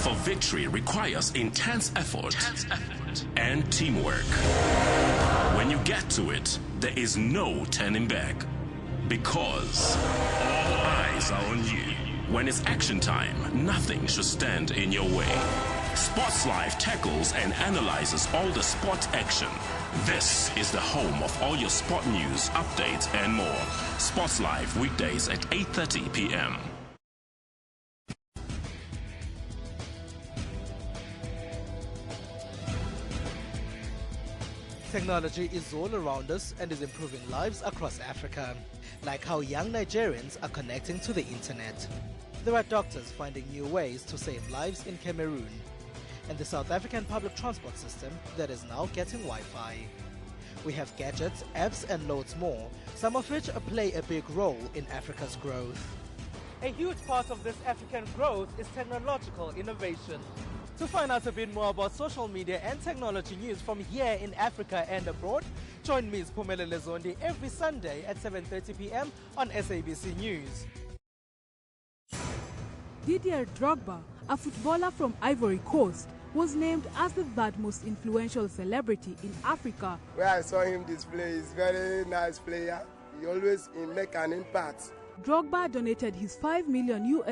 for victory requires intense effort and teamwork. When you get to it, there is no turning back. Because all eyes are on you. When it's action time, nothing should stand in your way. Sports Live tackles and analyzes all the sport action. This is the home of all your sport news, updates, and more. Sports Live weekdays at 8:30 p.m. Technology is all around us and is improving lives across Africa, like how young Nigerians are connecting to the internet. There are doctors finding new ways to save lives in Cameroon, and the South African public transport system that is now getting Wi-Fi. We have gadgets, apps and loads more, some of which play a big role in Africa's growth. A huge part of this African growth is technological innovation. To find out a bit more about social media and technology news from here in Africa and abroad, join me, Phumelele Zondi, every Sunday at 7:30 p.m. on SABC News. Didier Drogba, a footballer from Ivory Coast, was named as the third most influential celebrity in Africa. Where I saw him display, he's a very nice player. He always make an impact. Drogba donated his $5 million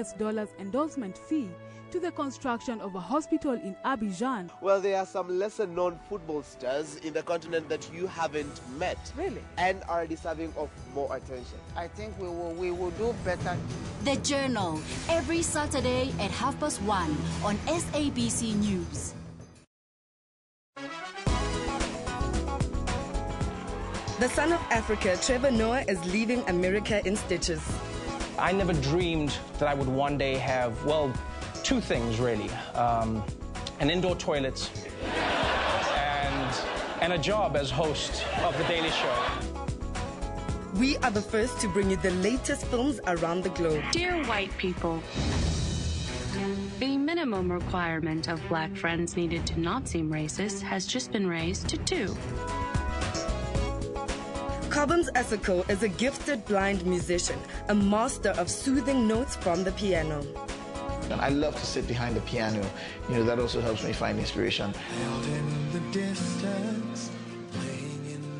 endorsement fee to the construction of a hospital in Abidjan. Well, there are some lesser-known football stars in the continent that you haven't met. Really? And are deserving of more attention. I think we will do better. The Journal, every Saturday at 1:30 on SABC News. The son of Africa, Trevor Noah, is leaving America in stitches. I never dreamed that I would one day have, well, two things really, an indoor toilet and a job as host of The Daily Show. We are the first to bring you the latest films around the globe. Dear white people, the minimum requirement of black friends needed to not seem racist has just been raised to 2. Cobbins Esako is a gifted blind musician, a master of soothing notes from the piano. And I love to sit behind the piano. You know, that also helps me find inspiration.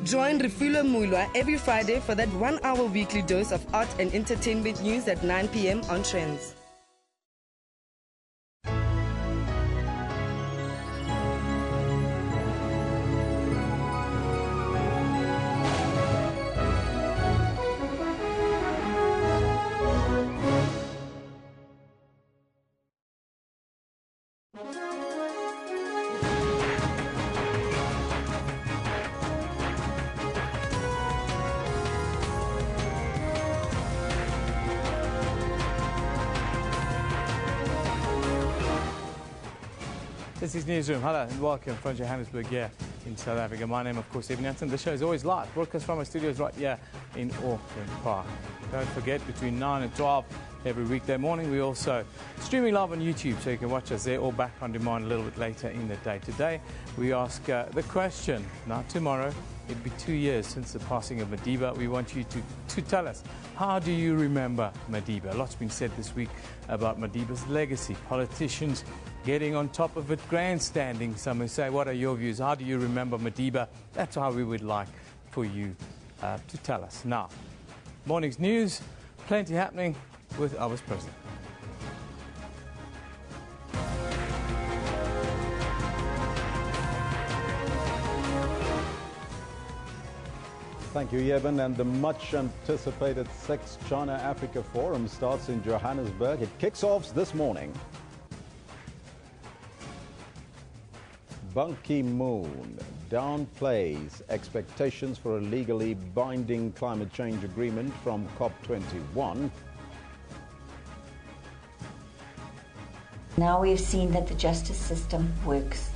Join Refulo Mulwa every Friday for that 1-hour weekly dose of art and entertainment news at 9 p.m. on Trends. This is Newsroom. Hello and welcome from Johannesburg here in South Africa. My name, of course, Evan Jansen. The show is always live, broadcast from our studios right here in Auckland Park. Don't forget, between 9 and 12 every weekday morning, we're also streaming live on YouTube, so you can watch us there or back on demand a little bit later in the day. Today, we ask the question, not tomorrow, it'll be 2 years since the passing of Madiba. We want you to tell us, how do you remember Madiba? A lot's been said this week about Madiba's legacy. Politicians getting on top of it, grandstanding. Some will say, what are your views? How do you remember Madiba? That's how we would like for you to tell us. Now, morning's news, plenty happening with Elvis Presley. Thank you, Yeben. And the much-anticipated 6th China-Africa Forum starts in Johannesburg. It kicks off this morning. Ban Ki-moon downplays expectations for a legally binding climate change agreement from COP21. Now we've seen that the justice system works.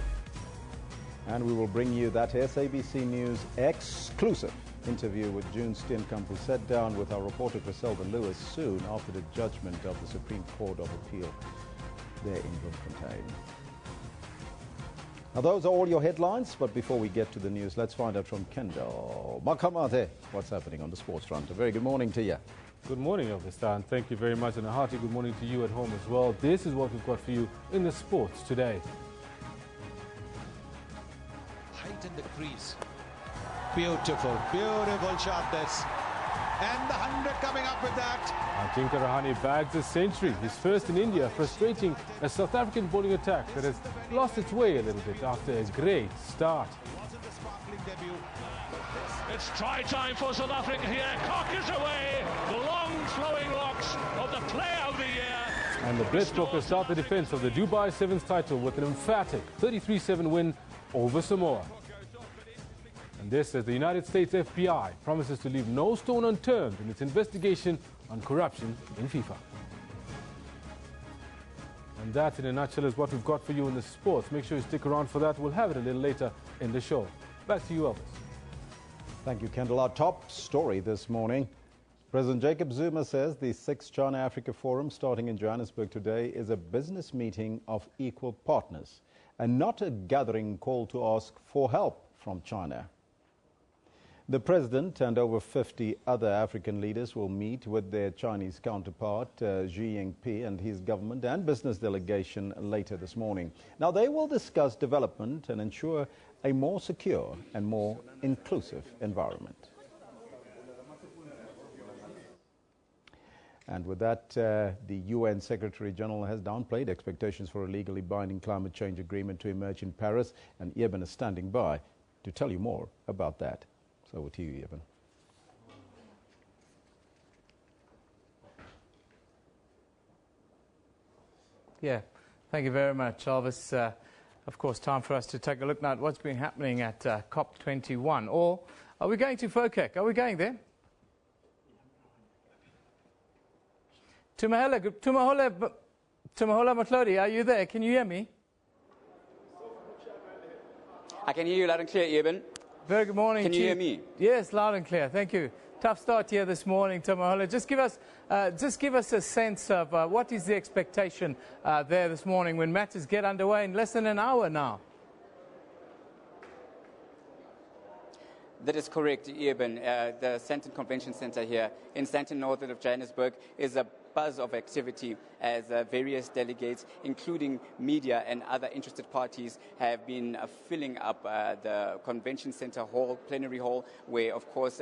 And we will bring you that SABC News exclusive interview with June Steenkamp, who sat down with our reporter Griselda Lewis soon after the judgment of the Supreme Court of Appeal there in Bloemfontein. Now, those are all your headlines, but before we get to the news, let's find out from Kendall Makamate what's happening on the sports front. A very good morning to you. Good morning, Elvis, and thank you very much, and a hearty good morning to you at home as well. This is what we've got for you in the sports today. Height in the crease. Beautiful, beautiful shot this. And the 100 coming up with that. Ajinkya Rahane bags a century, his first in India, frustrating a South African bowling attack that has lost its way a little bit after a great start. It's try time for South Africa here. Cock is away. The long flowing locks of the player of the year. And the Blitsbokkers start the defense of the Dubai Sevens title with an emphatic 33-7 win over Samoa. And this as the United States FBI promises to leave no stone unturned in its investigation on corruption in FIFA. And that, in a nutshell, is what we've got for you in the sports. Make sure you stick around for that. We'll have it a little later in the show. Back to you, Elvis. Thank you, Kendall. Our top story this morning. President Jacob Zuma says the 6th China-Africa Forum starting in Johannesburg today is a business meeting of equal partners and not a gathering call to ask for help from China. The President and over 50 other African leaders will meet with their Chinese counterpart, Xi Jinping, and his government and business delegation later this morning. Now, they will discuss development and ensure a more secure and more inclusive environment. And with that, the UN Secretary General has downplayed expectations for a legally binding climate change agreement to emerge in Paris, and Eben is standing by to tell you more about that. So over to you, Eben. Yeah, thank you very much, Elvis. Of course, time for us to take a look now at what's been happening at COP21. Or are we going to FOCAC? Are we going there? Tumahola Matlodi, are you there? Can you hear me? I can hear you loud and clear, Eben. Very good morning. Can you hear me? Yes, loud and clear. Thank you. Tough start here this morning, Tumahola. Just give us a sense of what is the expectation there this morning when matters get underway in less than an hour now. That is correct, Eben. The Sandton Convention Center here in Sandton, north of Johannesburg, is a buzz of activity as various delegates, including media and other interested parties, have been filling up the convention center hall, plenary hall, where, of course,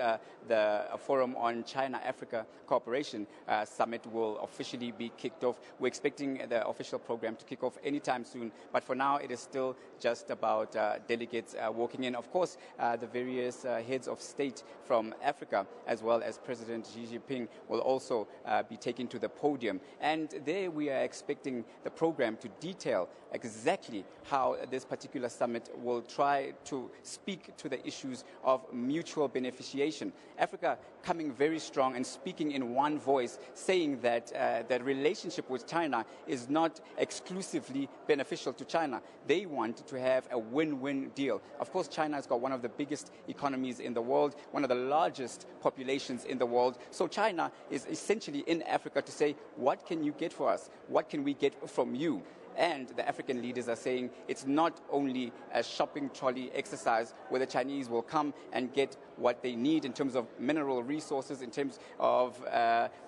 the Forum on China-Africa Cooperation Summit will officially be kicked off. We're expecting the official program to kick off anytime soon, but for now it is still just about delegates walking in. Of course, the various heads of state from Africa, as well as President Xi Jinping, will also be taken to the podium. And there we are expecting the program to detail exactly how this particular summit will try to speak to the issues of mutual beneficiation. Africa coming very strong and speaking in one voice, saying that that relationship with China is not exclusively beneficial to China. They want to have a win-win deal. Of course, China has got one of the biggest economies in the world, one of the largest populations in the world. So China is essentially in Africa to say, what can you get for us? What can we get from you? And the African leaders are saying it's not only a shopping trolley exercise where the Chinese will come and get what they need in terms of mineral resources, in terms of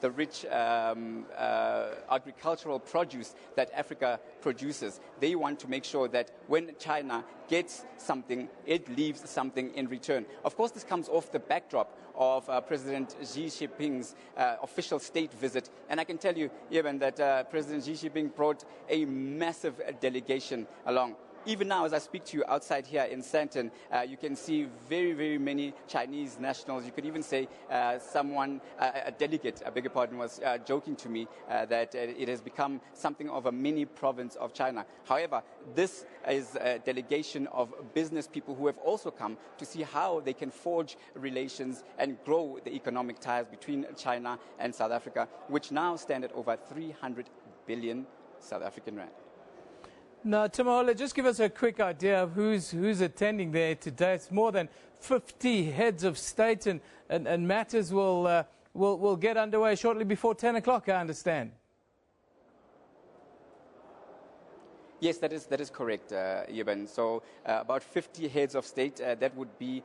the rich agricultural produce that Africa produces. They want to make sure that when China gets something, it leaves something in return. Of course, this comes off the backdrop of President Xi Jinping's official state visit. And I can tell you, even that President Xi Jinping brought a massive delegation along. Even now, as I speak to you outside here in Sandton, you can see very, very many Chinese nationals. You could even say a delegate, I beg your pardon, was joking to me that it has become something of a mini province of China. However, this is a delegation of business people who have also come to see how they can forge relations and grow the economic ties between China and South Africa, which now stand at over 300 billion South African rand. Now, Tumahola, just give us a quick idea of who's attending there today. It's more than 50 heads of state, and matters will get underway shortly before 10 o'clock, I understand. Yes, that is correct, Eben. So about 50 heads of state, that would be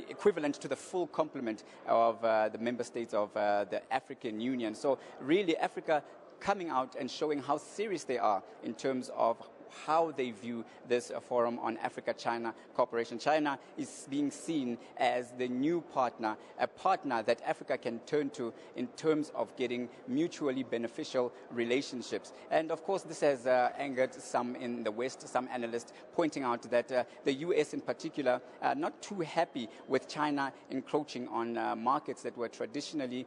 equivalent to the full complement of the member states of the African Union. So really Africa coming out and showing how serious they are in terms of how they view this forum on Africa-China cooperation. China is being seen as the new partner, a partner that Africa can turn to in terms of getting mutually beneficial relationships. And of course, this has angered some in the West, some analysts pointing out that the US in particular are not too happy with China encroaching on markets that were traditionally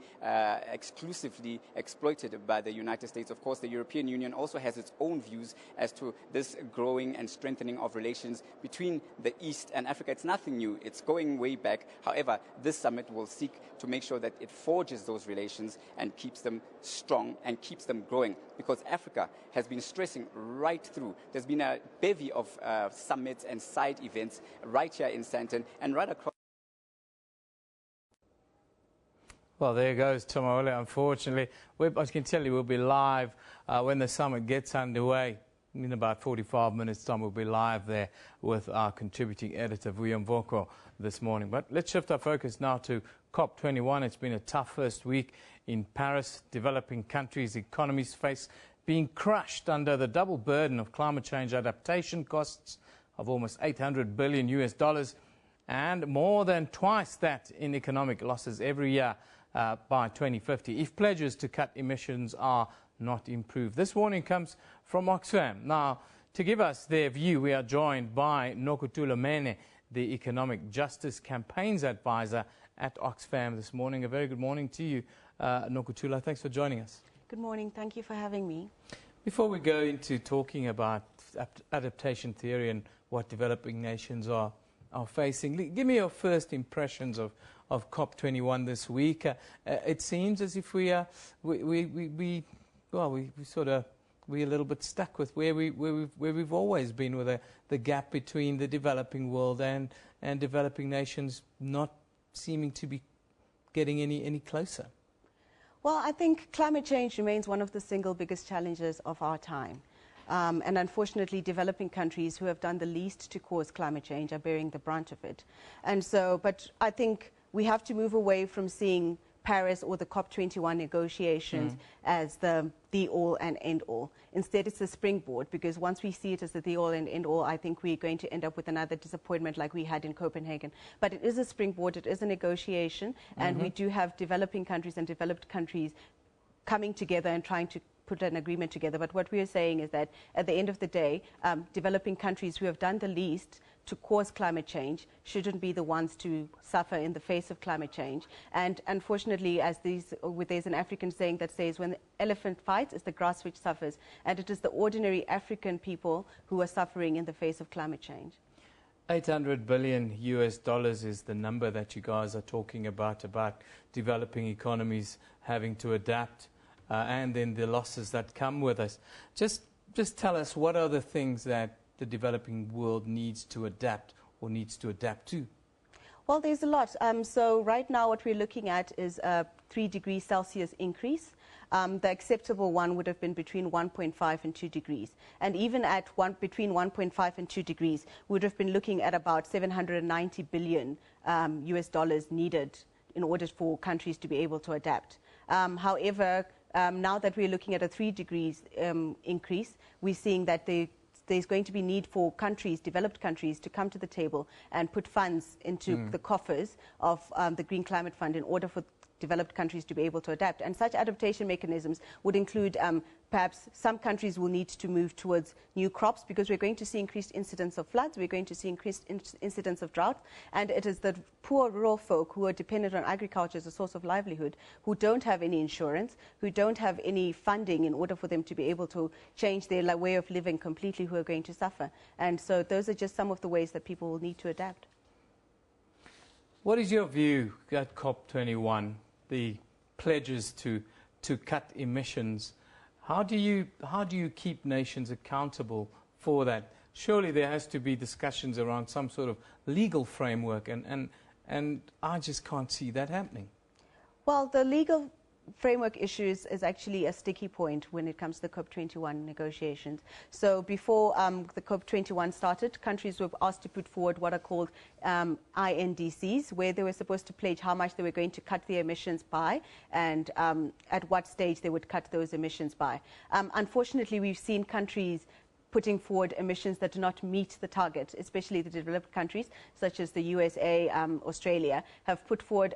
exclusively exploited by the United States. Of course, the European Union also has its own views as to this growing and strengthening of relations between the East and Africa. It's nothing new. It's going way back. However, this summit will seek to make sure that it forges those relations and keeps them strong and keeps them growing, because Africa has been stressing right through. There's been a bevy of summits and side events right here in Sandton and right across. Well, there goes Tomaole. Unfortunately, I can tell you we'll be live when the summit gets underway. In about 45 minutes' time, we'll be live there with our contributing editor, Vuyo Mvoko, this morning. But let's shift our focus now to COP21. It's been a tough first week in Paris. Developing countries' economies face being crushed under the double burden of climate change adaptation costs of almost $800 billion and more than twice that in economic losses every year by 2050, if pledges to cut emissions are not improved. This warning comes from Oxfam. Now, to give us their view, we are joined by Nokuthula Mene, the Economic Justice Campaigns Advisor at Oxfam this morning. A very good morning to you, Nokuthula. Thanks for joining us. Good morning. Thank you for having me. Before we go into talking about adaptation theory and what developing nations are facing, give me your first impressions of COP21 this week. It seems as if we're a little bit stuck with where we've always been, with the gap between the developing world and developing nations not seeming to be getting any closer. Well, I think climate change remains one of the single biggest challenges of our time. And unfortunately, developing countries who have done the least to cause climate change are bearing the brunt of it. And so, but I think we have to move away from seeing Paris or the COP21 negotiations as the all and end all. Instead, it's a springboard, because once we see it as the all and end all, I think we're going to end up with another disappointment like we had in Copenhagen. But it is a springboard, it is a negotiation, and we do have developing countries and developed countries coming together and trying to put an agreement together. But what we are saying is that at the end of the day, developing countries who have done the least to cause climate change shouldn't be the ones to suffer in the face of climate change. And unfortunately, as there's an African saying that says, when the elephant fights, it's the grass which suffers. And it is the ordinary African people who are suffering in the face of climate change. $800 billion is the number that you guys are talking about developing economies having to adapt, and then the losses that come with us. Just tell us, what are the things that the developing world needs to adapt or needs to adapt to? Well, there's a lot. So right now what we're looking at is a 3 degrees Celsius increase. The acceptable one would have been between 1.5 and 2 degrees. And even at between 1.5 and 2 degrees, we would have been looking at about $790 billion needed in order for countries to be able to adapt. However, now that we're looking at a 3 degrees increase, we're seeing that there's going to be need for countries, developed countries, to come to the table and put funds into the coffers of the Green Climate Fund in order for developed countries to be able to adapt. And such adaptation mechanisms would include perhaps some countries will need to move towards new crops, because we're going to see increased incidence of floods, we're going to see increased incidence of drought, and it is the poor rural folk who are dependent on agriculture as a source of livelihood, who don't have any insurance, who don't have any funding in order for them to be able to change their way of living completely, who are going to suffer. And so those are just some of the ways that people will need to adapt. What is your view at COP21, the pledges to cut emissions? How do you keep nations accountable for that? Surely there has to be discussions around some sort of legal framework, and I just can't see that happening. Well, the legal framework issues is actually a sticky point when it comes to the COP21 negotiations. So before the COP21 started, countries were asked to put forward what are called INDCs, where they were supposed to pledge how much they were going to cut their emissions by and at what stage they would cut those emissions by. Unfortunately, we've seen countries putting forward emissions that do not meet the target, especially the developed countries such as the USA, Australia, have put forward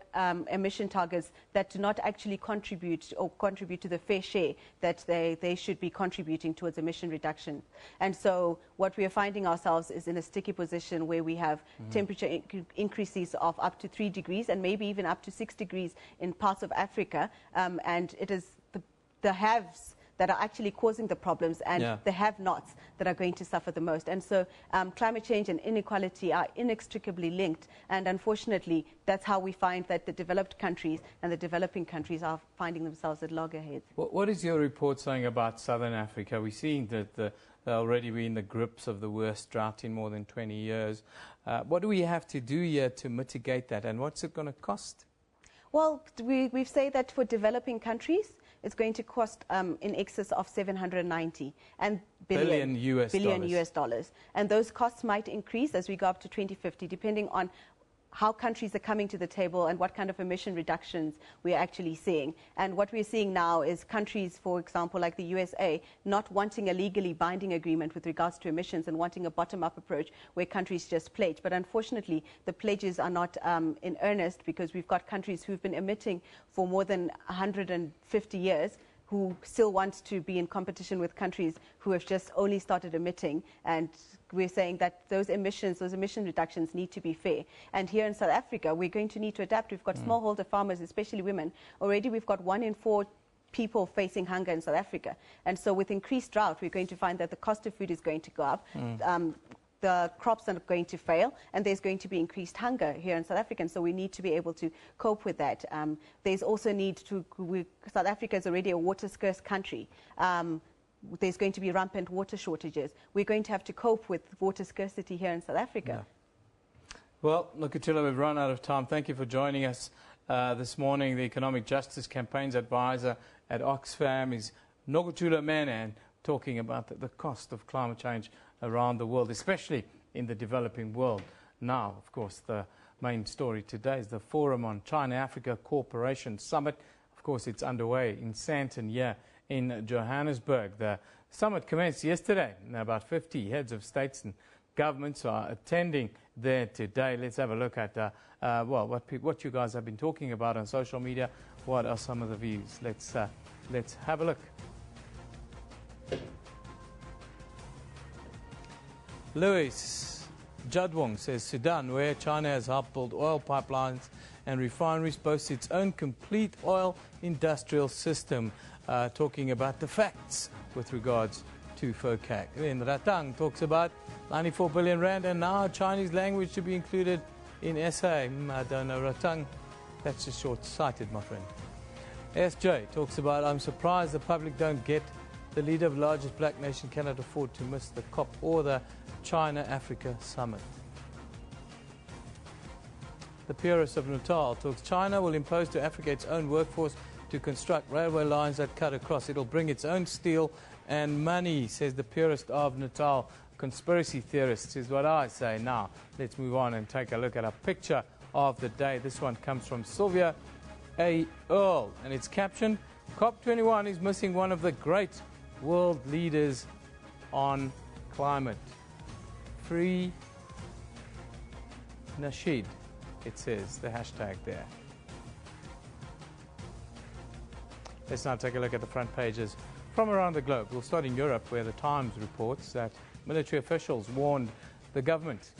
emission targets that do not actually contribute to the fair share that they should be contributing towards emission reduction. And so what we are finding ourselves is in a sticky position where we have temperature increases of up to 3 degrees and maybe even up to 6 degrees in parts of Africa, and it is the haves that are actually causing the problems and the have-nots that are going to suffer the most. And so climate change and inequality are inextricably linked, and unfortunately that's how we find that the developed countries and the developing countries are finding themselves at loggerheads. What is your report saying about Southern Africa? We're seeing that they're already in the grips of the worst drought in more than 20 years. What do we have to do here to mitigate that, and what's it going to cost? Well, we've said that for developing countries, it's going to cost in excess of 790 billion US dollars. And those costs might increase as we go up to 2050, depending on how countries are coming to the table and what kind of emission reductions we're actually seeing. And what we're seeing now is countries, for example, like the USA, not wanting a legally binding agreement with regards to emissions and wanting a bottom-up approach where countries just pledge. But unfortunately, the pledges are not in earnest, because we've got countries who've been emitting for more than 150 years who still want to be in competition with countries who have just only started emitting. And we're saying that those emission reductions need to be fair. And here in South Africa, we're going to need to adapt. We've got smallholder farmers, especially women. Already we've got 1 in 4 people facing hunger in South Africa. And so with increased drought, we're going to find that the cost of food is going to go up. The crops are going to fail, and there's going to be increased hunger here in South Africa, and so we need to be able to cope with that. There's also need to, South Africa is already a water-scarce country. There's going to be rampant water shortages. We're going to have to cope with water scarcity here in South Africa. Well, Nokutula, we've run out of time. Thank you for joining us this morning. The Economic Justice Campaign's advisor at Oxfam is Nokutula Menan, talking about the cost of climate change around the world, especially in the developing world. Now, of course, the main story today is the Forum on China-Africa Cooperation Summit. Of course, it's underway in Sandton here in Johannesburg. The summit commenced yesterday, and about 50 heads of states and governments are attending there today. Let's have a look at well, what you guys have been talking about on social media. What are some of the views? Let's have a look. Louis Jadwong says Sudan, where China has helped build oil pipelines and refineries, boasts its own complete oil industrial system, talking about the facts with regards to FOCAC. Then Ratang talks about 94 billion rand and now Chinese language to be included in SA. I don't know, Ratang, that's just short-sighted, my friend. SJ talks about, I'm surprised the public don't get the leader of the largest black nation cannot afford to miss the COP or the China-Africa Summit. The purist of Natal talks, China will impose to Africa its own workforce to construct railway lines that cut across. It'll bring its own steel and money, says the purist of Natal. Conspiracy theorists is what I say. Now, let's move on and take a look at a picture of the day. This one comes from Sylvia A. Earle, and it's captioned, COP21 is missing one of the great world leaders on climate. Free Nasheed, it says, the hashtag there. Let's now take a look at the front pages from around the globe. We'll start in Europe, where the Times reports that military officials warned the government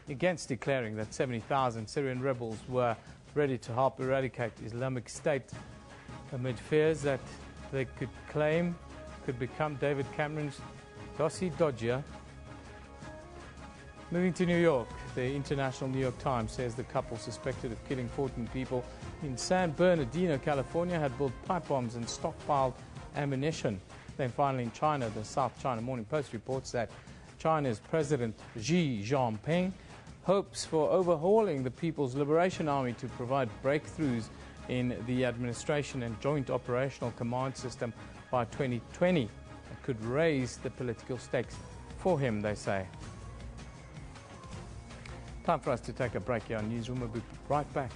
against declaring that 70,000 Syrian rebels were ready to help eradicate Islamic State, amid fears that they could become David Cameron's Dossie Dodger. Moving to New York, the International New York Times says the couple suspected of killing 14 people in San Bernardino, California, had built pipe bombs and stockpiled ammunition. Then finally in China, the South China Morning Post reports that China's President Xi Jinping hopes for overhauling the People's Liberation Army to provide breakthroughs in the administration and joint operational command system by 2020. It could raise the political stakes for him, they say. Time for us to take a break here on Newsroom. We'll be right back.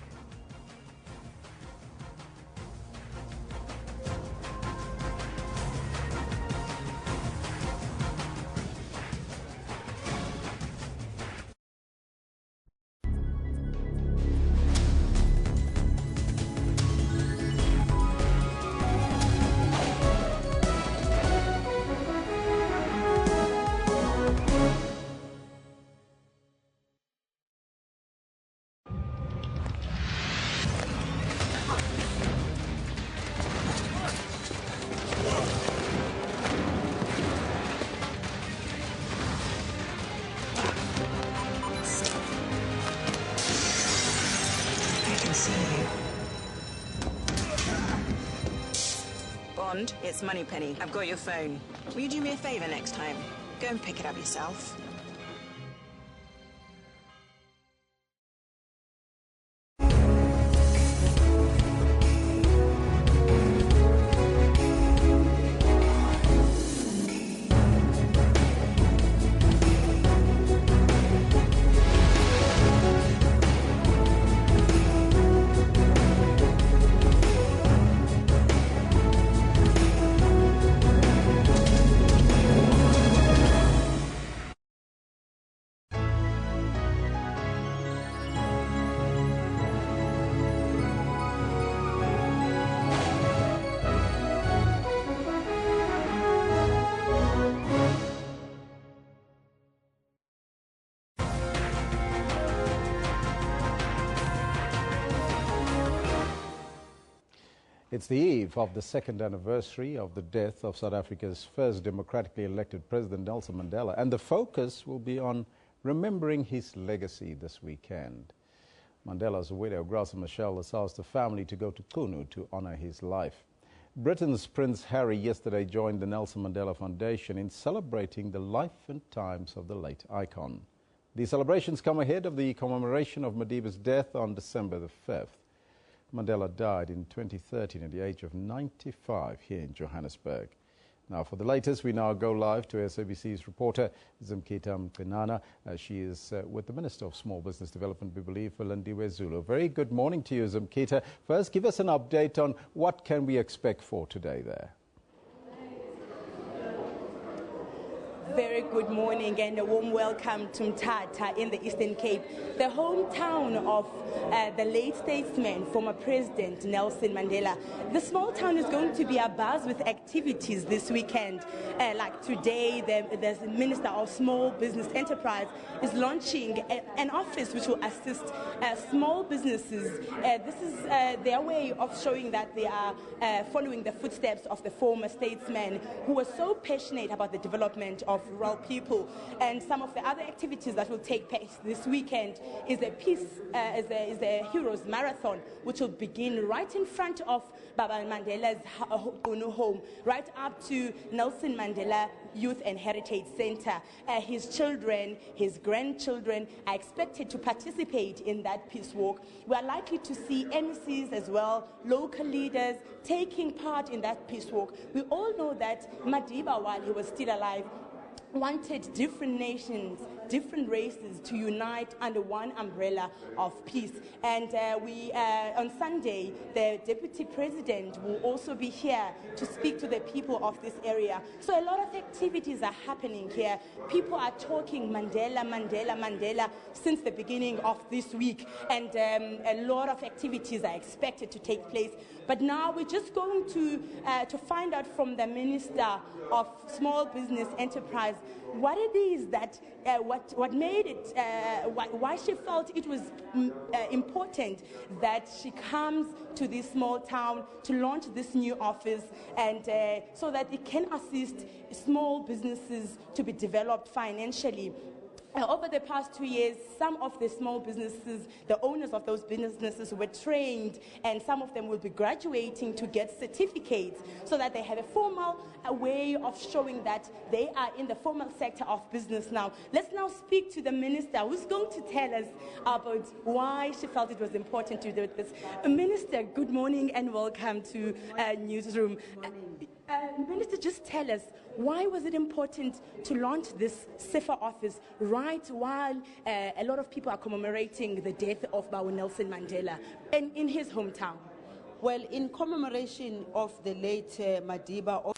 Bond, it's Moneypenny. I've got your phone. Will you do me a favour next time? Go and pick it up yourself. It's the eve of the second anniversary of the death of South Africa's first democratically elected President Nelson Mandela, and the focus will be on remembering his legacy this weekend. Mandela's widow, Graça Machel, has asked the family to go to Qunu to honor his life. Britain's Prince Harry yesterday joined the Nelson Mandela Foundation in celebrating the life and times of the late icon. The celebrations come ahead of the commemoration of Madiba's death on December the 5th. Mandela died in 2013 at the age of 95 here in Johannesburg. Now, for the latest, we now go live to SABC's reporter, Zimkhitha Mqinana. She is with the Minister of Small Business Development, we believe, Lindiwe Zulu. Very good morning to you, Zimkhitha. First, give us an update on what can we expect for today there. Very good morning and a warm welcome to Mthatha in the Eastern Cape, the hometown of the late statesman, former President Nelson Mandela. The small town is going to be abuzz with activities this weekend. Like today, the Minister of Small Business Enterprise is launching an office which will assist small businesses. This is their way of showing that they are following the footsteps of the former statesman who was so passionate about the development of rural people. And some of the other activities that will take place this weekend is a Heroes Marathon, which will begin right in front of Baba Mandela's home, right up to Nelson Mandela Youth and Heritage Center. His children, his grandchildren are expected to participate in that peace walk. We are likely to see MCs as well, local leaders taking part in that peace walk. We all know that Madiba, while he was still alive, wanted different nations, different races to unite under one umbrella of peace. And on Sunday, the Deputy President will also be here to speak to the people of this area. So a lot of activities are happening here. People are talking Mandela, Mandela, Mandela since the beginning of this week. And a lot of activities are expected to take place. But now we're just going to find out from the Minister of Small Business Enterprise what it is that, what made it, why she felt it was important that she comes to this small town to launch this new office, and so that it can assist small businesses to be developed financially. Over the past 2 years, some of the small businesses, the owners of those businesses were trained, and some of them will be graduating to get certificates so that they have a formal way of showing that they are in the formal sector of business now. Let's now speak to the minister, who's going to tell us about why she felt it was important to do this. Minister, good morning and welcome to Newsroom. Minister, just tell us, why was it important to launch this SIFA office right while a lot of people are commemorating the death of Nelson Mandela in his hometown? Well, in commemoration of the late Madiba.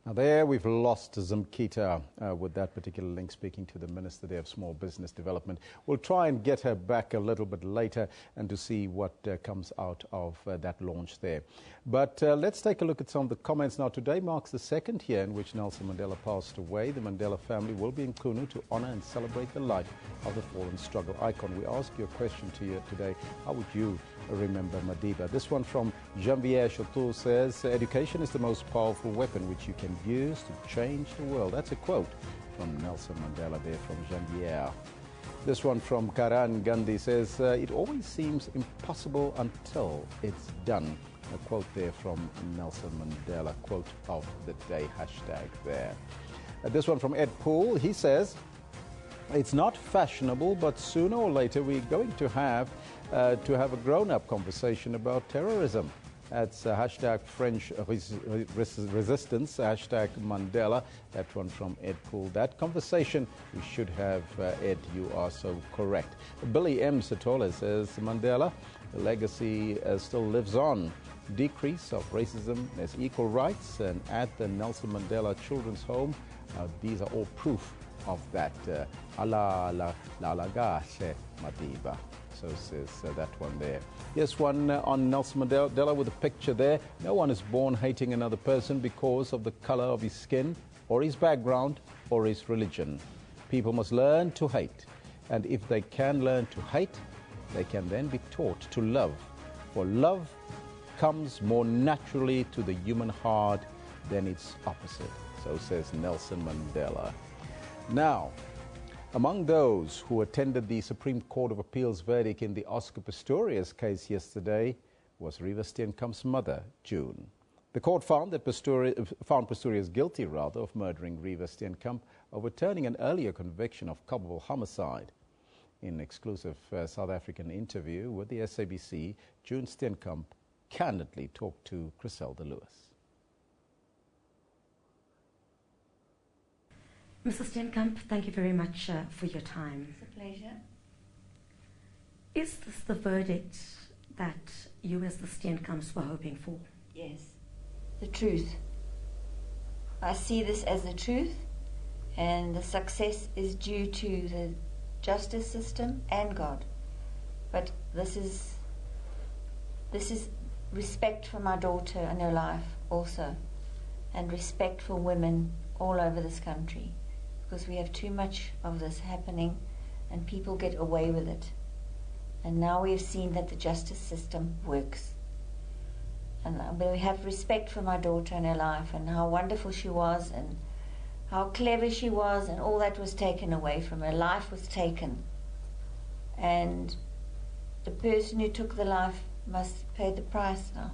Now there we've lost Zimkita with that particular link, speaking to the Minister there of Small Business Development. We'll try and get her back a little bit later and to see what comes out of that launch there. But let's take a look at some of the comments now. Today marks the second year in which Nelson Mandela passed away. The Mandela family will be in Kunu to honour and celebrate the life of the fallen struggle icon. We ask you a question to you today. How would you remember Madiba? This one from Janvier Chateau says, education is the most powerful weapon which you can use to change the world. That's a quote from Nelson Mandela there from Janvier. This one from Karan Gandhi says, it always seems impossible until it's done. A quote there from Nelson Mandela, quote of the day, hashtag there. This one from Ed Poole, he says, it's not fashionable, but sooner or later we're going to have a grown-up conversation about terrorism. That's hashtag French resistance, hashtag Mandela. That one from Ed Poole. That conversation we should have, Ed, you are so correct. Billy M. Satola says, Mandela, the legacy still lives on. Decrease of racism, there's equal rights, and at the Nelson Mandela Children's Home, these are all proof of that. Allah la lagache Madiba. So says that one there. Here's one on Nelson Mandela with a picture there. No one is born hating another person because of the color of his skin or his background or his religion. People must learn to hate. And if they can learn to hate, they can then be taught to love. For love comes more naturally to the human heart than its opposite. So says Nelson Mandela. Now, among those who attended the Supreme Court of Appeal's verdict in the Oscar Pistorius case yesterday was Reeva Steenkamp's mother, June. The court found Pistorius guilty, of murdering Reeva Steenkamp, overturning an earlier conviction of culpable homicide. In an exclusive South African interview with the SABC, June Steenkamp candidly talked to Griselda Lewis. Mrs. Steenkamp, thank you very much for your time. It's a pleasure. Is this the verdict that you as the Steenkamps were hoping for? Yes, the truth. I see this as the truth, and the success is due to the justice system and God. But this is respect for my daughter and her life also, and respect for women all over this country. Because we have too much of this happening and people get away with it. And now we have seen that the justice system works. And we have respect for my daughter and her life and how wonderful she was and how clever she was, and all that was taken away from her. Life was taken. And the person who took the life must pay the price now.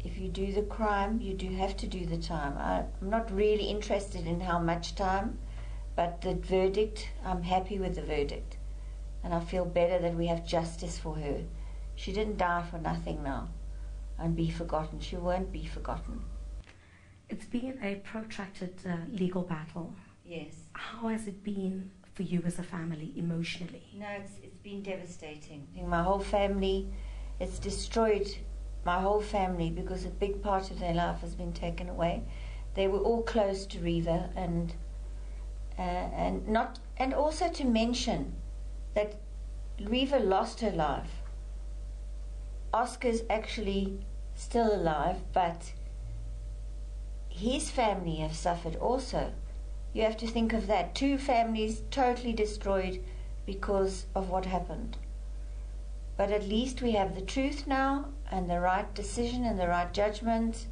If you do the crime, you do have to do the time. I'm not really interested in how much time, but the verdict, I'm happy with the verdict. And I feel better that we have justice for her. She didn't die for nothing now and be forgotten. She won't be forgotten. It's been a protracted legal battle. Yes. How has it been for you as a family emotionally? No, it's been devastating. My whole family, it's destroyed my whole family because a big part of their life has been taken away. They were all close to Reeva, and also to mention that Reeva lost her life. Oscar's actually still alive, but his family have suffered also. You have to think of that. 2 families totally destroyed because of what happened. But at least we have the truth now, and the right decision and the right judgment,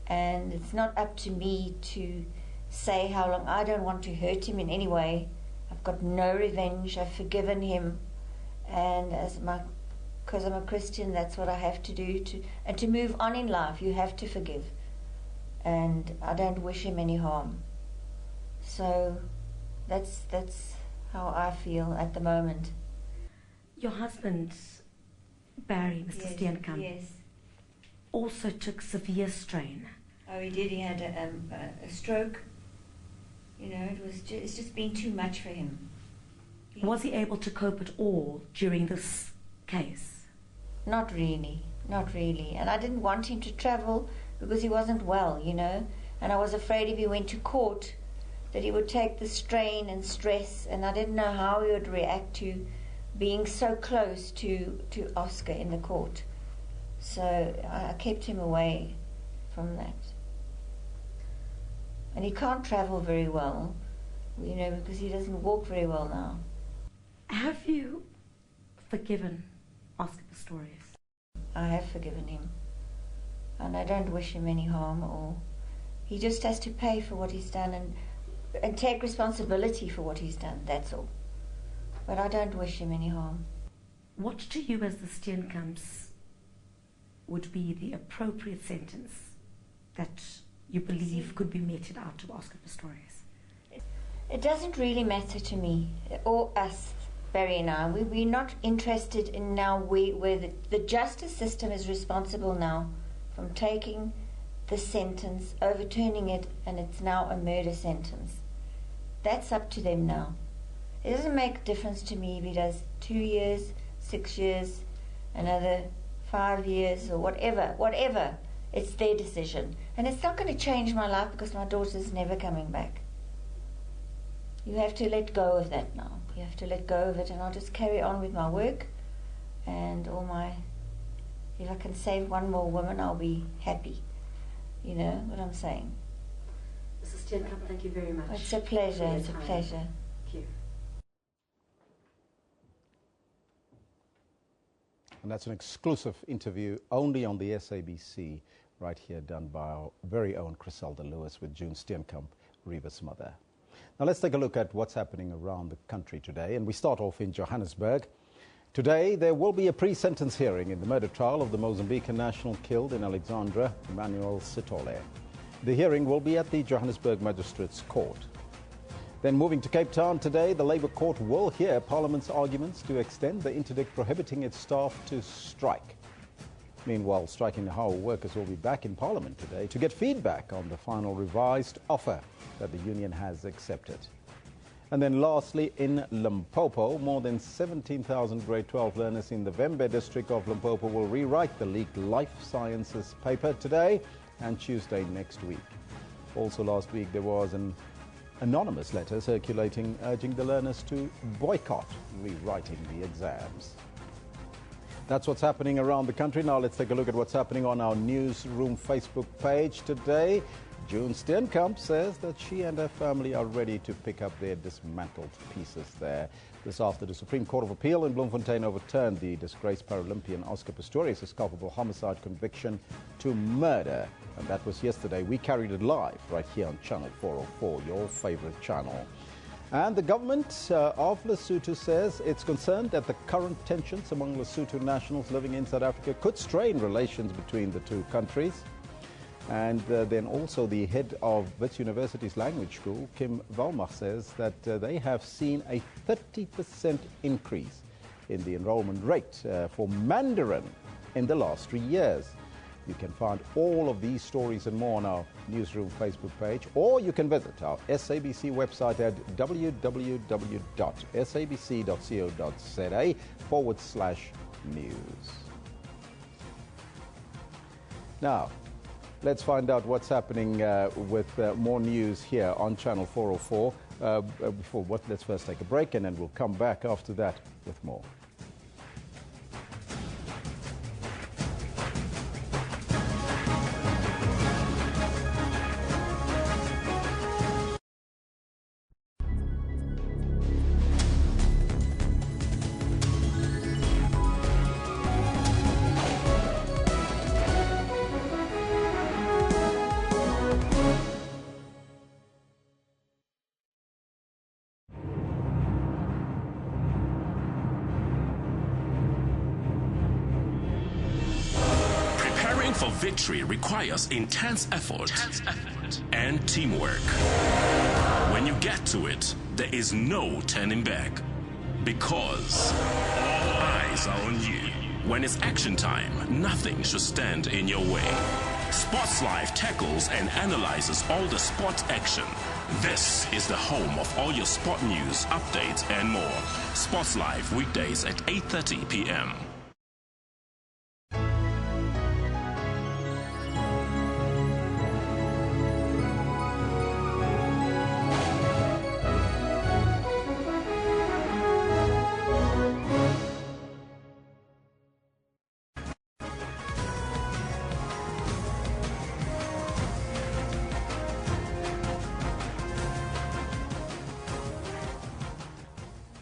and it's not up to me to say how long. I don't want to hurt him in any way. I've got no revenge. I've forgiven him, and because I'm a Christian, that's what I have to do. To move on in life, you have to forgive, and I don't wish him any harm. So that's how I feel at the moment. Your husband, Barry, Mr. Steenkamp, yes, also took severe strain. Oh, he did. He had a stroke. You know, it's just been too much for him. Was he able to cope at all during this case? Not really, not really. And I didn't want him to travel because he wasn't well, you know. And I was afraid if he went to court that he would take the strain and stress, and I didn't know how he would react to being so close to Oscar in the court. So I kept him away from that. And he can't travel very well, you know, because he doesn't walk very well now. Have you forgiven Oscar Pistorius? I have forgiven him. And I don't wish him any harm at all. He just has to pay for what he's done and take responsibility for what he's done, that's all. But I don't wish him any harm. What to you as the Steenkamps would be the appropriate sentence that you believe could be meted out to Oscar Pistorius? It doesn't really matter to me, or us, Barry and I. We're not interested in now where the justice system is responsible now from taking the sentence, overturning it, and it's now a murder sentence. That's up to them now. It doesn't make a difference to me if he does 2 years, 6 years, another 5 years, or whatever. It's their decision. And it's not going to change my life because my daughter's never coming back. You have to let go of that now. You have to let go of it, and I'll just carry on with my work and all my... If I can save one more woman, I'll be happy. You know what I'm saying? Mrs. Steenkamp, thank you very much. It's a pleasure, it's a pleasure. Thank you. And that's an exclusive interview only on the SABC, right here, done by our very own Griselda Lewis with June Steenkamp, Reva's mother. Now let's take a look at what's happening around the country today, and we start off in Johannesburg. Today there will be a pre-sentence hearing in the murder trial of the Mozambican national killed in Alexandra, Emmanuel Sithole. The hearing will be at the Johannesburg Magistrates Court. Then moving to Cape Town today, the Labour Court will hear Parliament's arguments to extend the interdict prohibiting its staff to strike. Meanwhile, striking Nahawa workers will be back in Parliament today to get feedback on the final revised offer that the union has accepted. And then lastly, in Limpopo, more than 17,000 grade 12 learners in the Vembe district of Limpopo will rewrite the leaked Life Sciences paper today and Tuesday next week. Also last week there was an anonymous letter circulating urging the learners to boycott rewriting the exams. That's what's happening around the country. Now let's take a look at what's happening on our Newsroom Facebook page today. June Steenkamp says that she and her family are ready to pick up their dismantled pieces there. This after the Supreme Court of Appeal in Bloemfontein overturned the disgraced Paralympian Oscar Pistorius' culpable homicide conviction to murder. And that was yesterday. We carried it live right here on Channel 404, your favorite channel. And the government of Lesotho says it's concerned that the current tensions among Lesotho nationals living in South Africa could strain relations between the two countries. And then also the head of Wits University's language school, Kim Valmach, says that they have seen a 30% increase in the enrollment rate for Mandarin in the last 3 years. You can find all of these stories and more on our Newsroom Facebook page, or you can visit our SABC website at www.sabc.co.za/news. Now, let's find out what's happening with more news here on Channel 404. Let's first take a break, and then we'll come back after that with more. victory requires intense effort and teamwork. When you get to it, there is no turning back. Because all eyes are on you. When it's action time, nothing should stand in your way. Sports Live tackles and analyzes all the sport action. This is the home of all your sport news, updates, and more. Sports Live weekdays at 8:30 p.m.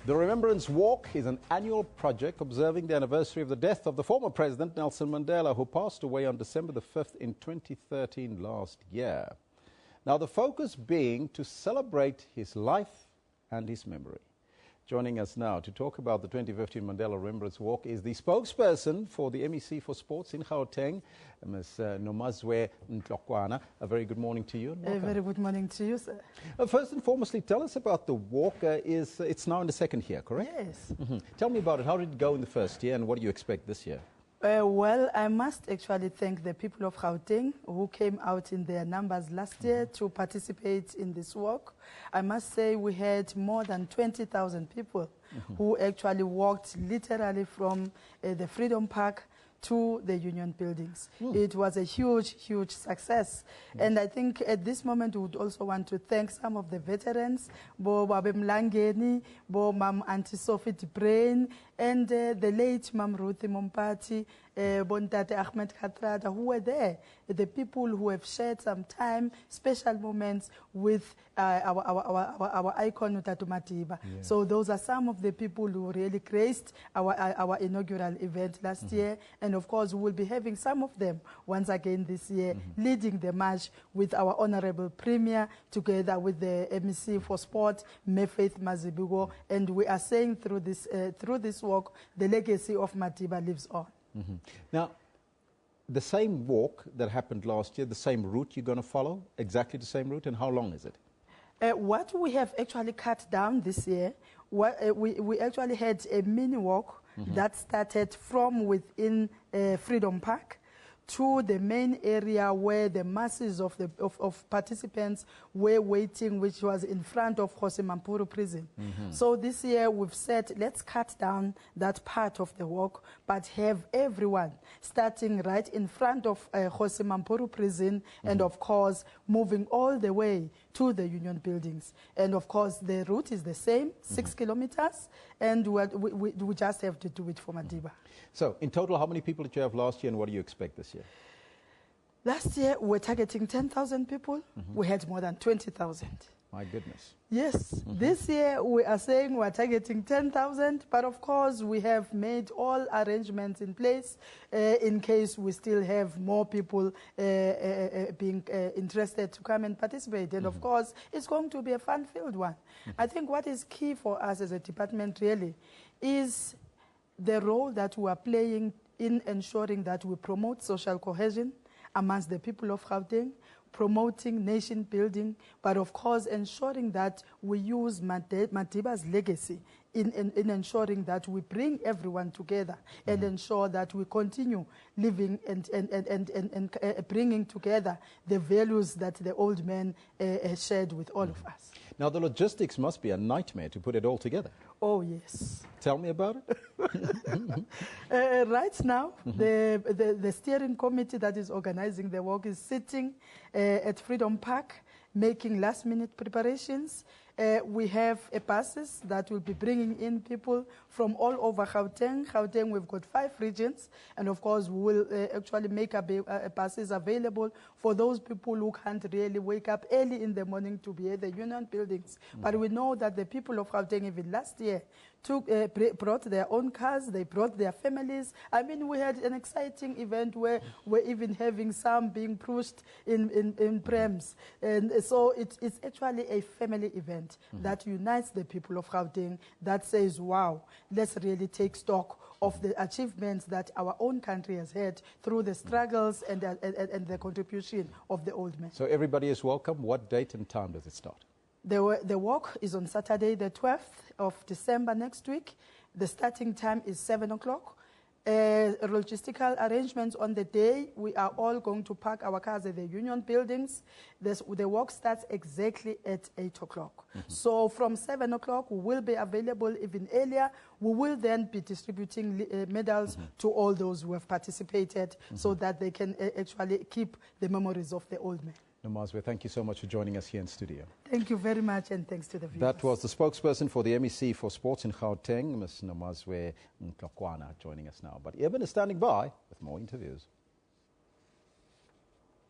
The Remembrance Walk is an annual project observing the anniversary of the death of the former President Nelson Mandela, who passed away on December the 5th in 2013 last year. Now, the focus being to celebrate his life and his memory. Joining us now to talk about the 2015 Mandela Remembrance Walk is the spokesperson for the MEC for Sports in Gauteng, Ms. Nomazwe Ntlokwana. A very good morning to you. A very good morning to you, sir. First and foremostly, tell us about the walk. It's now in the second year, correct? Yes. Tell me about it. How did it go in the first year, and what do you expect this year? Well, I must actually thank the people of Gauteng who came out in their numbers last year to participate in this walk. I must say we had more than 20,000 people who actually walked literally from the Freedom Park to the Union buildings. It was a huge, huge success. And I think at this moment we would also want to thank some of the veterans, Bo Babe Mlangeni, Bo Mam Auntie Sophie Brain, and the late Mam Ruthi Mompati, Bontate Ahmed Khatrada, who were there. The people who have shared some time, special moments with our icon Utatu Matiba. So those are some of the people who really graced our inaugural event last year. And of course, we will be having some of them once again this year, leading the march with our Honorable Premier, together with the MEC for Sport, Mefaith Mazibugo. And we are saying through this walk, the legacy of Matiba lives on. Now, the same walk that happened last year, the same route you're going to follow, exactly the same route, and how long is it? What we have actually cut down this year, we actually had a mini walk that started from within Freedom Park to the main area where the masses of participants were waiting, which was in front of Jose Mampuru prison. So this year we've said, let's cut down that part of the walk, but have everyone starting right in front of Jose Mampuru prison, and of course moving all the way to the Union buildings. And of course the route is the same, 6 kilometers, and we just have to do it for Madiba. So, in total, how many people did you have last year, and what do you expect this year? Last year, we were targeting 10,000 people. We had more than 20,000. My goodness. Yes. This year, we are saying we're targeting 10,000, but of course, we have made all arrangements in place in case we still have more people being interested to come and participate. And of course, it's going to be a fun-filled one. I think what is key for us as a department, really, is the role that we are playing in ensuring that we promote social cohesion amongst the people of Gauteng, promoting nation building, but of course ensuring that we use Matiba's legacy in ensuring that we bring everyone together and ensure that we continue living and bringing together the values that the old man shared with all of us. Now, the logistics must be a nightmare to put it all together. Oh, yes. Tell me about it. Right now, the steering committee that is organizing the walk is sitting at Freedom Park, making last-minute preparations. We have buses that will be bringing in people from all over Gauteng. Gauteng, we've got 5 regions, and of course, we will actually make buses available for those people who can't really wake up early in the morning to be at the Union buildings. But we know that the people of Gauteng, even last year, brought their own cars, they brought their families. I mean, we had an exciting event where we're even having some being pushed in prams. And so it's actually a family event that unites the people of Gauteng, that says, wow, let's really take stock of the achievements that our own country has had through the struggles and the contribution of the old men. So everybody is welcome. What date and time does it start? The walk is on Saturday, the 12th of December next week. The starting time is 7 o'clock. Logistical arrangements on the day, we are all going to park our cars at the union buildings. The walk starts exactly at 8 o'clock. So from 7 o'clock, we will be available even earlier. We will then be distributing medals to all those who have participated so that they can actually keep the memories of the old men. Nomazwe, thank you so much for joining us here in studio. Thank you very much, and thanks to the viewers. That was the spokesperson for the MEC for Sports in Gauteng, Ms. Nomazwe Ntlokwana, joining us now. But Eben is standing by with more interviews.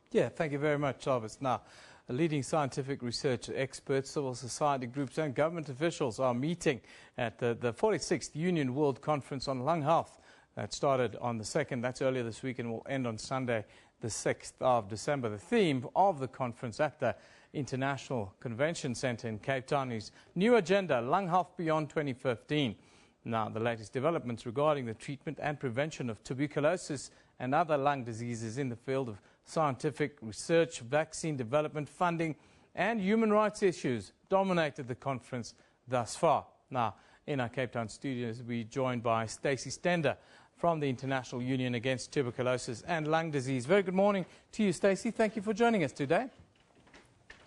Yeah, thank you very much, Jarvis. Now, leading scientific research experts, civil society groups and government officials are meeting at the 46th Union World Conference on Lung Health. That started on the 2nd, that's earlier this week, and will end on Sunday, the 6th of December. The theme of the conference at the International Convention Centre in Cape Town is New Agenda, Lung Health Beyond 2015. Now, the latest developments regarding the treatment and prevention of tuberculosis and other lung diseases in the field of scientific research, vaccine development, funding, and human rights issues dominated the conference thus far. Now, in our Cape Town studios, we're joined by Stacey Stender from the International Union Against Tuberculosis and Lung Disease. Very good morning to you, Stacey. Thank you for joining us today.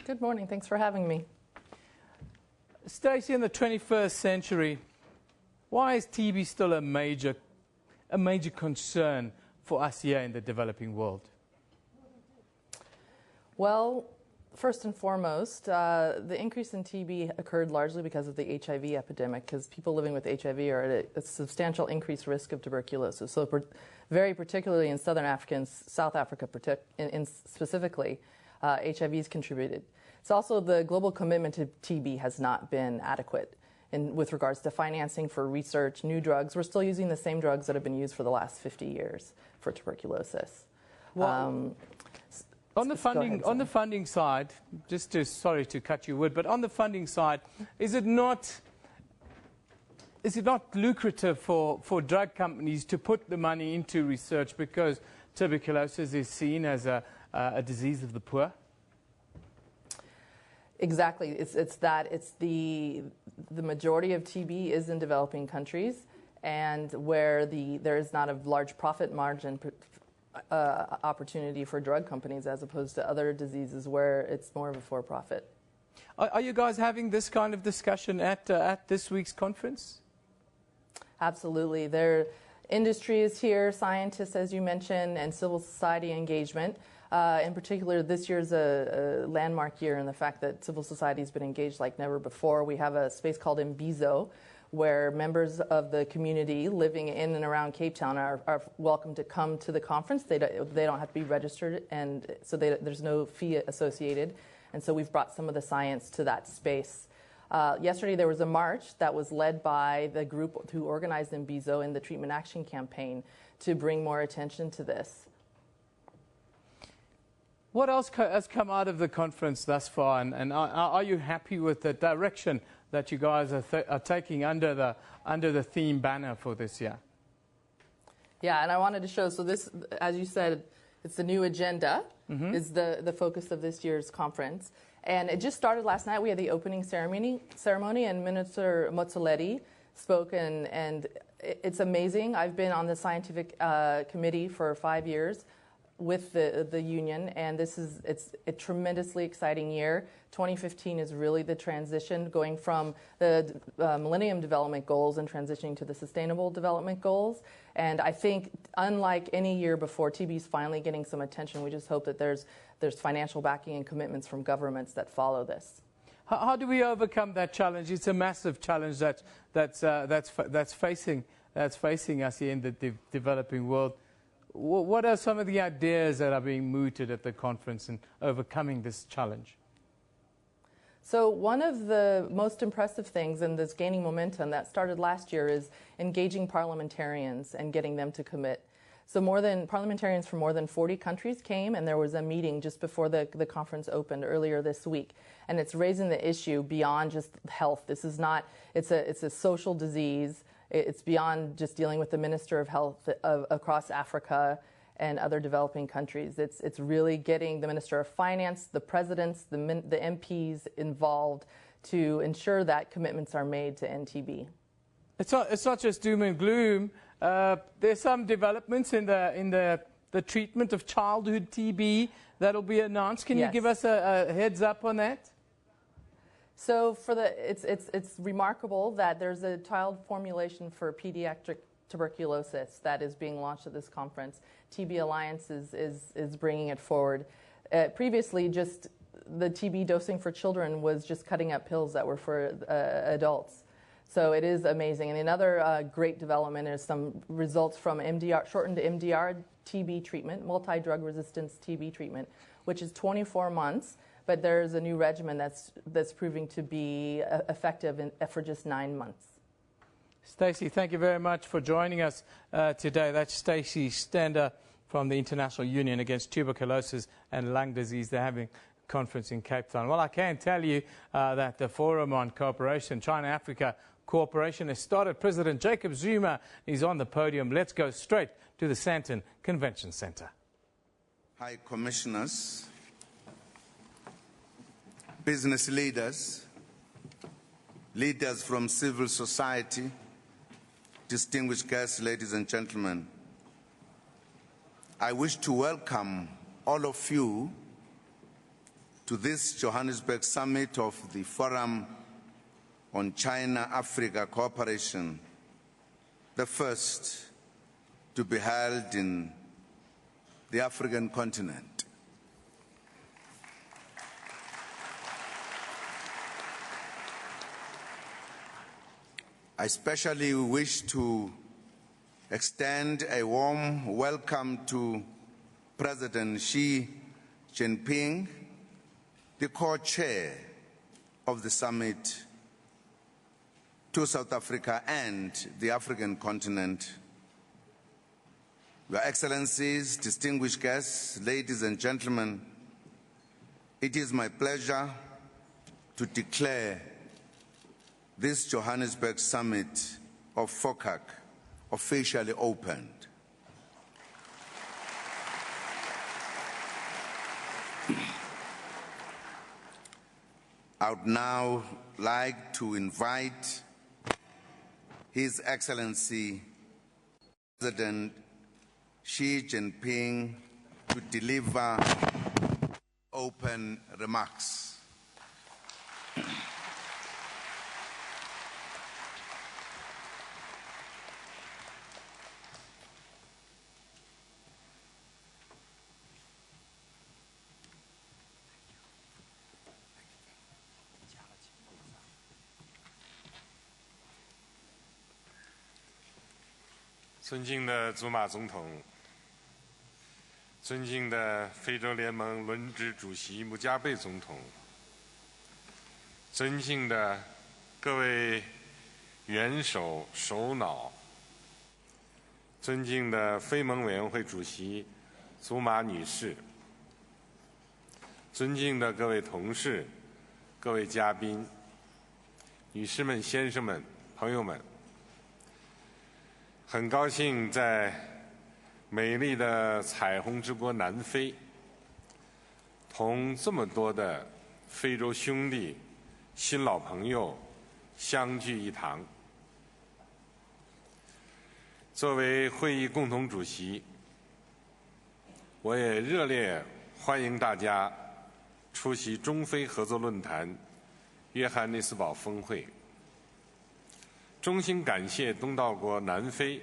Good morning. Thanks for having me. Stacey, in the 21st century, why is TB still a major concern for us here in the developing world? Well, first and foremost, the increase in TB occurred largely because of the HIV epidemic, because people living with HIV are at a substantial increased risk of tuberculosis. So very particularly in Southern Africa and South Africa specifically, HIV has contributed. It's also the global commitment to TB has not been adequate with regards to financing for research, new drugs. We're still using the same drugs that have been used for the last 50 years for tuberculosis. Well, on the funding side, sorry to cut your word, but on the funding side, is it not lucrative for drug companies to put the money into research because tuberculosis is seen as a disease of the poor? Exactly. It's the majority of TB is in developing countries, and where there is not a large profit margin opportunity for drug companies as opposed to other diseases where it's more of a for-profit. Are you guys having this kind of discussion at this week's conference? Absolutely. Industry is here, scientists, as you mentioned, and civil society engagement. In particular, this year's a landmark year in the fact that civil society has been engaged like never before. We have a space called Mbizo, where members of the community living in and around Cape Town are welcome to come to the conference. They don't have to be registered, and so there's no fee associated. And so we've brought some of the science to that space. Yesterday there was a march that was led by the group who organized Mbizo in the Treatment Action Campaign to bring more attention to this. What else has come out of the conference thus far, and are you happy with the direction that you guys are taking under the theme banner for this year? Yeah, and I wanted to show, so this, as you said, it's the new agenda, is the focus of this year's conference. And it just started last night. We had the opening ceremony and Minister Motsoaledi spoke, and it's amazing. I've been on the scientific committee for 5 years with the union, and it's a tremendously exciting year. 2015 is really the transition, going from the Millennium Development Goals and transitioning to the Sustainable Development Goals. And I think, unlike any year before, TB is finally getting some attention. We just hope that there's financial backing and commitments from governments that follow this. How do we overcome that challenge? It's a massive challenge that's facing us here in the developing world. What are some of the ideas that are being mooted at the conference in overcoming this challenge? So one of the most impressive things, and that's gaining momentum, that started last year, is engaging parliamentarians and getting them to commit. So parliamentarians from more than 40 countries came, and there was a meeting just before the conference opened earlier this week. And it's raising the issue beyond just health. This is not, it's a social disease. It's beyond just dealing with the Minister of Health across Africa and other developing countries. It's really getting the Minister of Finance, the presidents, the MPs involved to ensure that commitments are made to end TB. It's not just doom and gloom. There's some developments in the treatment of childhood TB that'll be announced. Can you give us a heads up on that? So it's remarkable that there's a child formulation for pediatric tuberculosis that is being launched at this conference. TB Alliance is bringing it forward. Previously, just the TB dosing for children was just cutting up pills that were for adults. So it is amazing. And another great development is some results from MDR, shortened MDR TB treatment, multi-drug resistance TB treatment, which is 24 months. But there's a new regimen that's proving to be effective for just 9 months. Stacey, thank you very much for joining us today. That's Stacey Stender from the International Union Against Tuberculosis and Lung Disease. They're having a conference in Cape Town. Well, I can tell you that the Forum on Cooperation, China-Africa Cooperation, has started. President Jacob Zuma is on the podium. Let's go straight to the Sandton Convention Center. High Commissioners, business leaders, leaders from civil society, distinguished guests, ladies and gentlemen, I wish to welcome all of you to this Johannesburg summit of the Forum on China-Africa Cooperation, the first to be held in the African continent. I especially wish to extend a warm welcome to President Xi Jinping, the co-chair of the summit, to South Africa and the African continent. Your Excellencies, distinguished guests, ladies and gentlemen, it is my pleasure to declare this Johannesburg summit of FOCAC officially opened. I would now like to invite His Excellency President Xi Jinping to deliver open remarks.尊敬的祖马总统，尊敬的非洲联盟轮值主席穆加贝总统，尊敬的各位元首首脑，尊敬的非盟委员会主席祖马女士，尊敬的各位同事、各位嘉宾，女士们、先生们、朋友们。很高兴在美丽的彩虹之国南非，同这么多的非洲兄弟、新老朋友相聚一堂。作为会议共同主席，我也热烈欢迎大家出席中非合作论坛约翰内斯堡峰会。衷心感谢东道国南非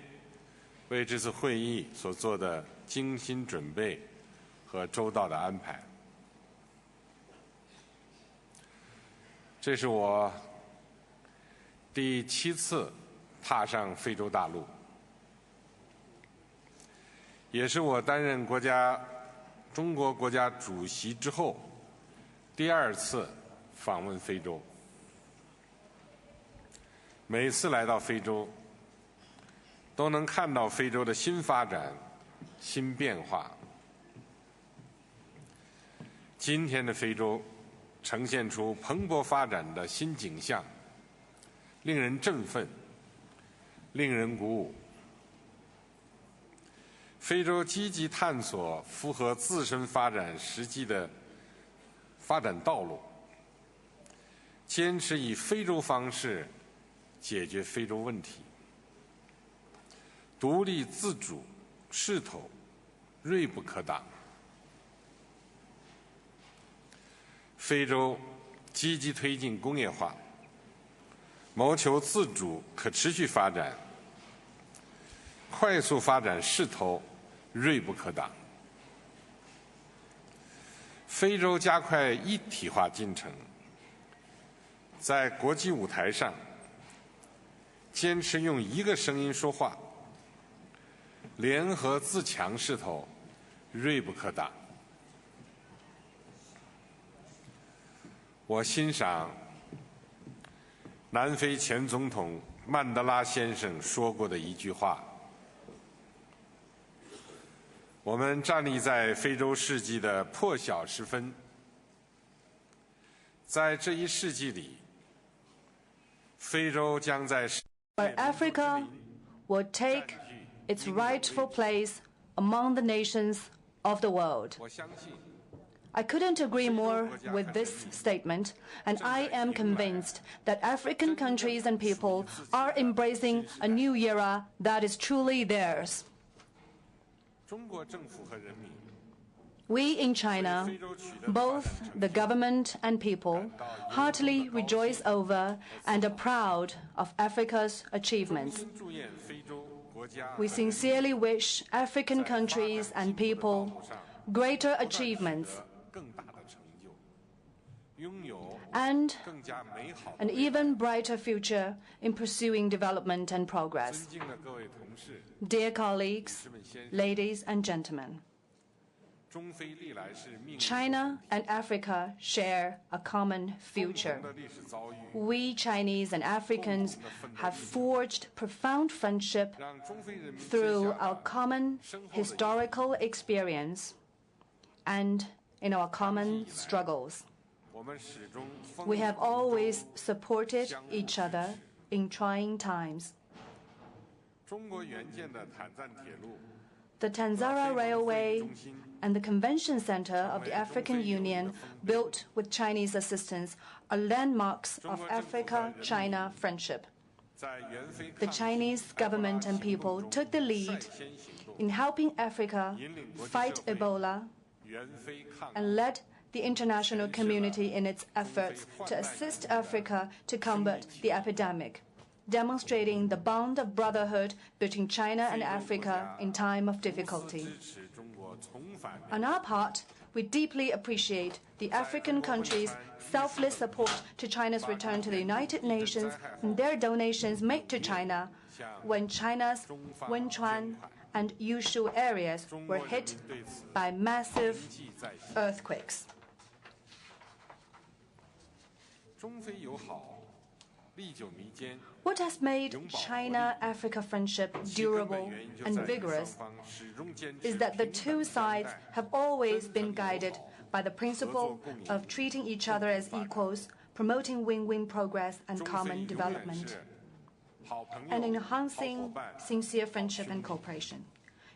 为这次会议所做的精心准备和周到的安排。这是我第7次踏上非洲大陆，也是我担任中国国家主席之后第2次访问非洲。每次来到非洲，都能看到非洲的新发展、新变化。今天的非洲呈现出蓬勃发展的新景象，令人振奋。令人鼓舞。非洲积极探索符合自身发展实际的发展道路，坚持以非洲方式解决非洲问题，独立自主势头锐不可挡。非洲积极推进工业化，谋求自主可持续发展，快速发展势头锐不可挡。非洲加快一体化进程，在国际舞台上坚持用一个声音说话，联合自强势头锐不可挡。我欣赏南非前总统曼德拉先生说过的一句话：我们站立在非洲世纪的破晓时分，在这一世纪里，非洲将在Where Africa will take its rightful place among the nations of the world. I couldn't agree more with this statement, and I am convinced that African countries and people are embracing a new era that is truly theirs. We in China, both the government and people, heartily rejoice over and are proud of Africa's achievements. We sincerely wish African countries and people greater achievements and an even brighter future in pursuing development and progress. Dear colleagues, ladies and gentlemen, China and Africa share a common future. We Chinese and Africans have forged profound friendship through our common historical experience and in our common struggles. We have always supported each other in trying times. The Tanzara Railway and the Convention Center of the African Union, built with Chinese assistance, are landmarks of Africa-China friendship. The Chinese government and people took the lead in helping Africa fight Ebola and led the international community in its efforts to assist Africa to combat the epidemic, demonstrating the bond of brotherhood between China and Africa in time of difficulty. On our part, we deeply appreciate the African countries' selfless support to China's return to the United Nations and their donations made to China when China's Wenchuan and Yushu areas were hit by massive earthquakes. What has made China-Africa friendship durable and vigorous is that the two sides have always been guided by the principle of treating each other as equals, promoting win-win progress and common development, and enhancing sincere friendship and cooperation.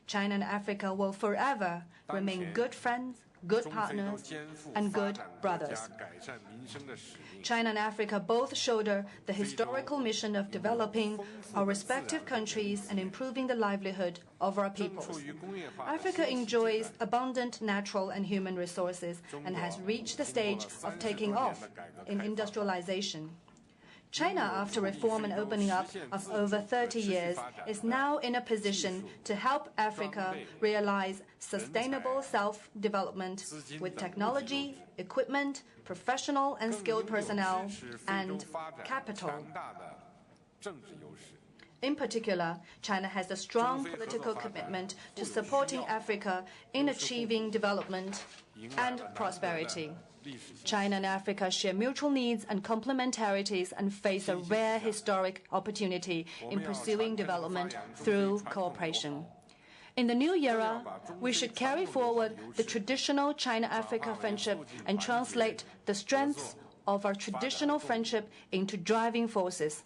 China and Africa will forever remain good friends, good partners, and good brothers. China and Africa both shoulder the historical mission of developing our respective countries and improving the livelihood of our peoples. Africa enjoys abundant natural and human resources and has reached the stage of taking off in industrialization. China, after reform and opening up of over 30 years, is now in a position to help Africa realize sustainable self-development with technology, equipment, professional and skilled personnel, and capital. In particular, China has a strong political commitment to supporting Africa in achieving development and prosperity. China and Africa share mutual needs and complementarities and face a rare historic opportunity in pursuing development through cooperation. In the new era, we should carry forward the traditional China-Africa friendship and translate the strengths of our traditional friendship into driving forces.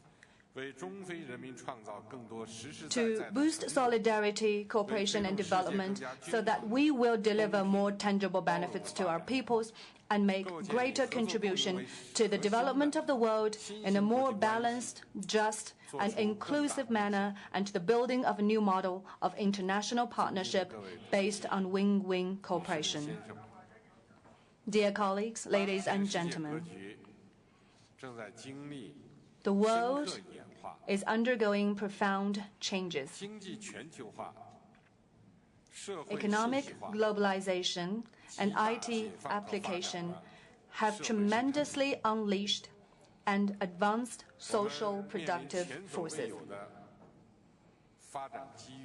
to boost solidarity, cooperation and development so that we will deliver more tangible benefits to our peoples and make greater contribution to the development of the world in a more balanced, just and inclusive manner, and to the building of a new model of international partnership based on win-win cooperation. Dear colleagues, ladies and gentlemen, the world is undergoing profound changes. Economic globalization and IT application have tremendously unleashed and advanced social productive forces.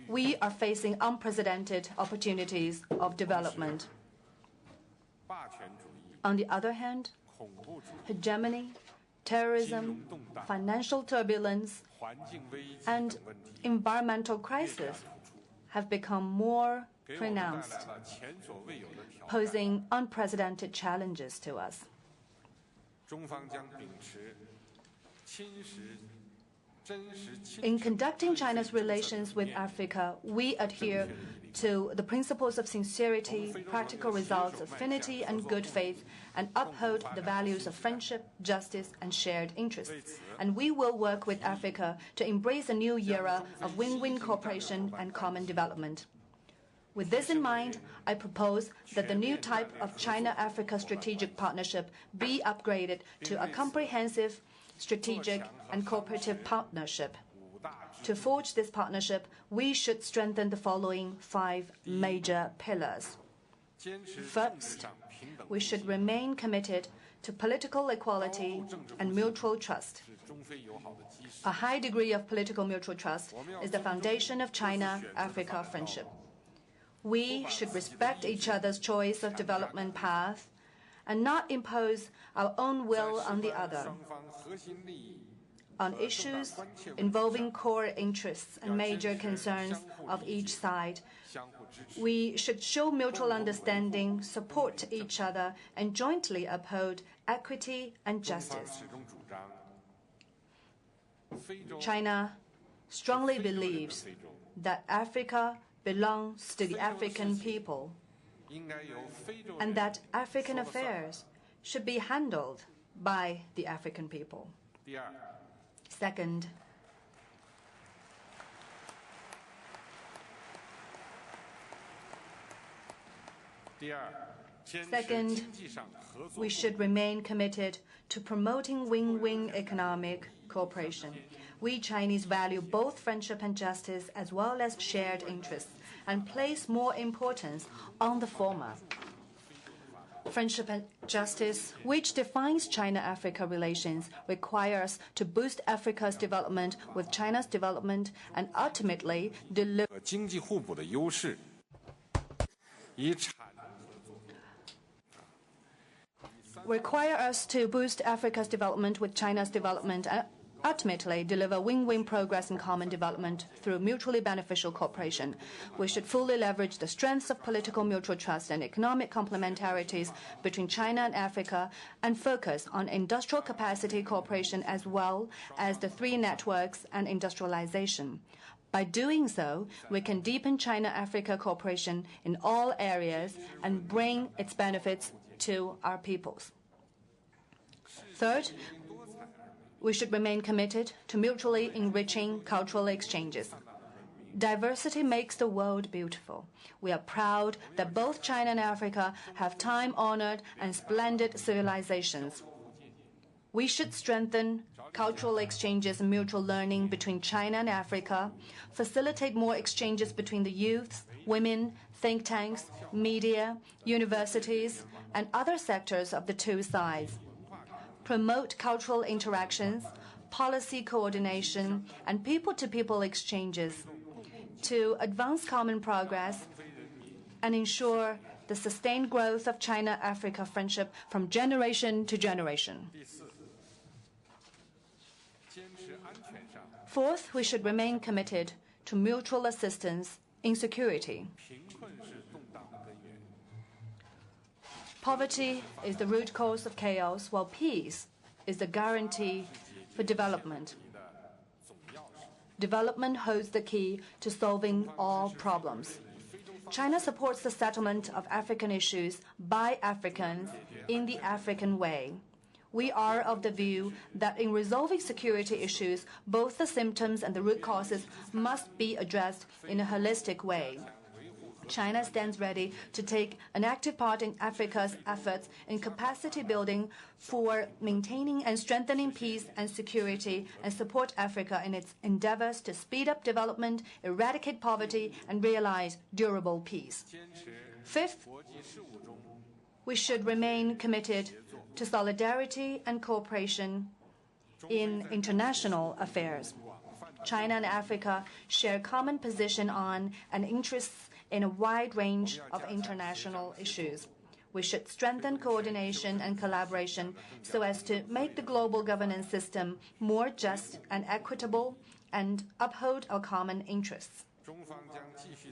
We are facing unprecedented opportunities of development. On the other hand, hegemony, terrorism, financial turbulence, and environmental crisis have become more pronounced, posing unprecedented challenges to us. In conducting China's relations with Africa, we adhere to the principles of sincerity, practical results, affinity, and good faith, and uphold the values of friendship, justice, and shared interests. And we will work with Africa to embrace a new era of win-win cooperation and common development. With this in mind, I propose that the new type of China-Africa strategic partnership be upgraded to a comprehensive, strategic, and cooperative partnership. To forge this partnership, we should strengthen the following 5 major pillars. First, we should remain committed to political equality and mutual trust. A high degree of political mutual trust is the foundation of China-Africa friendship. We should respect each other's choice of development path and not impose our own will on the other. On issues involving core interests and major concerns of each side, we should show mutual understanding, support each other, and jointly uphold equity and justice. China strongly believes that Africa belongs to the African people, and that African affairs should be handled by the African people. Second, we should remain committed to promoting win-win economic cooperation. We Chinese value both friendship and justice as well as shared interests and place more importance on the former. Friendship and justice, which defines China-Africa relations, require us to boost Africa's development with China's development and ultimately deliver win-win progress and common development through mutually beneficial cooperation. We should fully leverage the strengths of political mutual trust and economic complementarities between China and Africa and focus on industrial capacity cooperation as well as the 3 networks and industrialization. By doing so, we can deepen China-Africa cooperation in all areas and bring its benefits to our peoples. Third, we should remain committed to mutually enriching cultural exchanges. Diversity makes the world beautiful. We are proud that both China and Africa have time-honored and splendid civilizations. We should strengthen cultural exchanges and mutual learning between China and Africa, facilitate more exchanges between the youths, women, think tanks, media, universities, and other sectors of the 2 sides. Promote cultural interactions, policy coordination, and people-to-people exchanges to advance common progress and ensure the sustained growth of China-Africa friendship from generation to generation. Fourth, we should remain committed to mutual assistance in security. Poverty is the root cause of chaos, while peace is the guarantee for development. development holds the key to solving all problems. China supports the settlement of African issues by Africans in the African way. We are of the view that in resolving security issues, both the symptoms and the root causes must be addressed in a holistic way. China stands ready to take an active part in Africa's efforts in capacity building for maintaining and strengthening peace and security, and support Africa in its endeavors to speed up development, eradicate poverty, and realize durable peace. Fifth, we should remain committed to solidarity and cooperation in international affairs. China and Africa share common position on and interests in a wide range of international issues. We should strengthen coordination and collaboration so as to make the global governance system more just and equitable and uphold our common interests.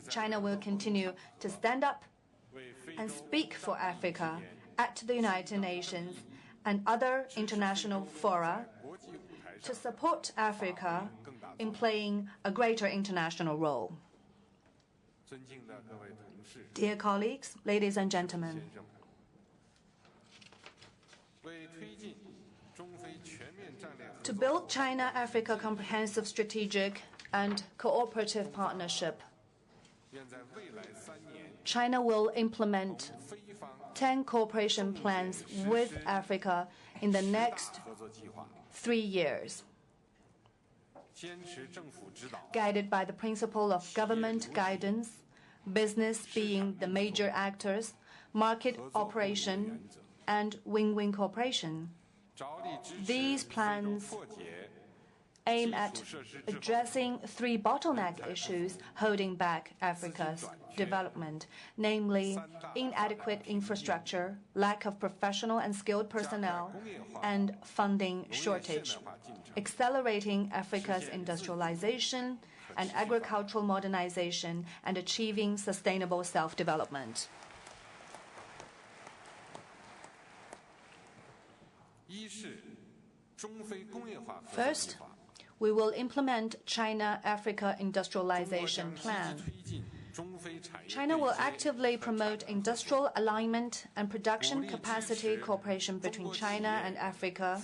China will continue to stand up and speak for Africa at the United Nations and other international fora to support Africa in playing a greater international role. Dear colleagues, ladies and gentlemen, to build China-Africa comprehensive strategic and cooperative partnership, China will implement 10 cooperation plans with Africa in the next 3 years, guided by the principle of government guidance, business being the major actors, market operation, and win-win cooperation. These plans aim at addressing 3 bottleneck issues holding back Africa's development, namely inadequate infrastructure, lack of professional and skilled personnel, and funding shortage, accelerating Africa's industrialization and agricultural modernization, and achieving sustainable self-development. First, we will implement China-Africa Industrialization Plan. China will actively promote industrial alignment and production capacity cooperation between China and Africa,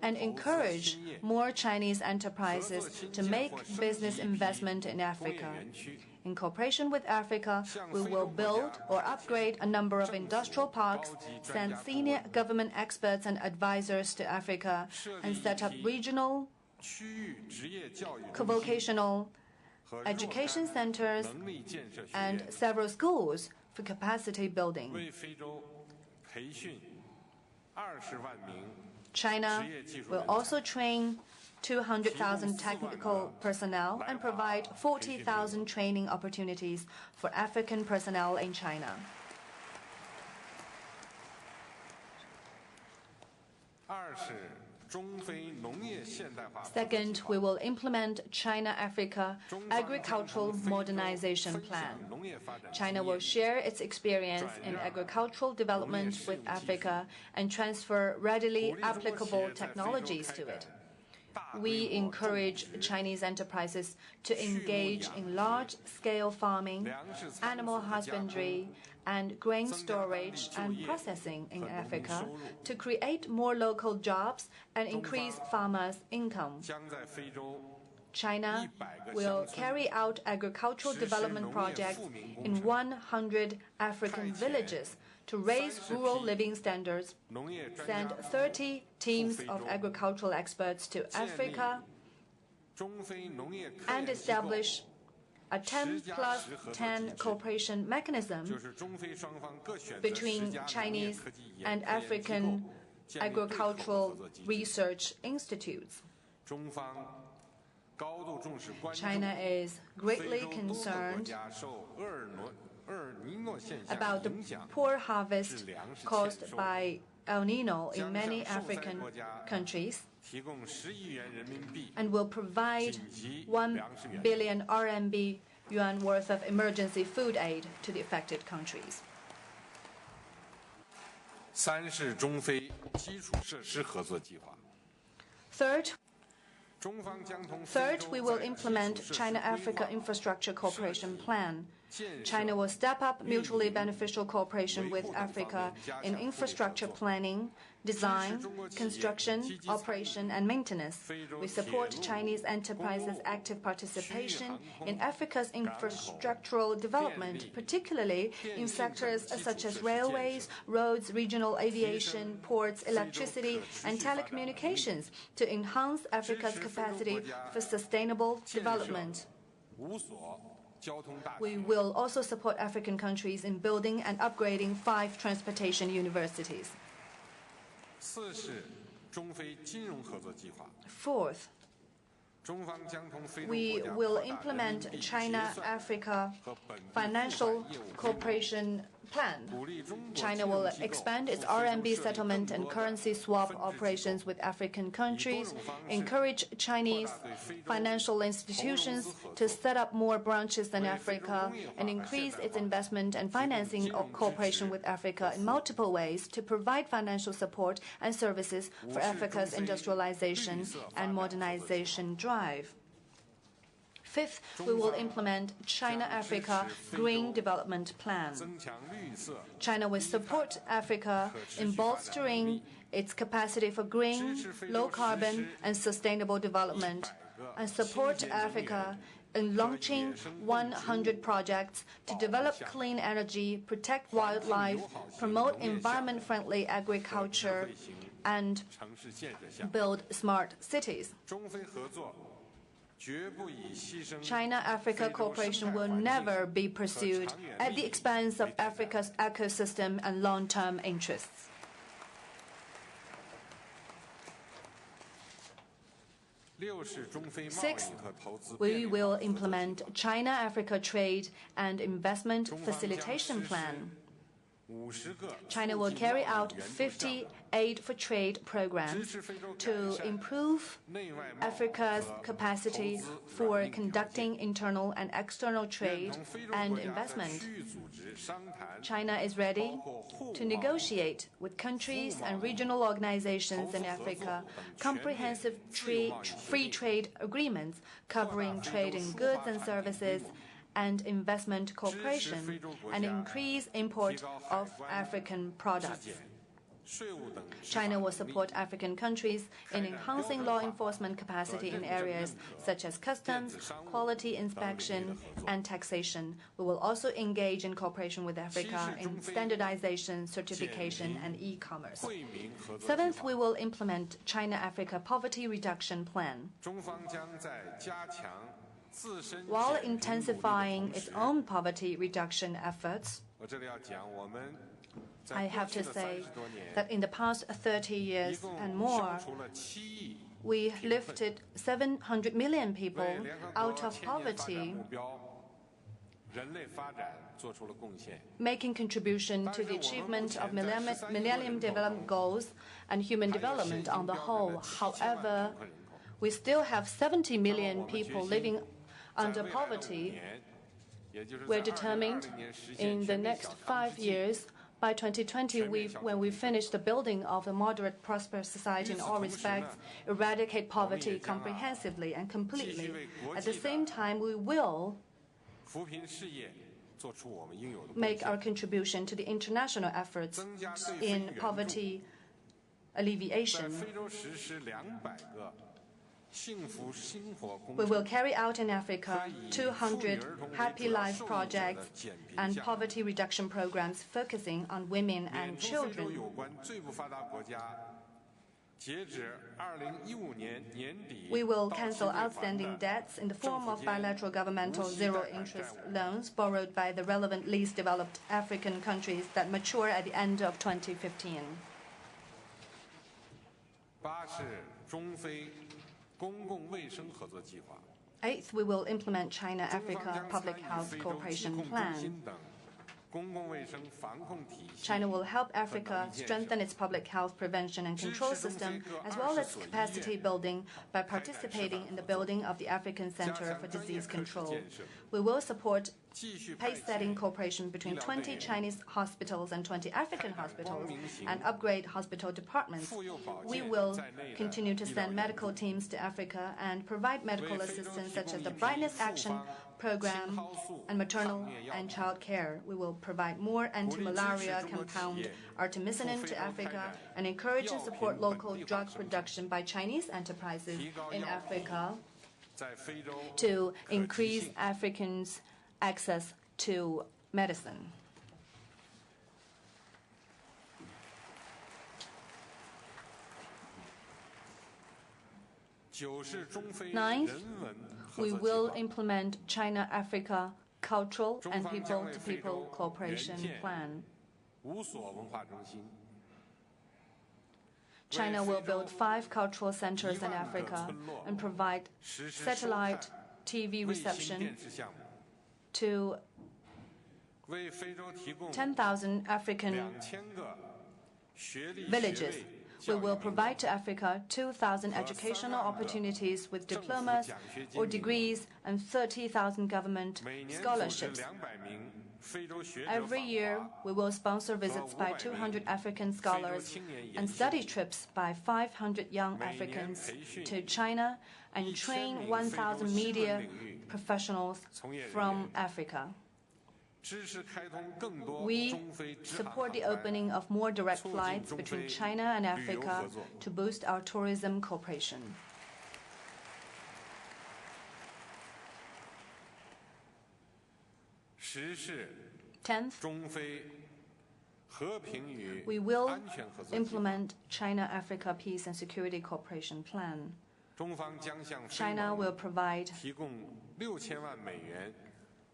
and encourage more Chinese enterprises to make business investment in Africa. In cooperation with Africa, we will build or upgrade a number of industrial parks, send senior government experts and advisors to Africa, and set up regional, co-vocational education centers and several schools for capacity building. China will also train 200,000 technical personnel and provide 40,000 training opportunities for African personnel in China. Second, we will implement China-Africa Agricultural Modernization Plan. China will share its experience in agricultural development with Africa and transfer readily applicable technologies to it. We encourage Chinese enterprises to engage in large-scale farming, animal husbandry, and grain storage and processing in Africa to create more local jobs and increase farmers' income. China will carry out agricultural development projects in 100 African villages to raise rural living standards, send 30 teams of agricultural experts to Africa, and establish a 10+10 cooperation mechanism between Chinese and African agricultural research institutes. China is greatly concerned about the poor harvest caused by El Nino in many African countries, and will provide 1 billion RMB yuan worth of emergency food aid to the affected countries. Third, Third, we will implement China-Africa Infrastructure Cooperation Plan. China will step up mutually beneficial cooperation with Africa in infrastructure planning, design, construction, operation, and maintenance. We support Chinese enterprises' active participation in Africa's infrastructural development, particularly in sectors such as railways, roads, regional aviation, ports, electricity, and telecommunications to enhance Africa's capacity for sustainable development. We will also support African countries in building and upgrading 5 transportation universities. Fourth, we will implement China-Africa Financial Cooperation Plan. China will expand its RMB settlement and currency swap operations with African countries, encourage Chinese financial institutions to set up more branches in Africa, and increase its investment and financing cooperation with Africa in multiple ways to provide financial support and services for Africa's industrialization and modernization drive. Fifth, we will implement China-Africa Green Development Plan. China will support Africa in bolstering its capacity for green, low-carbon, and sustainable development, and support Africa in launching 100 projects to develop clean energy, protect wildlife, promote environment-friendly agriculture, and build smart cities. China-Africa cooperation will never be pursued at the expense of Africa's ecosystem and long-term interests. Sixth, we will implement China-Africa Trade and Investment Facilitation Plan. China will carry out 50 aid for trade programs to improve Africa's capacity for conducting internal and external trade and investment. China is ready to negotiate with countries and regional organizations in Africa comprehensive free trade agreements covering trade in goods and services and investment cooperation, and increase import of African products. China will support African countries in enhancing law enforcement capacity in areas such as customs, quality inspection, and taxation. We will also engage in cooperation with Africa in standardization, certification, and e-commerce. Seventh, we will implement China-Africa Poverty Reduction Plan. While intensifying its own poverty reduction efforts, I have to say that in the past 30 years and more, we lifted 700 million people out of poverty, making contribution to the achievement of Millennium Development Goals and human development on the whole. However, we still have 70 million people living under poverty. We're determined in the next 5 years, by 2020, when we finish the building of a moderate, prosperous society in all respects, eradicate poverty comprehensively and completely. At the same time, we will make our contribution to the international efforts in poverty alleviation. We will carry out in Africa 200 Happy Life projects and poverty reduction programs focusing on women and children. We will cancel outstanding debts in the form of bilateral governmental zero-interest loans borrowed by the relevant least developed African countries that mature at the end of 2015. Eighth, we will implement China-Africa Public Health Cooperation Plan. China will help Africa strengthen its public health prevention and control system, as well as capacity building by participating in the building of the African Center for Disease Control. We will support pace-setting cooperation between 20 Chinese hospitals and 20 African hospitals and upgrade hospital departments. We will continue to send medical teams to Africa and provide medical assistance such as the Brightness Action Program and maternal and child care. We will provide more anti-malaria compound artemisinin to Africa and encourage and support local drug production by Chinese enterprises in Africa to increase Africans' access to medicine. Ninth, we will implement China-Africa Cultural and People-to-People Cooperation Plan. China will build 5 cultural centers in Africa and provide satellite TV reception to 10,000 African villages. We will provide to Africa 2,000 educational opportunities with diplomas or degrees and 30,000 government scholarships. Every year, we will sponsor visits by 200 African scholars and study trips by 500 young Africans to China and train 1,000 media professionals from Africa. We support the opening of more direct flights between China and Africa to boost our tourism cooperation. Tenth, we will implement China-Africa Peace and Security Cooperation Plan. China will provide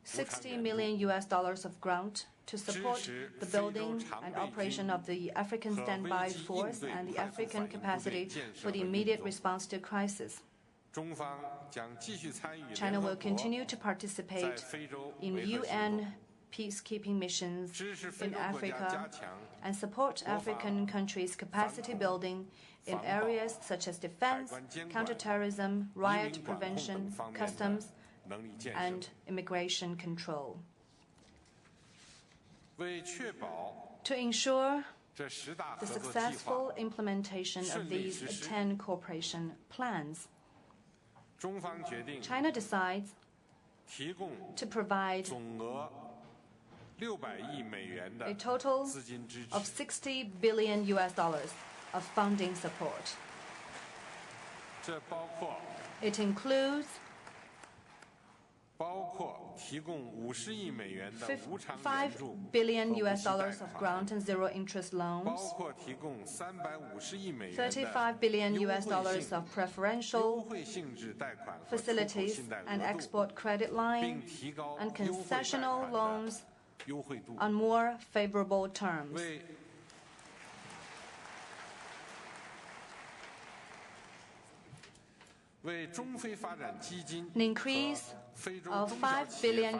$60 million of grant to support the building and operation of the African Standby Force and the African capacity for the immediate response to crisis. China will continue to participate in UN peacekeeping missions in Africa and support African countries' capacity building in areas such as defense, counterterrorism, riot prevention, customs, and immigration control. To ensure the successful implementation of these 10 cooperation plans, China decides to provide a total of $60 billion of funding support. It includes $5 billion of grant and zero-interest loans, $35 billion of preferential facilities and export credit line, and concessional loans on more favorable terms. An increase of $5 billion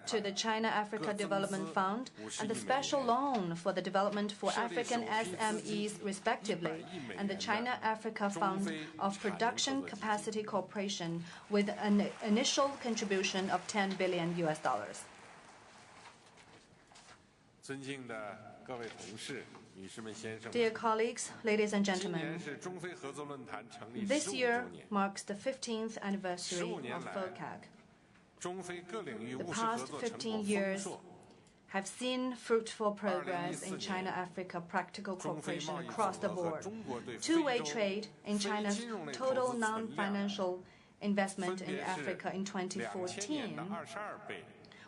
to the China-Africa Development Fund and the special loan for the development for African SMEs respectively, and the China-Africa Fund of Production Capacity Cooperation with an initial contribution of $10 billion. Dear colleagues, ladies and gentlemen, this year marks the 15th anniversary of FOCAC. The past 15 years have seen fruitful progress in China-Africa practical cooperation across the board. Two-way trade in China's total non-financial investment in Africa in 2014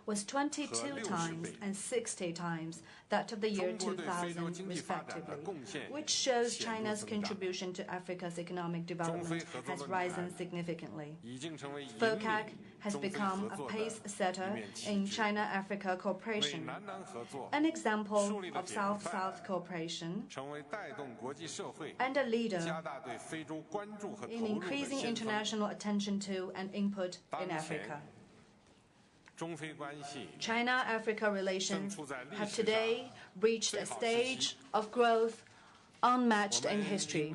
was 22 times and 60 times that of the year 2000, respectively, which shows China's contribution to Africa's economic development has risen significantly. FOCAC has become a pace-setter in China-Africa cooperation, an example of South-South cooperation, and a leader in increasing international attention to and input in Africa. China-Africa relations have today reached a stage of growth unmatched in history.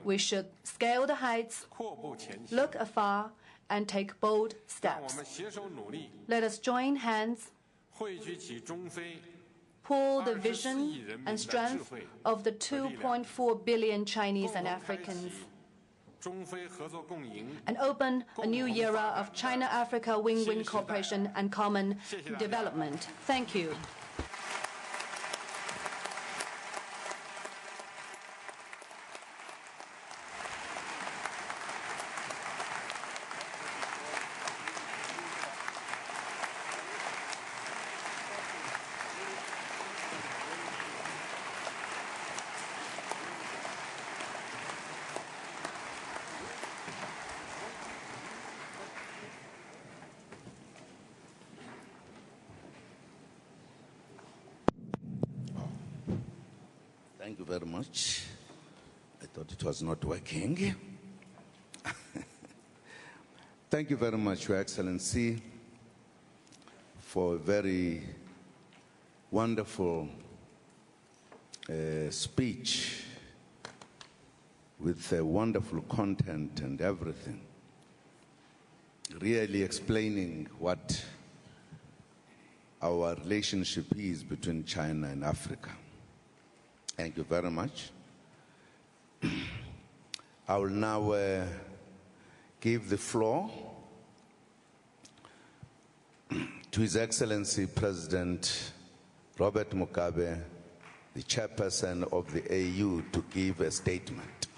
We should scale the heights, look afar, and take bold 让我 steps. 们携手努力， Let us join hands, 汇聚起中非 pool the vision and strength of the 2.4 billion Chinese and Africans, 中非合作共赢， and open a new era of China-Africa win-win cooperation and common development. Thank you. Thank you very much. I thought it was not working. Thank you very much, Your Excellency, for a very wonderful speech with wonderful content and everything, really explaining what our relationship is between China and Africa. Thank you very much. I will now give the floor to His Excellency President Robert Mugabe, the chairperson of the AU, to give a statement.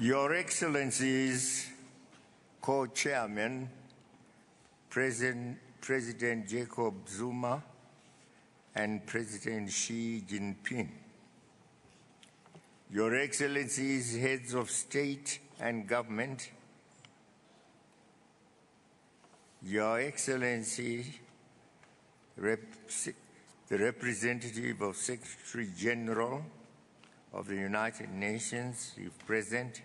Your Excellencies, Co-Chairman, President Jacob Zuma and President Xi Jinping, Your Excellencies, Heads of State and Government, Your Excellency, the representative of Secretary General of the United Nations, if present,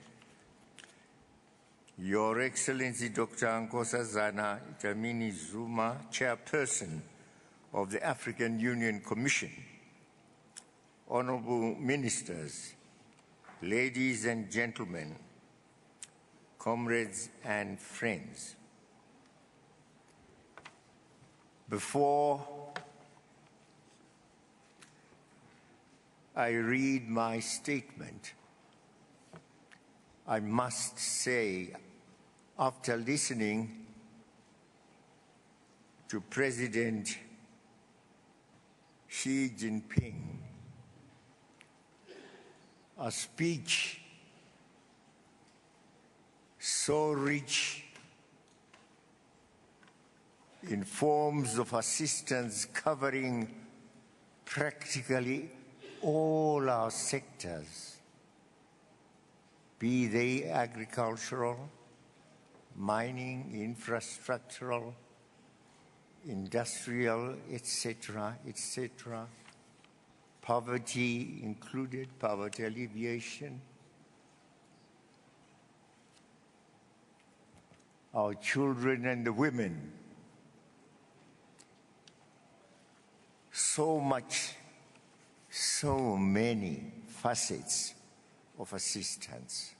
Your Excellency Dr. Nkosazana Dlamini-Zuma, Chairperson of the African Union Commission, Honorable Ministers, ladies and gentlemen, comrades and friends. Before I read my statement, I must say, after listening to President Xi Jinping, a speech so rich in forms of assistance covering practically all our sectors, be they agricultural, mining, infrastructural, industrial, etc., etc., poverty included, poverty alleviation, our children and the women. So much, so many facets of assistance.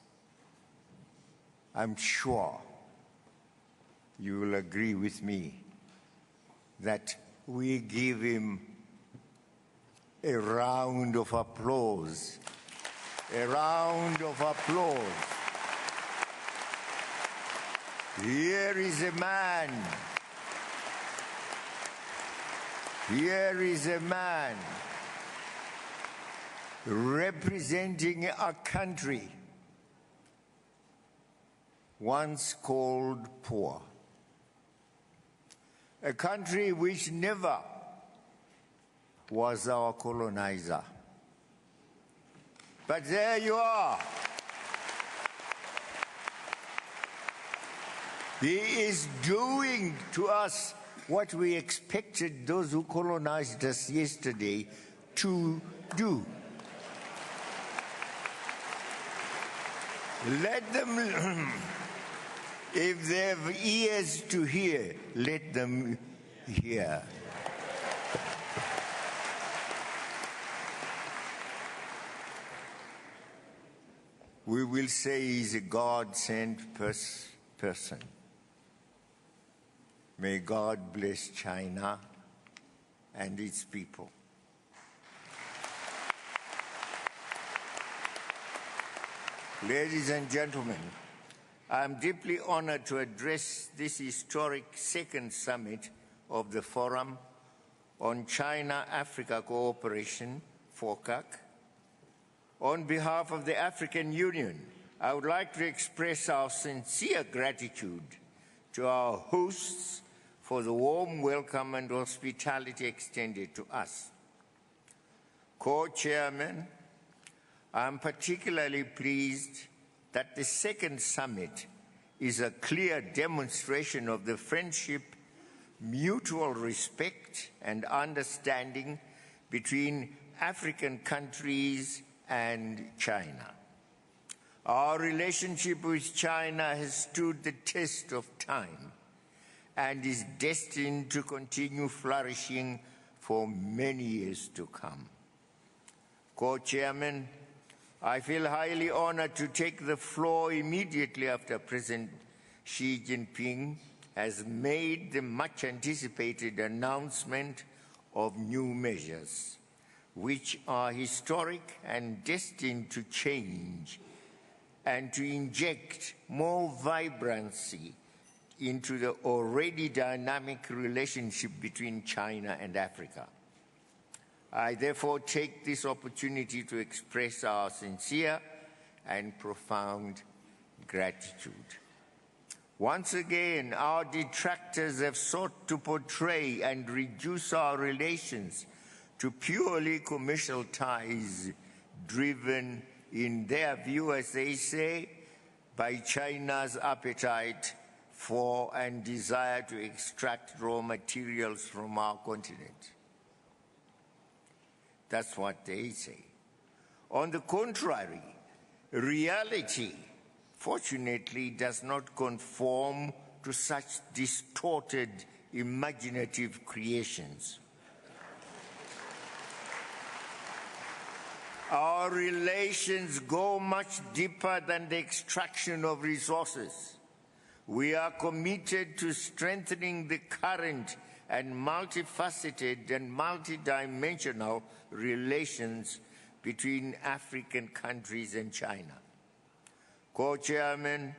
I'm sure you will agree with me that we give him a round of applause. A round of applause. Here is a man. Here is a man representing a country once called poor, a country which never was our colonizer. But there you are. He is doing to us what we expected those who colonized us yesterday to do. Let them, if they have ears to hear, let them hear. We will say he's a God-sent person. May God bless China and its people. Ladies and gentlemen, I'm deeply honored to address this historic second summit of the Forum on China-Africa Cooperation, FOCAC. On behalf of the African Union, I would like to express our sincere gratitude to our hosts for the warm welcome and hospitality extended to us. Co-chairman, I'm particularly pleased that the second summit is a clear demonstration of the friendship, mutual respect, and understanding between African countries and China. Our relationship with China has stood the test of time and is destined to continue flourishing for many years to come. Co-chairman, I feel highly honored to take the floor immediately after President Xi Jinping has made the much-anticipated announcement of new measures, which are historic and destined to change and to inject more vibrancy into the already dynamic relationship between China and Africa. I therefore take this opportunity to express our sincere and profound gratitude. Once again, our detractors have sought to portray and reduce our relations to purely commercial ties driven, in their view, as they say, by China's appetite for and desire to extract raw materials from our continent. That's what they say. On the contrary, reality, fortunately, does not conform to such distorted, imaginative creations. Our relations go much deeper than the extraction of resources. We are committed to strengthening the current and multifaceted and multidimensional relations between African countries and China. Co-chairman,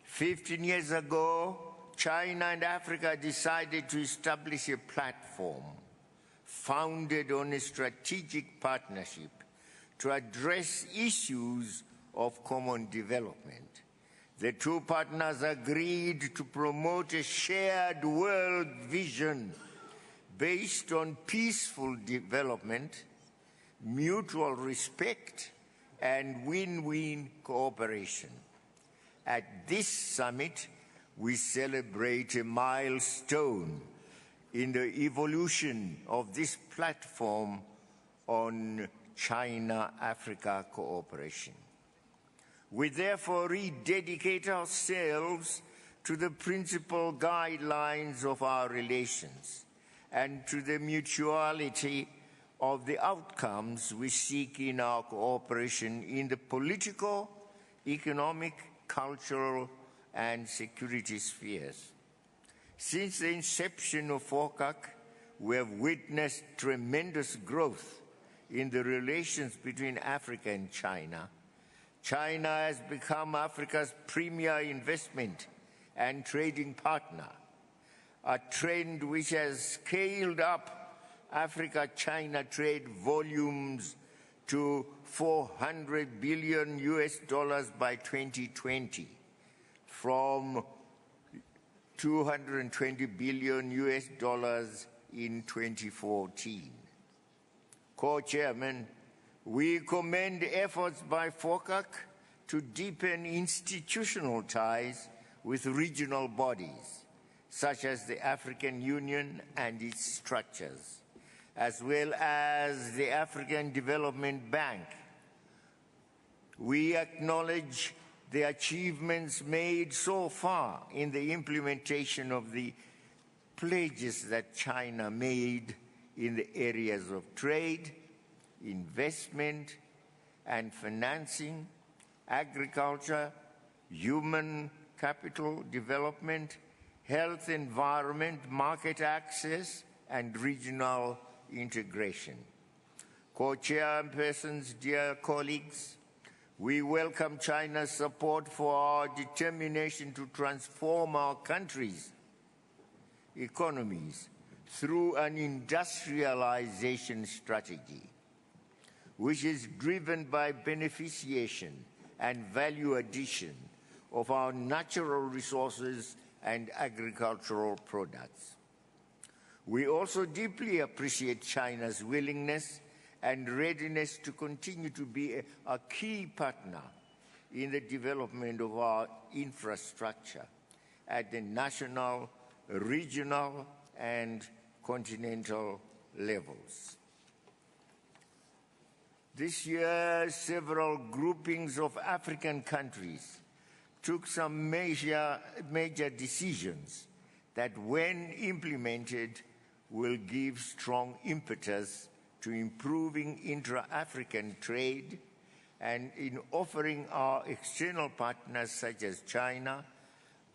15 years ago, China and Africa decided to establish a platform founded on a strategic partnership to address issues of common development. The two partners agreed to promote a shared world vision based on peaceful development, mutual respect, and win-win cooperation. At this summit, we celebrate a milestone in the evolution of this platform on China-Africa cooperation. We therefore rededicate ourselves to the principal guidelines of our relations and to the mutuality of the outcomes we seek in our cooperation in the political, economic, cultural, and security spheres. Since the inception of FOCAC, we have witnessed tremendous growth in the relations between Africa and China. China has become Africa's premier investment and trading partner, a trend which has scaled up Africa-China trade volumes to $400 billion by 2020, from $220 billion in 2014. Co-chairman, we commend efforts by FOCAC to deepen institutional ties with regional bodies, such as the African Union and its structures, as well as the African Development Bank. We acknowledge the achievements made so far in the implementation of the pledges that China made in the areas of trade, investment and financing, agriculture, human capital development, health, environment, market access, and regional integration. Co-chairpersons, dear colleagues, we welcome China's support for our determination to transform our country's economies through an industrialization strategy, which is driven by beneficiation and value addition of our natural resources and agricultural products. We also deeply appreciate China's willingness and readiness to continue to be a key partner in the development of our infrastructure at the national, regional, and continental levels. This year, several groupings of African countries took some major decisions that, when implemented, will give strong impetus to improving intra-African trade and in offering our external partners such as China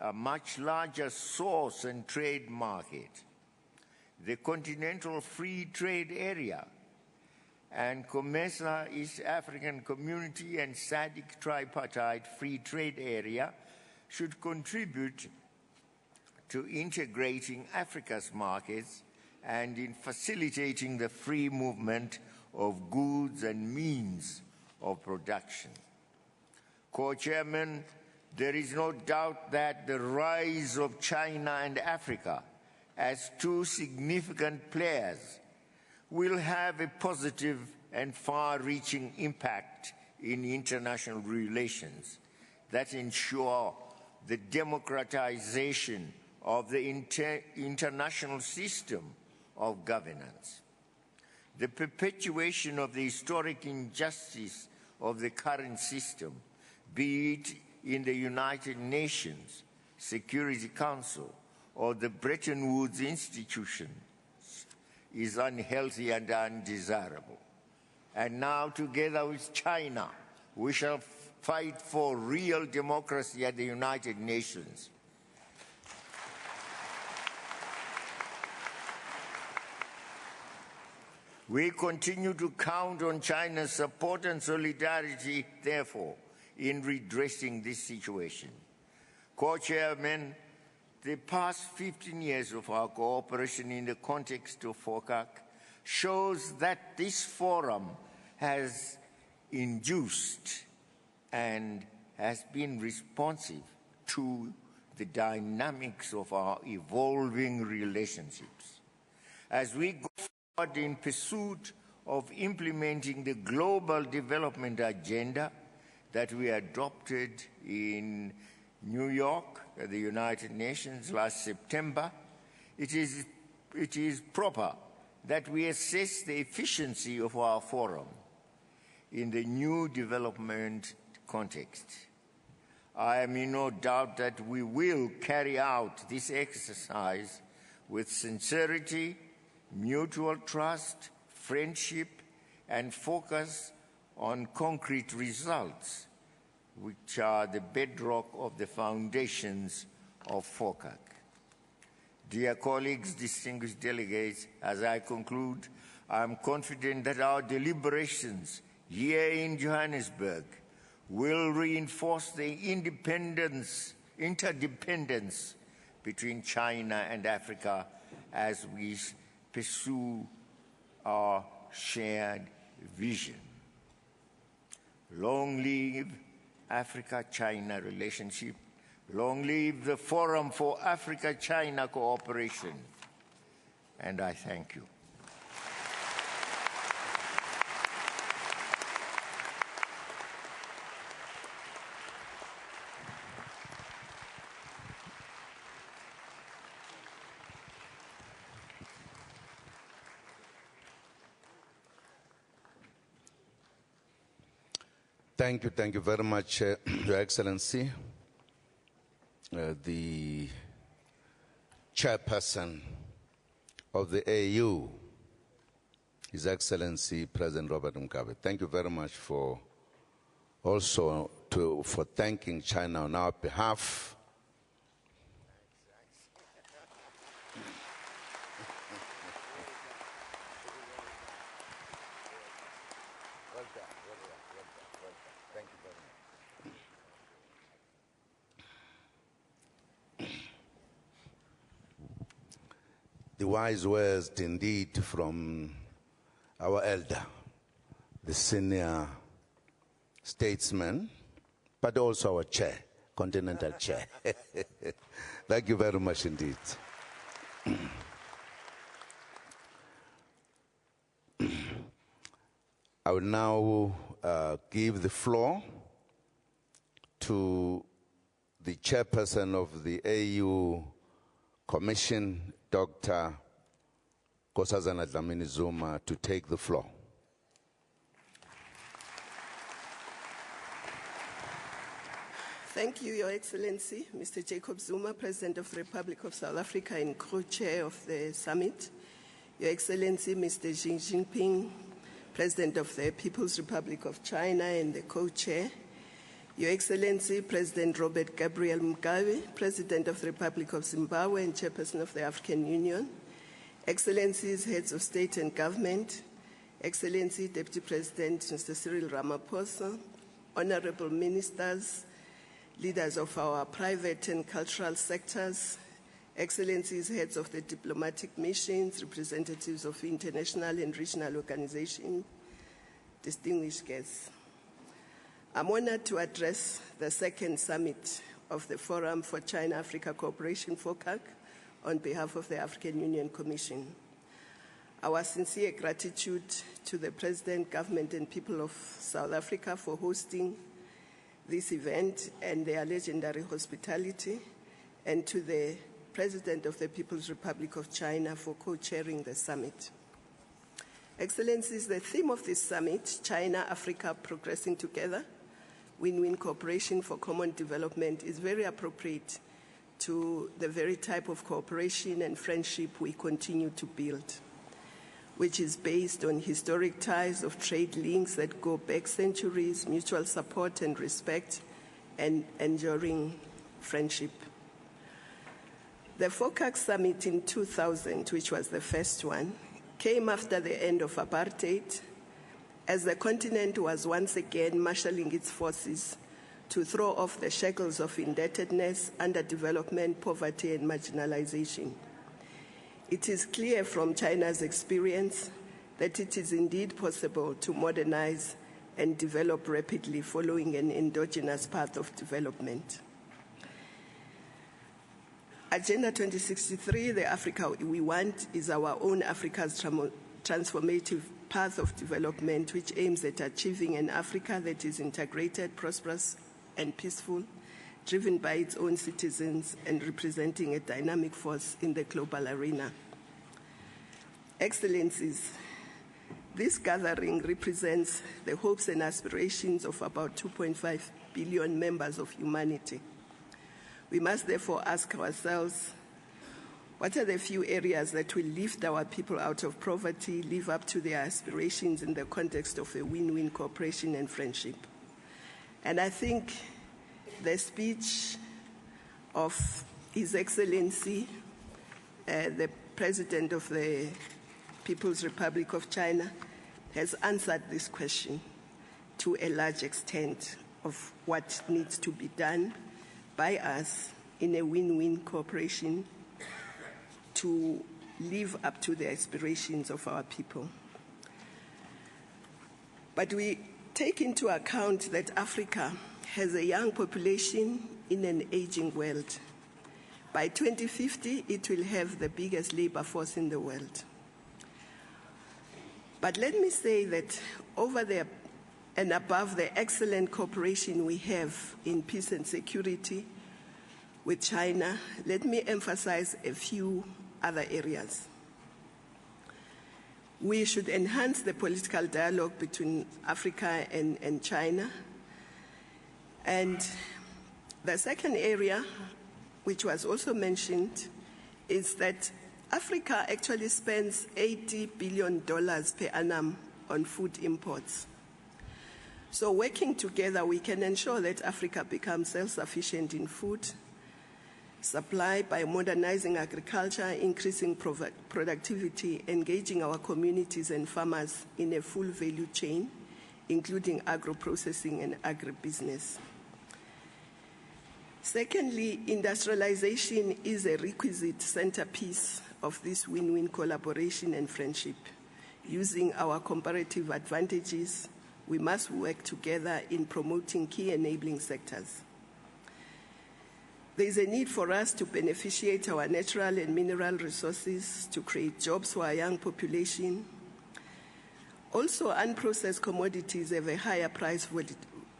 a much larger source and trade market. The Continental Free Trade Area and COMESA East African Community and SADC Tripartite Free Trade Area should contribute to integrating Africa's markets and in facilitating the free movement of goods and means of production. Co-chairman, there is no doubt that the rise of China and Africa as two significant players will have a positive and far-reaching impact in international relations that ensure the democratization of the international system of governance. The perpetuation of the historic injustice of the current system, be it in the United Nations Security Council or the Bretton Woods institutions, is unhealthy and undesirable. And now, together with China, we shall fight for real democracy at the United Nations. We continue to count on China's support and solidarity, therefore, in redressing this situation. Co-chairman, the past 15 years of our cooperation in the context of FOCAC shows that this forum has induced and has been responsive to the dynamics of our evolving relationships. As we go forward in pursuit of implementing the global development agenda that we adopted in New York at the United Nations last September, it is proper that we assess the efficiency of our forum in the new development context. I am in no doubt that we will carry out this exercise with sincerity, mutual trust, friendship, and focus on concrete results, which are the bedrock of the foundations of FOCAC. Dear colleagues, distinguished delegates, as I conclude, I am confident that our deliberations here in Johannesburg will reinforce the interdependence between China and Africa as we pursue our shared vision. Long live Africa-China relationship. Long live the Forum for Africa-China Cooperation. And I thank you. Thank you very much, Your Excellency. The chairperson of the AU, His Excellency President Robert Mugabe. Thank you very much for also for thanking China on our behalf. The wise words indeed from our elder, the senior statesman, but also our chair, continental chair. Thank you very much indeed. I will now give the floor to the chairperson of the AU Commission, Dr. Nkosazana Dlamini-Zuma, to take the floor. Thank you, Your Excellency, Mr. Jacob Zuma, President of the Republic of South Africa and co-chair of the summit. Your Excellency, Mr. Xi Jinping, President of the People's Republic of China and the co-chair. Your Excellency, President Robert Gabriel Mugabe, President of the Republic of Zimbabwe and Chairperson of the African Union. Excellencies, Heads of State and Government. Excellency, Deputy President Mr. Cyril Ramaphosa, Honorable Ministers, leaders of our private and cultural sectors, Excellencies, heads of the diplomatic missions, representatives of international and regional organizations, distinguished guests. I'm honored to address the second summit of the Forum for China-Africa Cooperation, FOCAC, on behalf of the African Union Commission. Our sincere gratitude to the President, Government, and people of South Africa for hosting this event and their legendary hospitality, and to the President of the People's Republic of China for co-chairing the summit. Excellencies, the theme of this summit, China-Africa Progressing Together, Win-Win Cooperation for Common Development, is very appropriate to the very type of cooperation and friendship we continue to build, which is based on historic ties of trade links that go back centuries, mutual support and respect, and enduring friendship. The FOCAC summit in 2000, which was the first one, came after the end of apartheid, as the continent was once again marshalling its forces to throw off the shackles of indebtedness, underdevelopment, poverty, and marginalization. It is clear from China's experience that it is indeed possible to modernize and develop rapidly following an endogenous path of development. Agenda 2063, the Africa we want, is our own Africa's transformative path of development, which aims at achieving an Africa that is integrated, prosperous, and peaceful, driven by its own citizens and representing a dynamic force in the global arena. Excellencies, this gathering represents the hopes and aspirations of about 2.5 billion members of humanity. We must therefore ask ourselves, what are the few areas that will lift our people out of poverty, live up to their aspirations in the context of a win-win cooperation and friendship? And I think the speech of His Excellency, the President of the People's Republic of China, has answered this question to a large extent of what needs to be done by us in a win-win cooperation to live up to the aspirations of our people. But we take into account that Africa has a young population in an aging world. By 2050, it will have the biggest labor force in the world. But let me say that over there and above the excellent cooperation we have in peace and security with China, let me emphasize a few other areas. We should enhance the political dialogue between Africa and China And the second area, which was also mentioned, is that Africa actually spends $80 billion per annum on food imports. So working together, we can ensure that Africa becomes self-sufficient in food supply by modernizing agriculture, increasing productivity, engaging our communities and farmers in a full value chain, including agro-processing and agribusiness. Secondly, industrialization is a requisite centerpiece of this win-win collaboration and friendship. Using our comparative advantages, we must work together in promoting key enabling sectors. There is a need for us to beneficiate our natural and mineral resources to create jobs for our young population. Also, unprocessed commodities have a higher price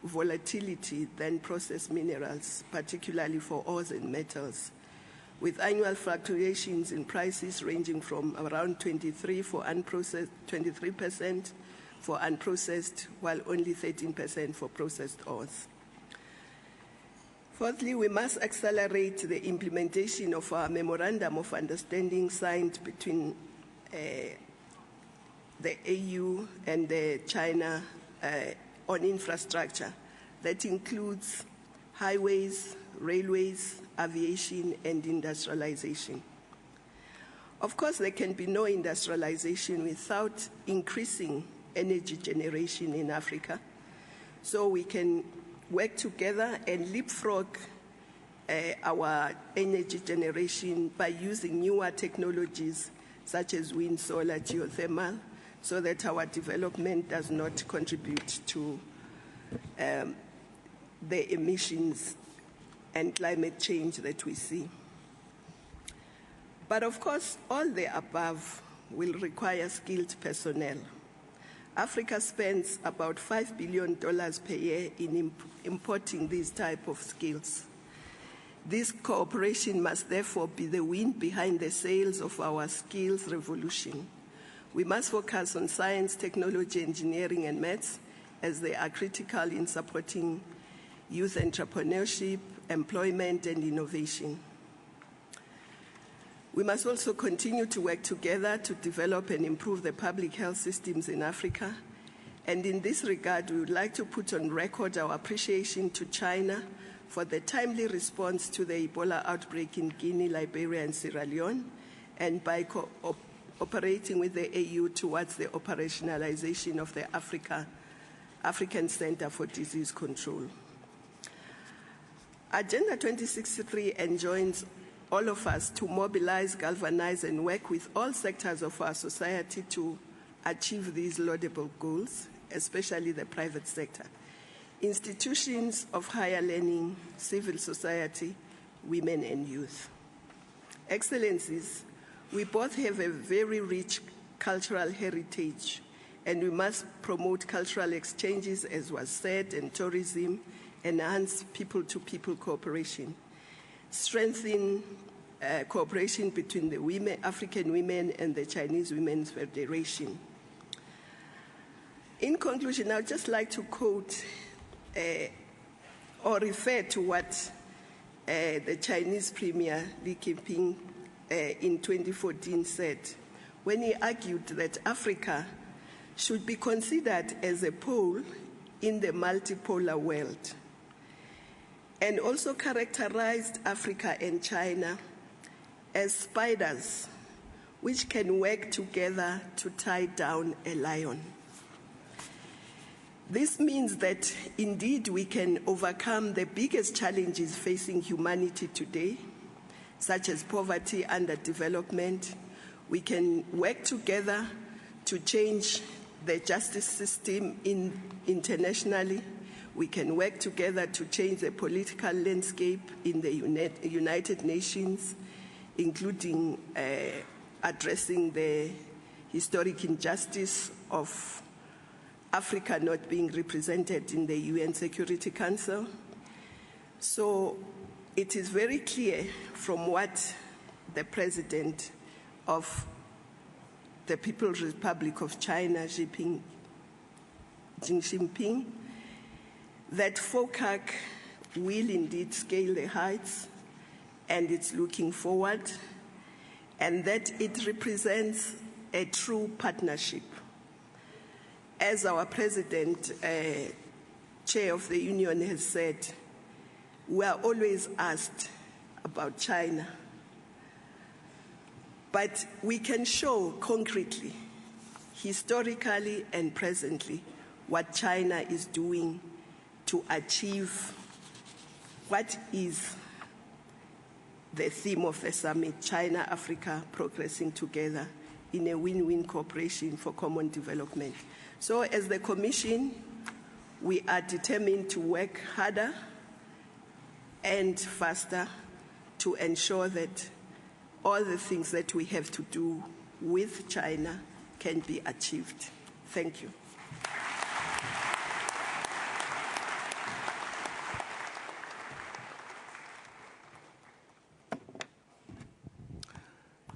volatility than processed minerals, particularly for ores and metals, with annual fluctuations in prices ranging from around 23% for unprocessed, while only 13% for processed ores. Fourthly, we must accelerate the implementation of our Memorandum of Understanding signed between the AU and China on infrastructure that includes highways, railways, aviation, and industrialization. Of course, there can be no industrialization without increasing energy generation in Africa. So we can work together and leapfrog our energy generation by using newer technologies such as wind, solar, geothermal, so that our development does not contribute to the emissions and climate change that we see. But of course, all the above will require skilled personnel. Africa spends about $5 billion per year in importing these type of skills. This cooperation must therefore be the wind behind the sails of our skills revolution. We must focus on science, technology, engineering, and maths, as they are critical in supporting youth entrepreneurship, employment, and innovation. We must also continue to work together to develop and improve the public health systems in Africa. And in this regard, we would like to put on record our appreciation to China for the timely response to the Ebola outbreak in Guinea, Liberia, and Sierra Leone, and by cooperating with the AU towards the operationalization of the African Center for Disease Control. Agenda 2063 enjoins all of us to mobilize, galvanize, and work with all sectors of our society to achieve these laudable goals, especially the private sector, institutions of higher learning, civil society, women, and youth. Excellencies, we both have a very rich cultural heritage, and we must promote cultural exchanges, as was said, and tourism, enhance people-to-people cooperation, strengthen cooperation between the women, African women and the Chinese Women's Federation. In conclusion, I would just like to quote or refer to what the Chinese Premier Li Jinping in 2014 said, when he argued that Africa should be considered as a pole in the multipolar world, and also characterized Africa and China as spiders which can work together to tie down a lion. This means that indeed we can overcome the biggest challenges facing humanity today, such as poverty, underdevelopment. We can work together to change the justice system internationally. We can work together to change the political landscape in the United Nations, including addressing the historic injustice of Africa not being represented in the UN Security Council. So it is very clear from what the President of the People's Republic of China, Xi Jinping, that FOCAC will indeed scale the heights, and it's looking forward, and that it represents a true partnership. As our President, Chair of the Union has said, we are always asked about China, but we can show concretely, historically and presently, what China is doing to achieve what is the theme of the summit, China, Africa, progressing together in a win-win cooperation for common development. So as the Commission, we are determined to work harder and faster to ensure that all the things that we have to do with China can be achieved. Thank you.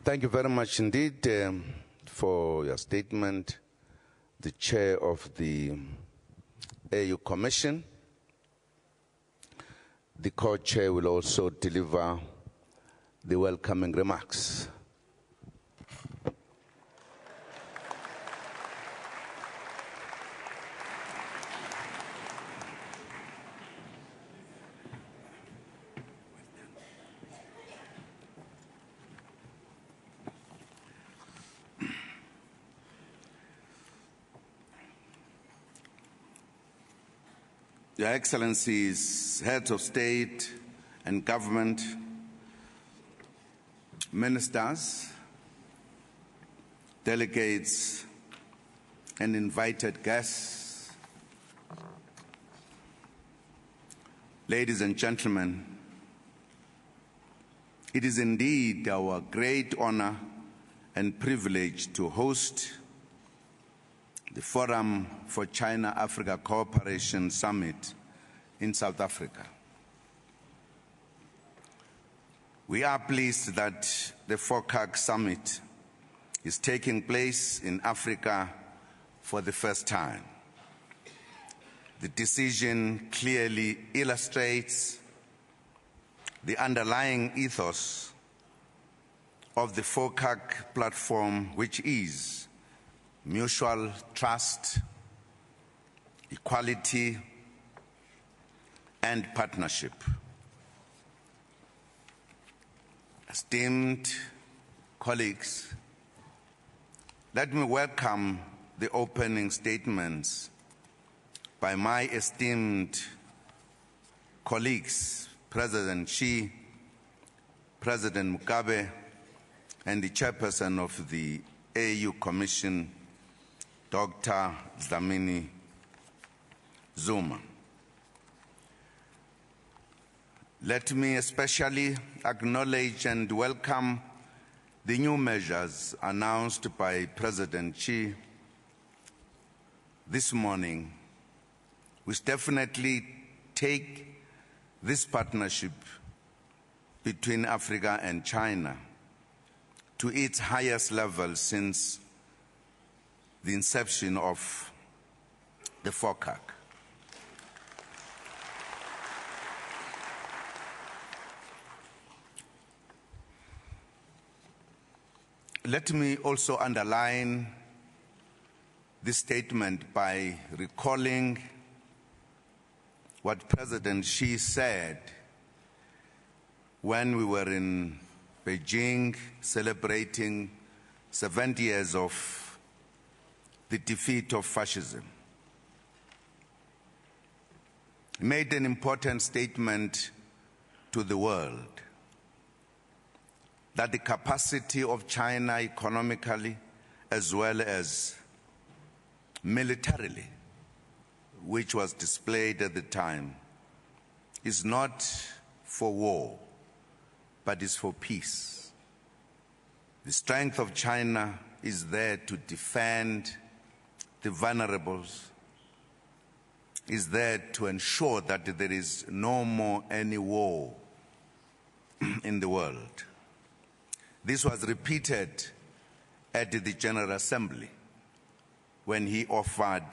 Thank you very much indeed for your statement, the Chair of the AU Commission. The co-chair will also deliver the welcoming remarks. Your Excellencies, heads of state and government, ministers, delegates, and invited guests, ladies and gentlemen, it is indeed our great honor and privilege to host the Forum for China-Africa Cooperation Summit in South Africa. We are pleased that the FOCAC Summit is taking place in Africa for the first time. The decision clearly illustrates the underlying ethos of the FOCAC platform, which is mutual trust, equality, and partnership. Esteemed colleagues, let me welcome the opening statements by my esteemed colleagues, President Xi, President Mugabe, and the chairperson of the AU Commission, Dr. Dlamini Zuma. Let me especially acknowledge and welcome the new measures announced by President Xi this morning, which definitely take this partnership between Africa and China to its highest level since the inception of the FOCAC. Let me also underline this statement by recalling what President Xi said when we were in Beijing celebrating 70 years of the defeat of fascism. He made an important statement to the world that the capacity of China economically as well as militarily, which was displayed at the time, is not for war, but is for peace. The strength of China is there to defend the vulnerables, is there to ensure that there is no more any war in the world. This was repeated at the General Assembly when he offered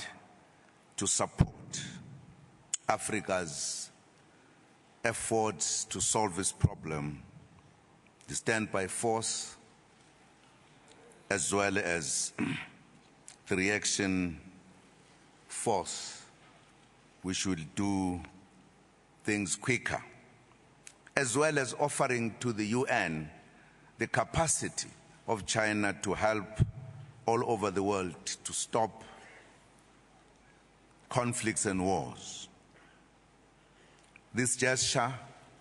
to support Africa's efforts to solve this problem, the stand by force, as well as the reaction force, which will do things quicker, as well as offering to the UN the capacity of China to help all over the world to stop conflicts and wars. This gesture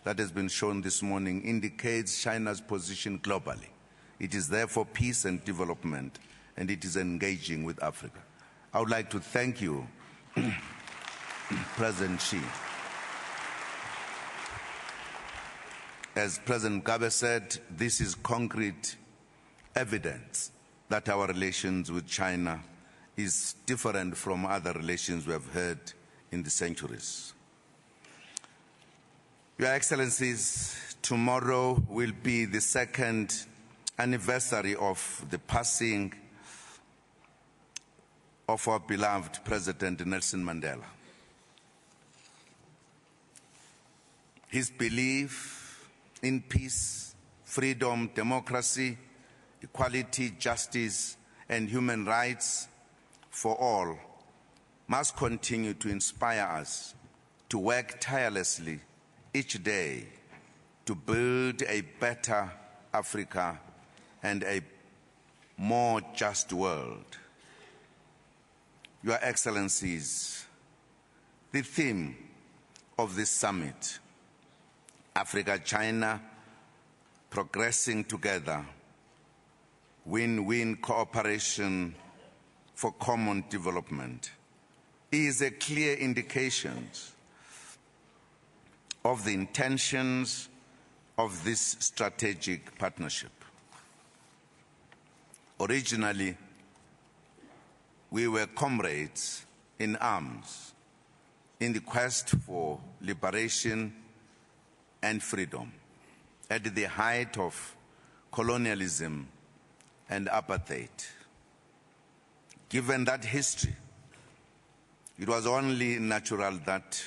that has been shown this morning indicates China's position globally. It is there for peace and development, and it is engaging with Africa. I would like to thank you, President Xi. As President Mugabe said, this is concrete evidence that our relations with China is different from other relations we have had in the centuries. Your Excellencies, tomorrow will be the second anniversary of the passing of our beloved President Nelson Mandela. His belief in peace, freedom, democracy, equality, justice, and human rights for all must continue to inspire us to work tirelessly each day to build a better Africa and a more just world. Your Excellencies, the theme of this summit, Africa-China progressing together, win-win cooperation for common development, is a clear indication of the intentions of this strategic partnership. Originally, we were comrades in arms in the quest for liberation and freedom at the height of colonialism and apartheid. Given that history, it was only natural that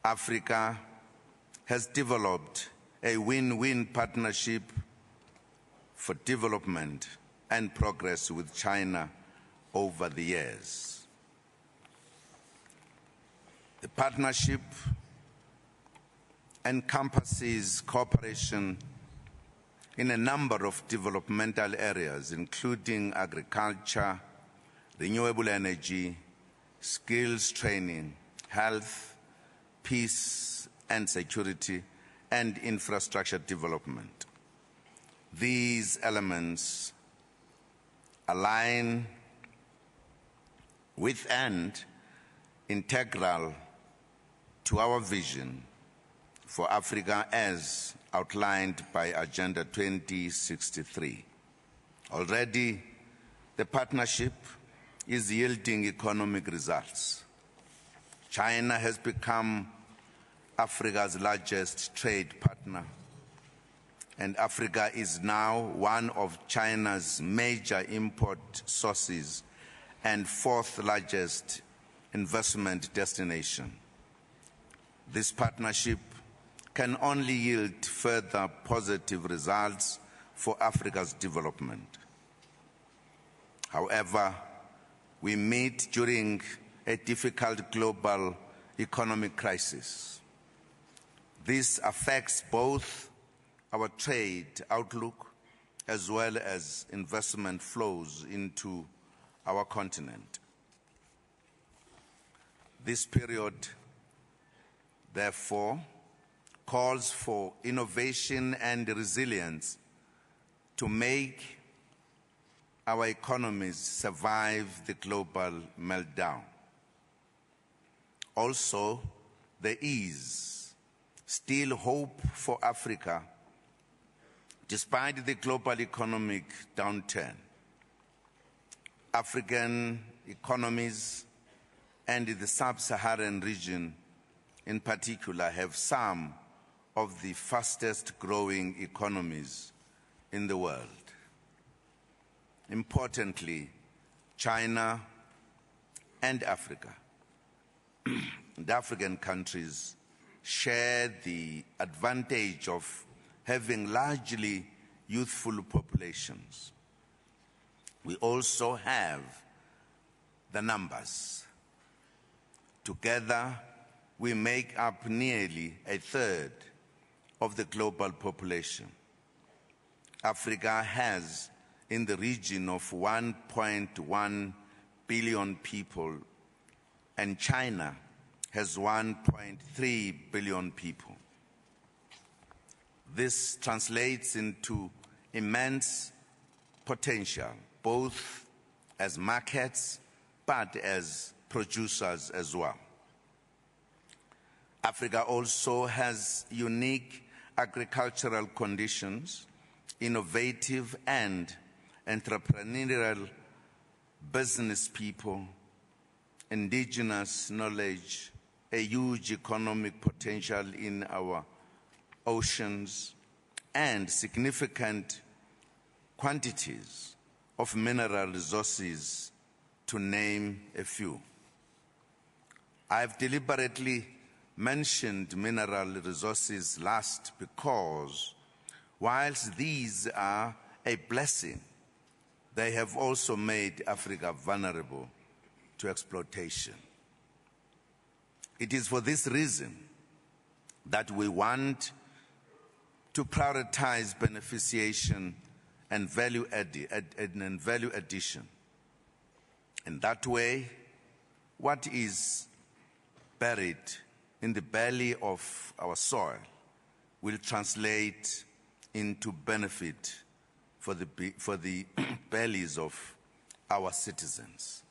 Africa has developed a win-win partnership for development and progress with China over the years. The partnership encompasses cooperation in a number of developmental areas, including agriculture, renewable energy, skills training, health, peace and security, and infrastructure development. These elements align with and integral to our vision for Africa as outlined by Agenda 2063. Already, the partnership is yielding economic results. China has become Africa's largest trade partner, and Africa is now one of China's major import sources and fourth largest investment destination. This partnership can only yield further positive results for Africa's development. However, we meet during a difficult global economic crisis. This affects both our trade outlook as well as investment flows into our continent. This period, therefore, calls for innovation and resilience to make our economies survive the global meltdown. Also, there is still hope for Africa despite the global economic downturn. African economies and the sub-Saharan region in particular have some of the fastest growing economies in the world. Importantly, China and Africa and African countries share the advantage of having largely youthful populations. We also have the numbers. Together, we make up nearly a third of the global population. Africa has in the region of 1.1 billion people, and China has 1.3 billion people. This translates into immense potential, both as markets, but as producers as well. Africa also has unique agricultural conditions, innovative and entrepreneurial business people, indigenous knowledge, a huge economic potential in our oceans, and significant quantities of mineral resources, to name a few. I've deliberately mentioned mineral resources last because whilst these are a blessing, they have also made Africa vulnerable to exploitation. It is for this reason that we want to prioritize beneficiation and value addition. In that way, what is buried in the belly of our soil will translate into benefit for the bellies of our citizens.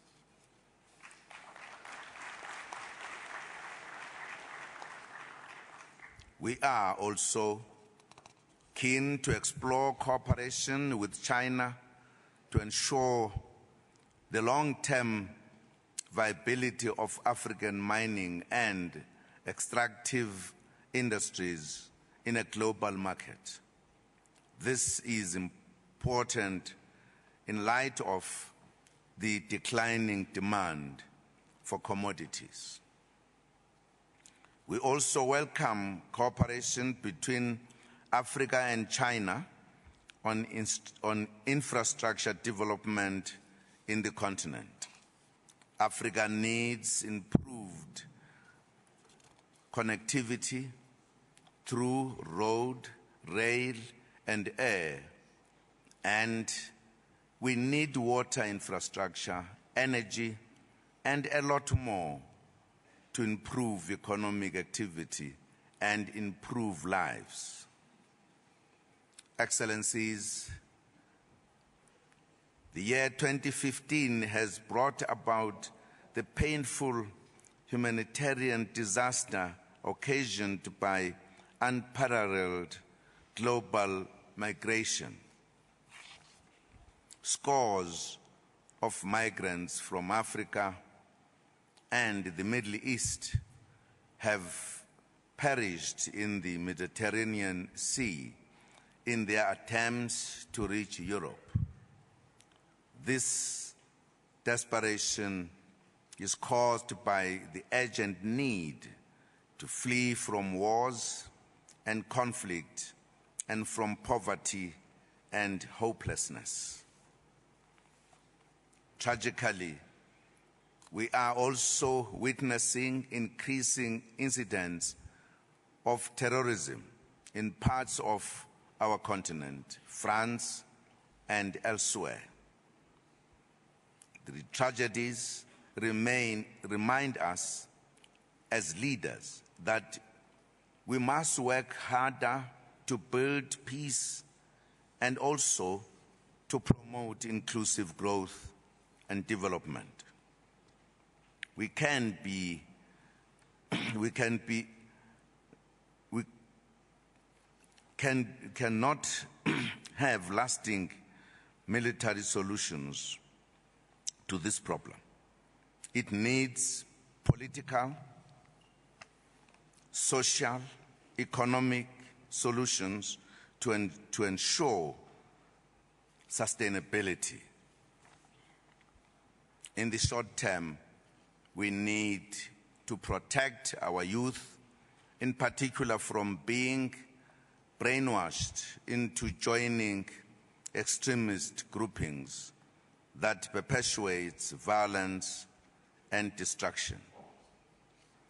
We are also keen to explore cooperation with China to ensure the long-term viability of African mining and extractive industries in a global market. This is important in light of the declining demand for commodities. We also welcome cooperation between Africa and China on infrastructure development in the continent. Africa needs improved connectivity through road, rail, and air, and we need water infrastructure, energy, and a lot more to improve economic activity and improve lives. Excellencies, the year 2015 has brought about the painful humanitarian disaster occasioned by unparalleled global migration. Scores of migrants from Africa and the Middle East have perished in the Mediterranean Sea in their attempts to reach Europe. This desperation is caused by the urgent need to flee from wars and conflict and from poverty and hopelessness. Tragically, we are also witnessing increasing incidents of terrorism in parts of our continent, France and elsewhere. The tragedies remind us as leaders that we must work harder to build peace and also to promote inclusive growth and development. We cannot have lasting military solutions to this problem. It needs political, social, economic solutions to ensure sustainability. In the short term, we need to protect our youth, in particular from being brainwashed into joining extremist groupings that perpetuates violence and destruction.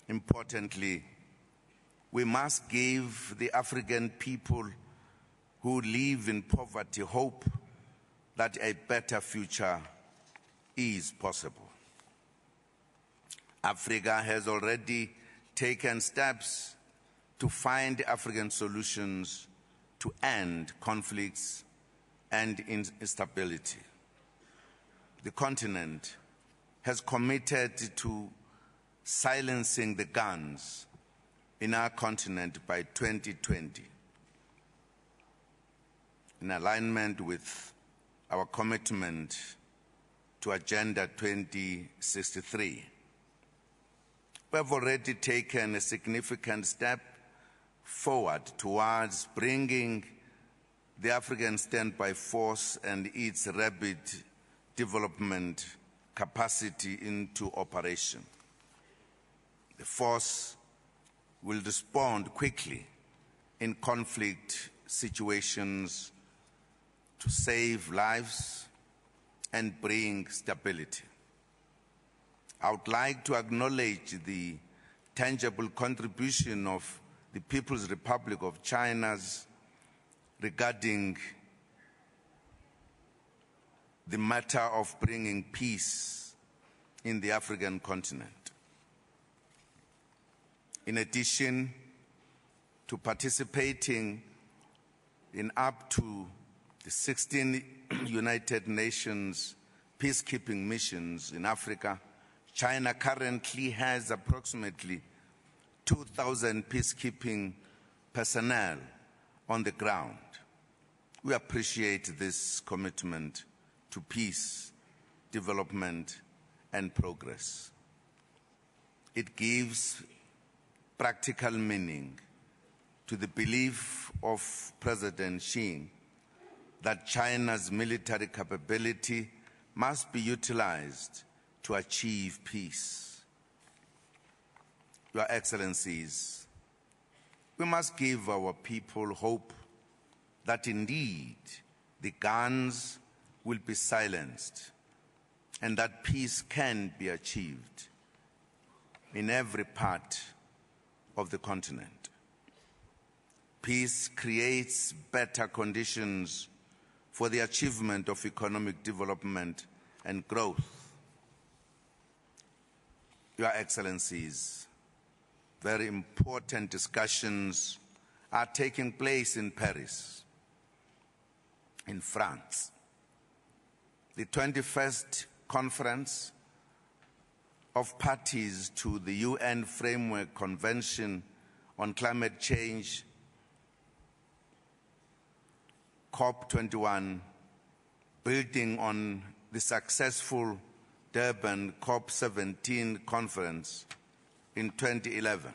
Importantly, we must give the African people who live in poverty hope that a better future is possible. Africa has already taken steps to find African solutions to end conflicts and instability. The continent has committed to silencing the guns in our continent by 2020, in alignment with our commitment to Agenda 2063. We have already taken a significant step forward towards bringing the African Standby Force and its rapid development capacity into operation. The force will respond quickly in conflict situations to save lives and bring stability. I would like to acknowledge the tangible contribution of the People's Republic of China's regarding the matter of bringing peace in the African continent. In addition to participating in up to the 16 United Nations peacekeeping missions in Africa, China currently has approximately 2,000 peacekeeping personnel on the ground. We appreciate this commitment to peace, development, and progress. It gives practical meaning to the belief of President Xi that China's military capability must be utilized to achieve peace. Your Excellencies, we must give our people hope that indeed the guns will be silenced and that peace can be achieved in every part of the continent. Peace creates better conditions for the achievement of economic development and growth. Your Excellencies, very important discussions are taking place in Paris, in France. The 21st Conference of Parties to the UN Framework Convention on Climate Change, COP21, building on the successful Durban COP17 conference in 2011.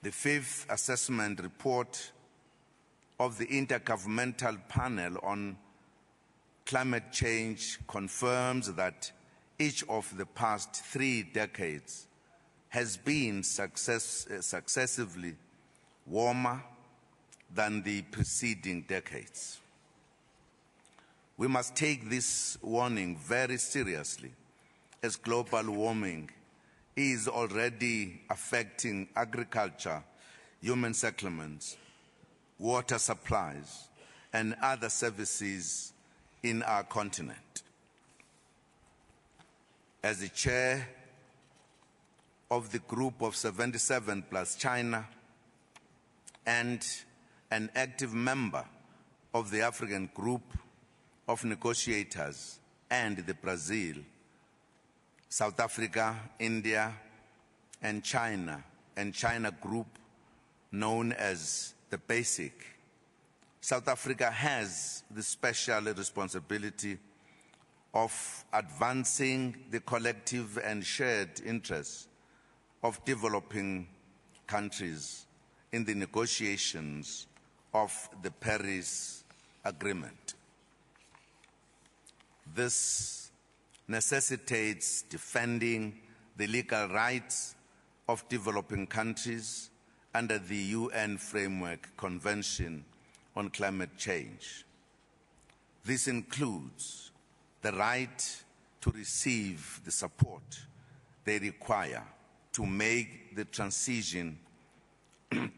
The fifth assessment report of the Intergovernmental Panel on Climate Change confirms that each of the past 3 decades has been successively warmer than the preceding decades. We must take this warning very seriously, as global warming is already affecting agriculture, human settlements, water supplies, and other services in our continent. As the chair of the Group of 77 plus China and an active member of the African Group of Negotiators and the Brazil, South Africa, India, and China Group, known as the BASIC, South Africa has the special responsibility of advancing the collective and shared interests of developing countries in the negotiations of the Paris Agreement. This necessitates defending the legal rights of developing countries under the UN Framework Convention on Climate Change. This includes the right to receive the support they require to make the transition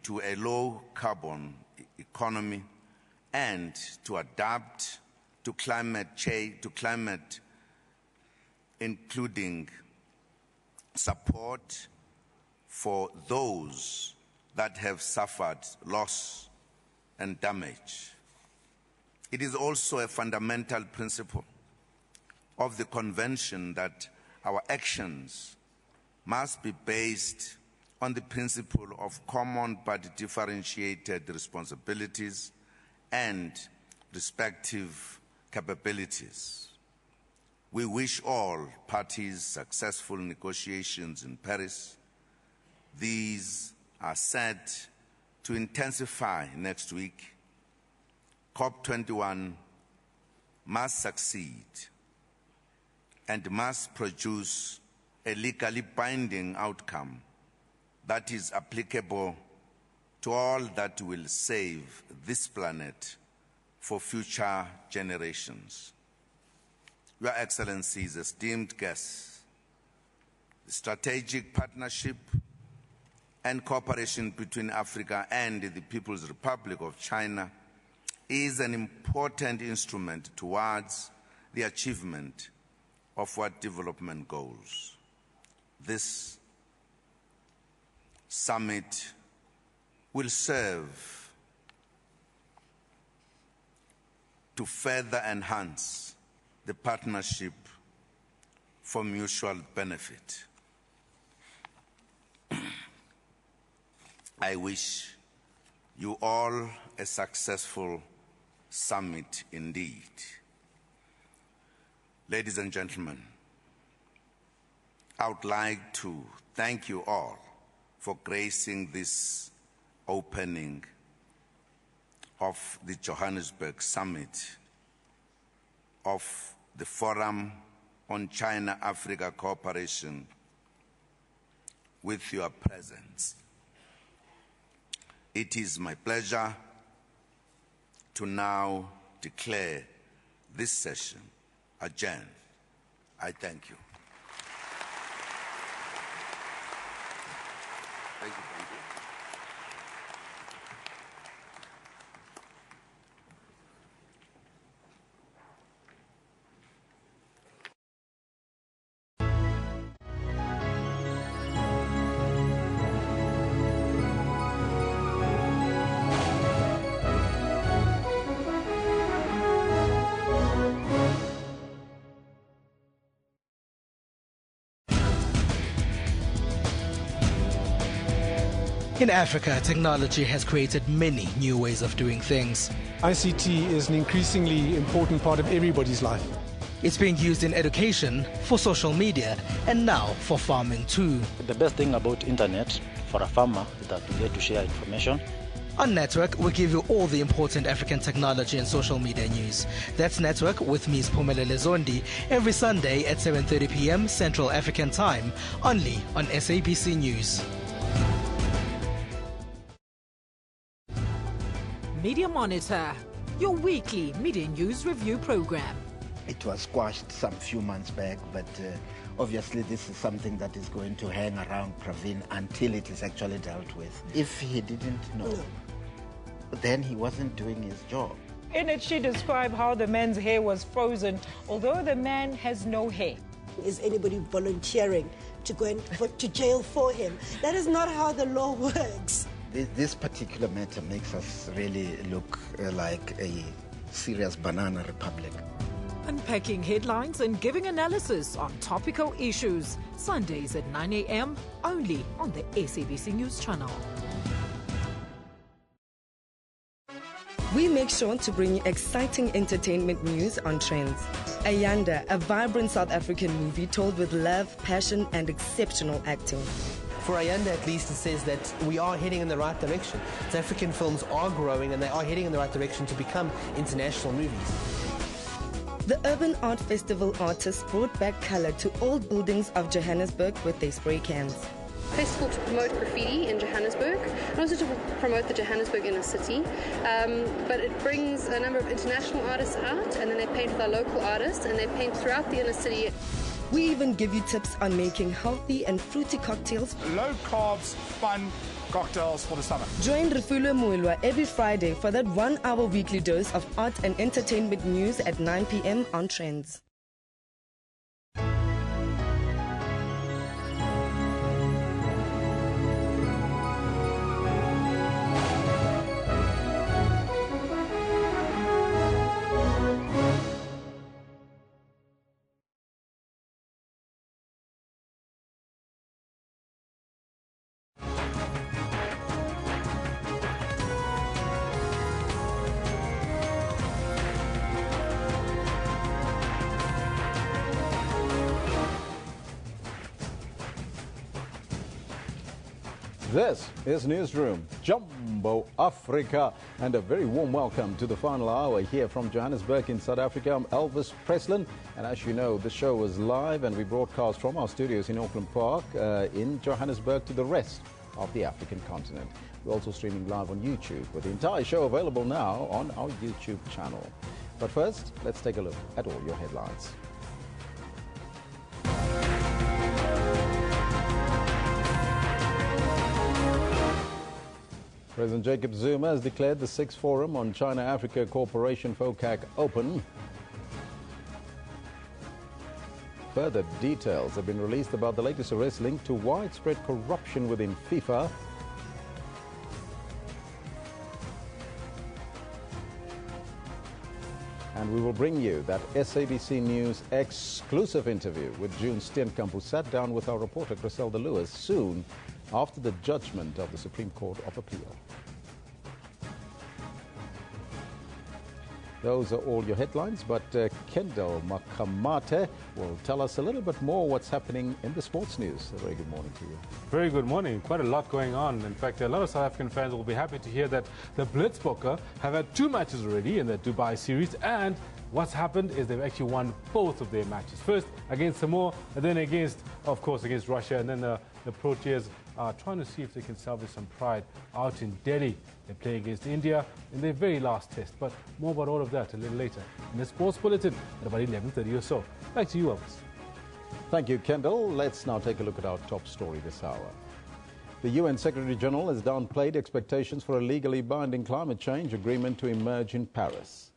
to a low-carbon economy and to adapt to climate change, including support for those that have suffered loss and damage. It is also a fundamental principle of the Convention that our actions must be based on the principle of common but differentiated responsibilities and respective capabilities. We wish all parties successful negotiations in Paris. These are set to intensify next week. COP21 must succeed and must produce a legally binding outcome that is applicable to all that will save this planet for future generations. Your Excellencies, esteemed guests, the strategic partnership and cooperation between Africa and the People's Republic of China is an important instrument towards the achievement of our development goals. This summit will serve to further enhance the partnership for mutual benefit. I wish you all a successful summit indeed. Ladies and gentlemen, I would like to thank you all for gracing this opening of the Johannesburg Summit of the Forum on China-Africa Cooperation with your presence. It is my pleasure to now declare this session adjourned. I thank you. Thank you. In Africa, technology has created many new ways of doing things. ICT is an increasingly important part of everybody's life. It's being used in education, for social media, and now for farming too. The best thing about internet for a farmer is that we get to share information. On Network, we give you all the important African technology and social media news. That's Network with Ms. Phumelele Zondi every Sunday at 7:30 p.m. Central African Time, only on SABC News. Media Monitor, your weekly media news review program. It was squashed some few months back, but obviously this is something that is going to hang around Pravin until it is actually dealt with. If he didn't know, then he wasn't doing his job. In it, she described how the man's hair was frozen, although the man has no hair. Is anybody volunteering to go to jail for him? That is not how the law works. This particular matter makes us really look like a serious banana republic. Unpacking headlines and giving analysis on topical issues. Sundays at 9 a.m. only on the SABC News channel. We make sure to bring you exciting entertainment news on trends. Ayanda, a vibrant South African movie told with love, passion and exceptional acting. For Ayanda, at least, it says that we are heading in the right direction. South African films are growing and they are heading in the right direction to become international movies. The Urban Art Festival artists brought back color to old buildings of Johannesburg with their spray cans. Festival to promote graffiti in Johannesburg and also to promote the Johannesburg inner city. But it brings a number of international artists out, and then they paint with our local artists, and they paint throughout the inner city. We even give you tips on making healthy and fruity cocktails. Low carbs, fun cocktails for the summer. Join Refulo Muelwa every Friday for that 1 hour weekly dose of art and entertainment news at 9 p.m. on Trends. This is Newsroom, Jumbo Africa, and a very warm welcome to the final hour here from Johannesburg in South Africa. I'm Elvis Preslin, and as you know, the show is live and we broadcast from our studios in Auckland Park in Johannesburg to the rest of the African continent. We're also streaming live on YouTube, with the entire show available now on our YouTube channel. But first, let's take a look at all your headlines. President Jacob Zuma has declared the 6th Forum on China-Africa Cooperation FOCAC open. Further details have been released about the latest arrest linked to widespread corruption within FIFA. And we will bring you that SABC News exclusive interview with June Steenkamp, who sat down with our reporter Griselda Lewis soon after the judgment of the Supreme Court of Appeal. Those are all your headlines, but Kendall Makamate will tell us a little bit more what's happening in the sports news. A very good morning to you. Very good morning. Quite a lot going on. In fact, a lot of South African fans will be happy to hear that the Blitzbokke have had 2 matches already in the Dubai series, and what's happened is they've actually won both of their matches. First against Samoa, and then against, of course, against Russia, and then the Proteas are trying to see if they can salvage some pride out in Delhi. They're playing against India in their very last test. But more about all of that a little later in the Sports Bulletin at about 11:30 or so. Back to you, Elvis. Thank you, Kendall. Let's now take a look at our top story this hour. The UN Secretary-General has downplayed expectations for a legally binding climate change agreement to emerge in Paris.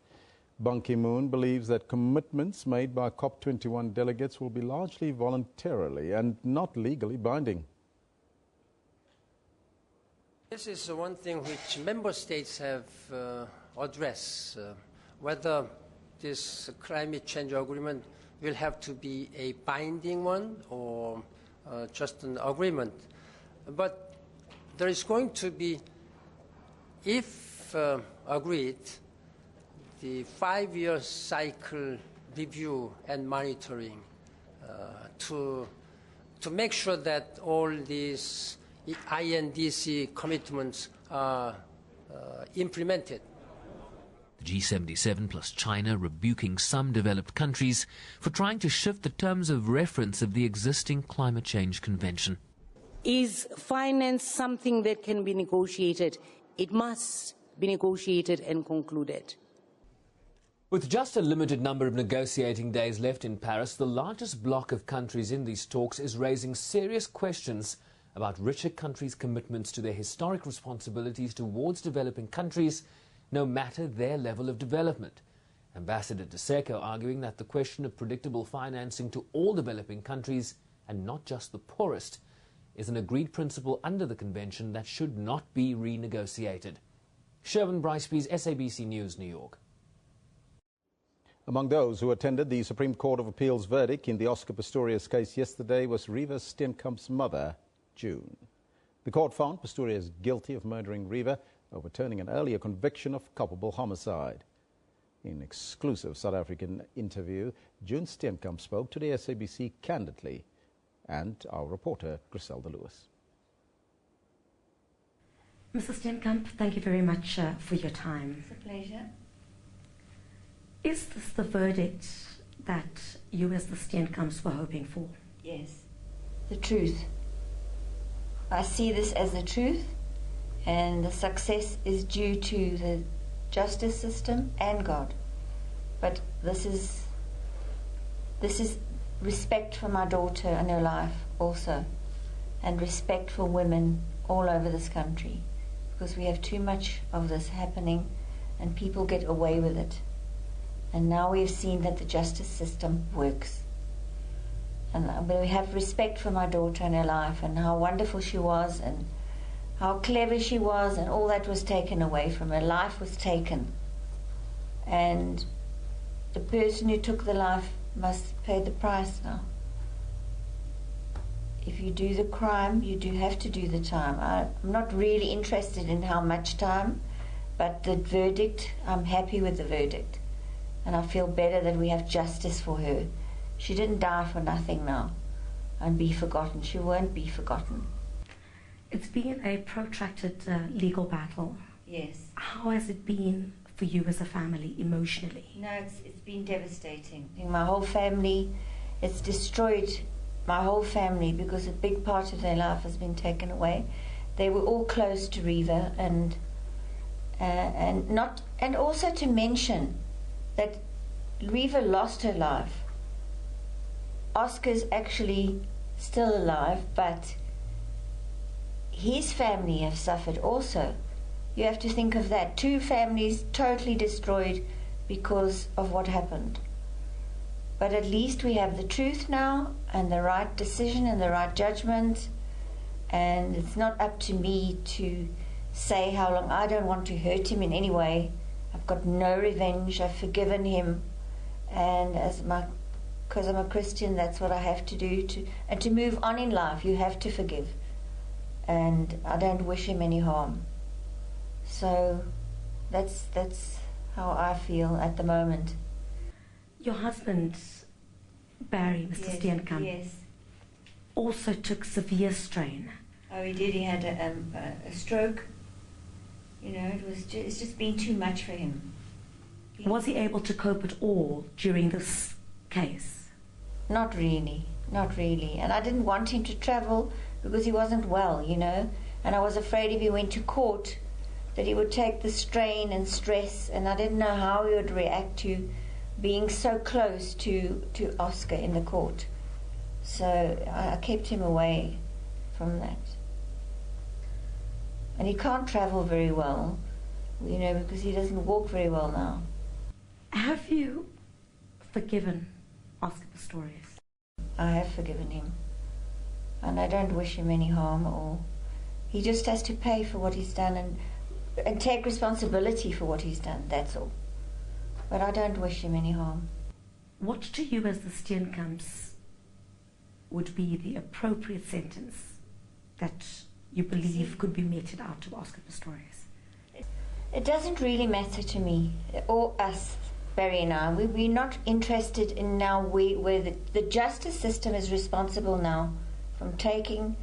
Ban Ki-moon believes that commitments made by COP21 delegates will be largely voluntarily and not legally binding. This is one thing which member states have addressed, whether this climate change agreement will have to be a binding one or just an agreement. But there is going to be, if agreed, the 5-year cycle review and monitoring to make sure that all these INDC commitments are implemented. The G77 plus China rebuking some developed countries for trying to shift the terms of reference of the existing climate change convention. Is finance something that can be negotiated? It must be negotiated and concluded. With just a limited number of negotiating days left in Paris, the largest bloc of countries in these talks is raising serious questions about richer countries' commitments to their historic responsibilities towards developing countries, no matter their level of development. Ambassador De Seko arguing that the question of predictable financing to all developing countries, and not just the poorest, is an agreed principle under the convention that should not be renegotiated. Sherwin Briceby's SABC News, New York. Among those who attended the Supreme Court of Appeal's verdict in the Oscar Pistorius case yesterday was Riva Steenkamp's mother, June. The court found Pistorius guilty of murdering Riva, overturning an earlier conviction of culpable homicide. In an exclusive South African interview, June Steenkamp spoke to the SABC candidly, and our reporter Griselda Lewis. Mrs. Steenkamp, thank you very much for your time. It's a pleasure. Is this the verdict that you as the Steenkamps were hoping for? Yes, the truth. I see this as the truth, and the success is due to the justice system and God. But this is respect for my daughter and her life also, and respect for women all over this country, because we have too much of this happening and people get away with it. And now we've seen that the justice system works. And we have respect for my daughter and her life, and how wonderful she was, and how clever she was, and all that was taken away from her. Life was taken. And the person who took the life must pay the price now. If you do the crime, you do have to do the time. I'm not really interested in how much time, but the verdict, I'm happy with the verdict. And I feel better that we have justice for her. She didn't die for nothing now and be forgotten. She won't be forgotten. It's been a protracted legal battle. Yes. How has it been for you as a family emotionally? No, it's been devastating. My whole family, it's destroyed my whole family because a big part of their life has been taken away. They were all close to Riva, and also to mention that Riva lost her life. Oscar's actually still alive, but his family have suffered also. You have to think of that. 2 families totally destroyed because of what happened. But at least we have the truth now, and the right decision and the right judgment, and it's not up to me to say how long. I don't want to hurt him in any way. I've got no revenge. I've forgiven him, and because I'm a Christian, that's what I have to do. And to move on in life, you have to forgive. And I don't wish him any harm. So that's how I feel at the moment. Your husband, Barry, Mr. Steenkamp, yes, also took severe strain. Oh, he did. He had a stroke. You know, it's just been too much for him. Was he able to cope at all during this case? Not really, not really. And I didn't want him to travel because he wasn't well, you know. And I was afraid if he went to court that he would take the strain and stress, and I didn't know how he would react to being so close to Oscar in the court. So I kept him away from that. And he can't travel very well, you know, because he doesn't walk very well now. Have you forgiven Oscar Pistorius? I have forgiven him. And I don't wish him any harm at all. He just has to pay for what he's done and take responsibility for what he's done, that's all. But I don't wish him any harm. What to you as the Steenkamps would be the appropriate sentence that you believe could be meted out to Oscar Pistorius? It doesn't really matter to me, or us, Barry and I. We're not interested in now where the justice system is responsible now from taking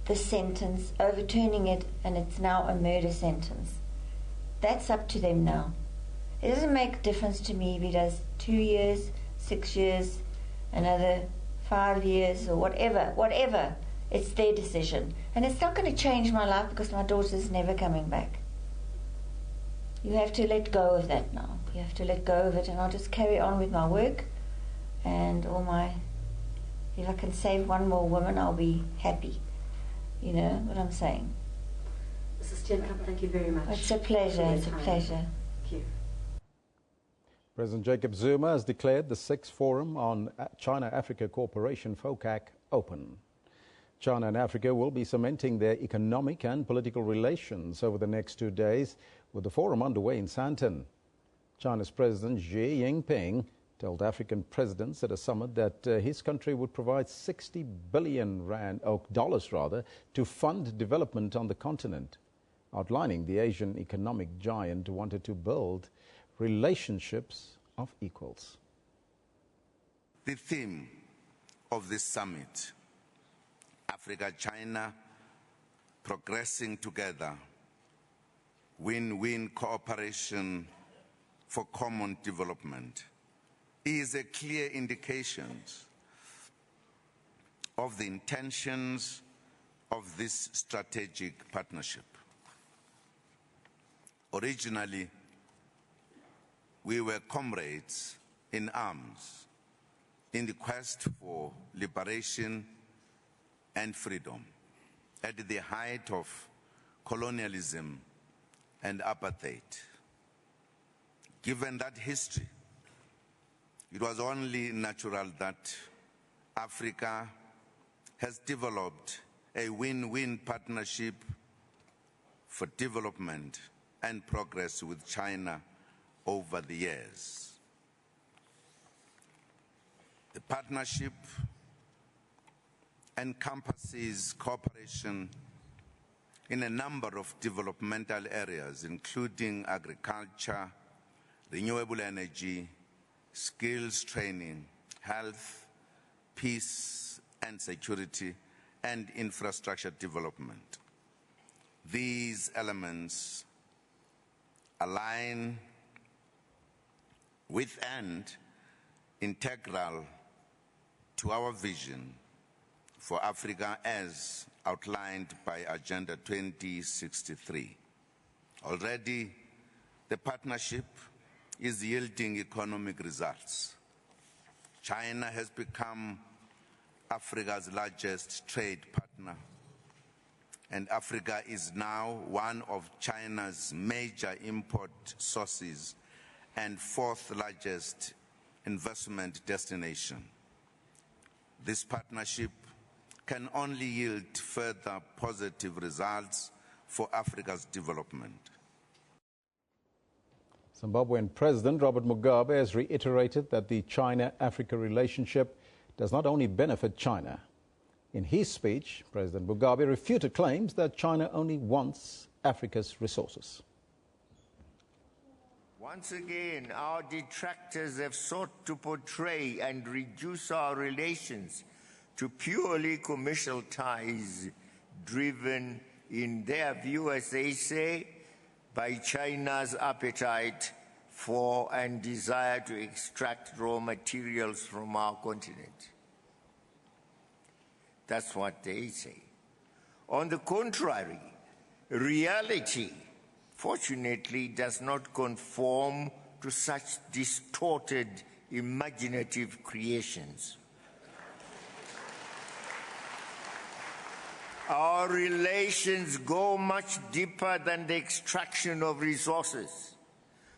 the sentence, overturning it, and it's now a murder sentence. That's up to them now. It doesn't make a difference to me if he does 2 years, 6 years, another 5 years, or whatever. It's their decision. And it's not going to change my life because my daughter's never coming back. You have to let go of that now. You have to let go of it, and I'll just carry on with my work and all my... If I can save one more woman, I'll be happy. You know what I'm saying? Mrs. Steenkamp, thank you very much. It's a pleasure. It's a pleasure. Thank you. President Jacob Zuma has declared the 6th Forum on China-Africa Cooperation, FOCAC, open. China and Africa will be cementing their economic and political relations over the next 2 days, with the forum underway in Sandton. China's President Xi Jinping told African presidents at a summit that his country would provide $60 billion to fund development on the continent, outlining the Asian economic giant wanted to build relationships of equals. The theme of this summit, Africa-China progressing together, win-win cooperation for common development, is a clear indication of the intentions of this strategic partnership. Originally, we were comrades in arms in the quest for liberation and freedom at the height of colonialism and apartheid. Given that history, it was only natural that Africa has developed a win-win partnership for development and progress with China over the years. The partnership encompasses cooperation in a number of developmental areas, including agriculture, renewable energy, skills training, health, peace and security, and infrastructure development. These elements align with and integral to our vision for Africa as outlined by Agenda 2063. Already, the partnership is yielding economic results. China has become Africa's largest trade partner, and Africa is now one of China's major import sources and fourth largest investment destination. This partnership can only yield further positive results for Africa's development. Zimbabwean President Robert Mugabe has reiterated that the China-Africa relationship does not only benefit China. In his speech, President Mugabe refuted claims that China only wants Africa's resources. Once again, our detractors have sought to portray and reduce our relations to purely commercial ties, driven, in their view, as they say, by China's appetite for and desire to extract raw materials from our continent. That's what they say. On the contrary, reality, fortunately, does not conform to such distorted, imaginative creations. Our relations go much deeper than the extraction of resources.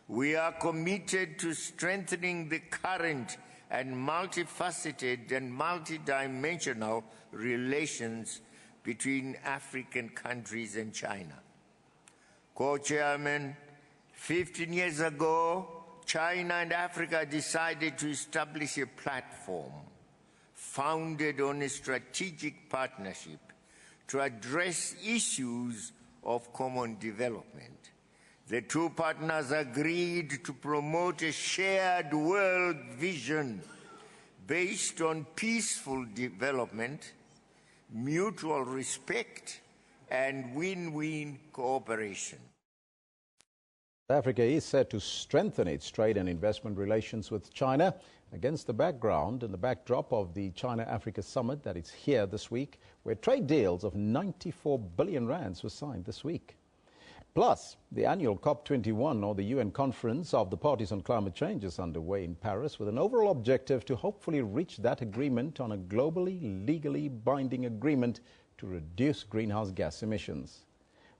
We are committed to strengthening the current and multifaceted and multidimensional relations between African countries and China. Co-chairman, 15 years ago, China and Africa decided to establish a platform founded on a strategic partnership to address issues of common development. The two partners agreed to promote a shared world vision based on peaceful development, mutual respect, and win-win cooperation. Africa is set to strengthen its trade and investment relations with China against the background and the backdrop of the China-Africa summit that is here this week, where trade deals of 94 billion rands were signed this week. Plus, the annual COP21, or the UN Conference of the Parties on Climate Change, is underway in Paris with an overall objective to hopefully reach that agreement on a globally, legally binding agreement to reduce greenhouse gas emissions.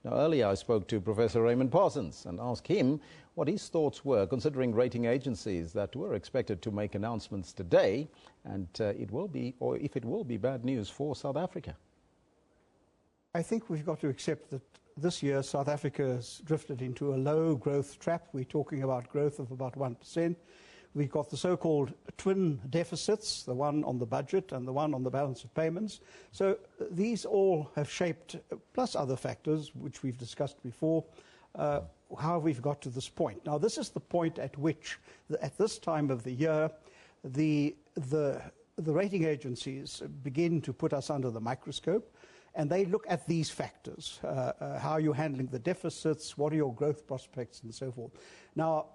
Now, earlier I spoke to Professor Raymond Parsons and asked him what his thoughts were considering rating agencies that were expected to make announcements today, and it will be, or if it will be, bad news for South Africa. I think we've got to accept that this year South Africa has drifted into a low growth trap. We're talking about growth of about 1%. We've got the so-called twin deficits, the one on the budget and the one on the balance of payments. So these all have shaped, plus other factors, which we've discussed before, how we've got to this point. Now, this is the point at which, at this time of the year, the rating agencies begin to put us under the microscope, and they look at these factors, how you're handling the deficits, what are your growth prospects, and so forth. Now,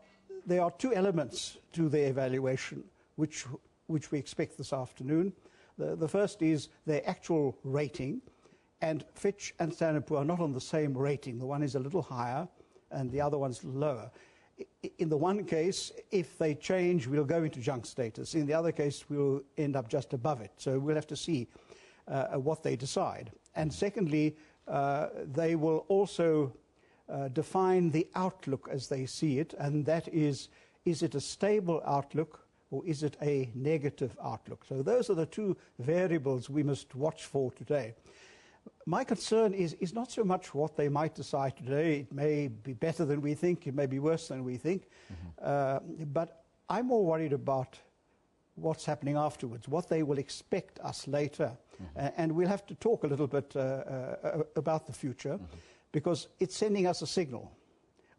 there are two elements to the evaluation. which we expect this afternoon. The first is their actual rating, and Fitch and Standard & Poor's are not on the same rating. The one is a little higher and the other one's lower. In the one case, if they change, we'll go into junk status. In the other case, we'll end up just above it. So we'll have to see what they decide. And secondly, they will also define the outlook as they see it, and that is it a stable outlook or is it a negative outlook? So those are the two variables we must watch for today. My concern is not so much what they might decide today. It may be better than we think, it may be worse than we think, but I'm more worried about what's happening afterwards, what they will expect us later. And we'll have to talk a little bit about the future, because it's sending us a signal.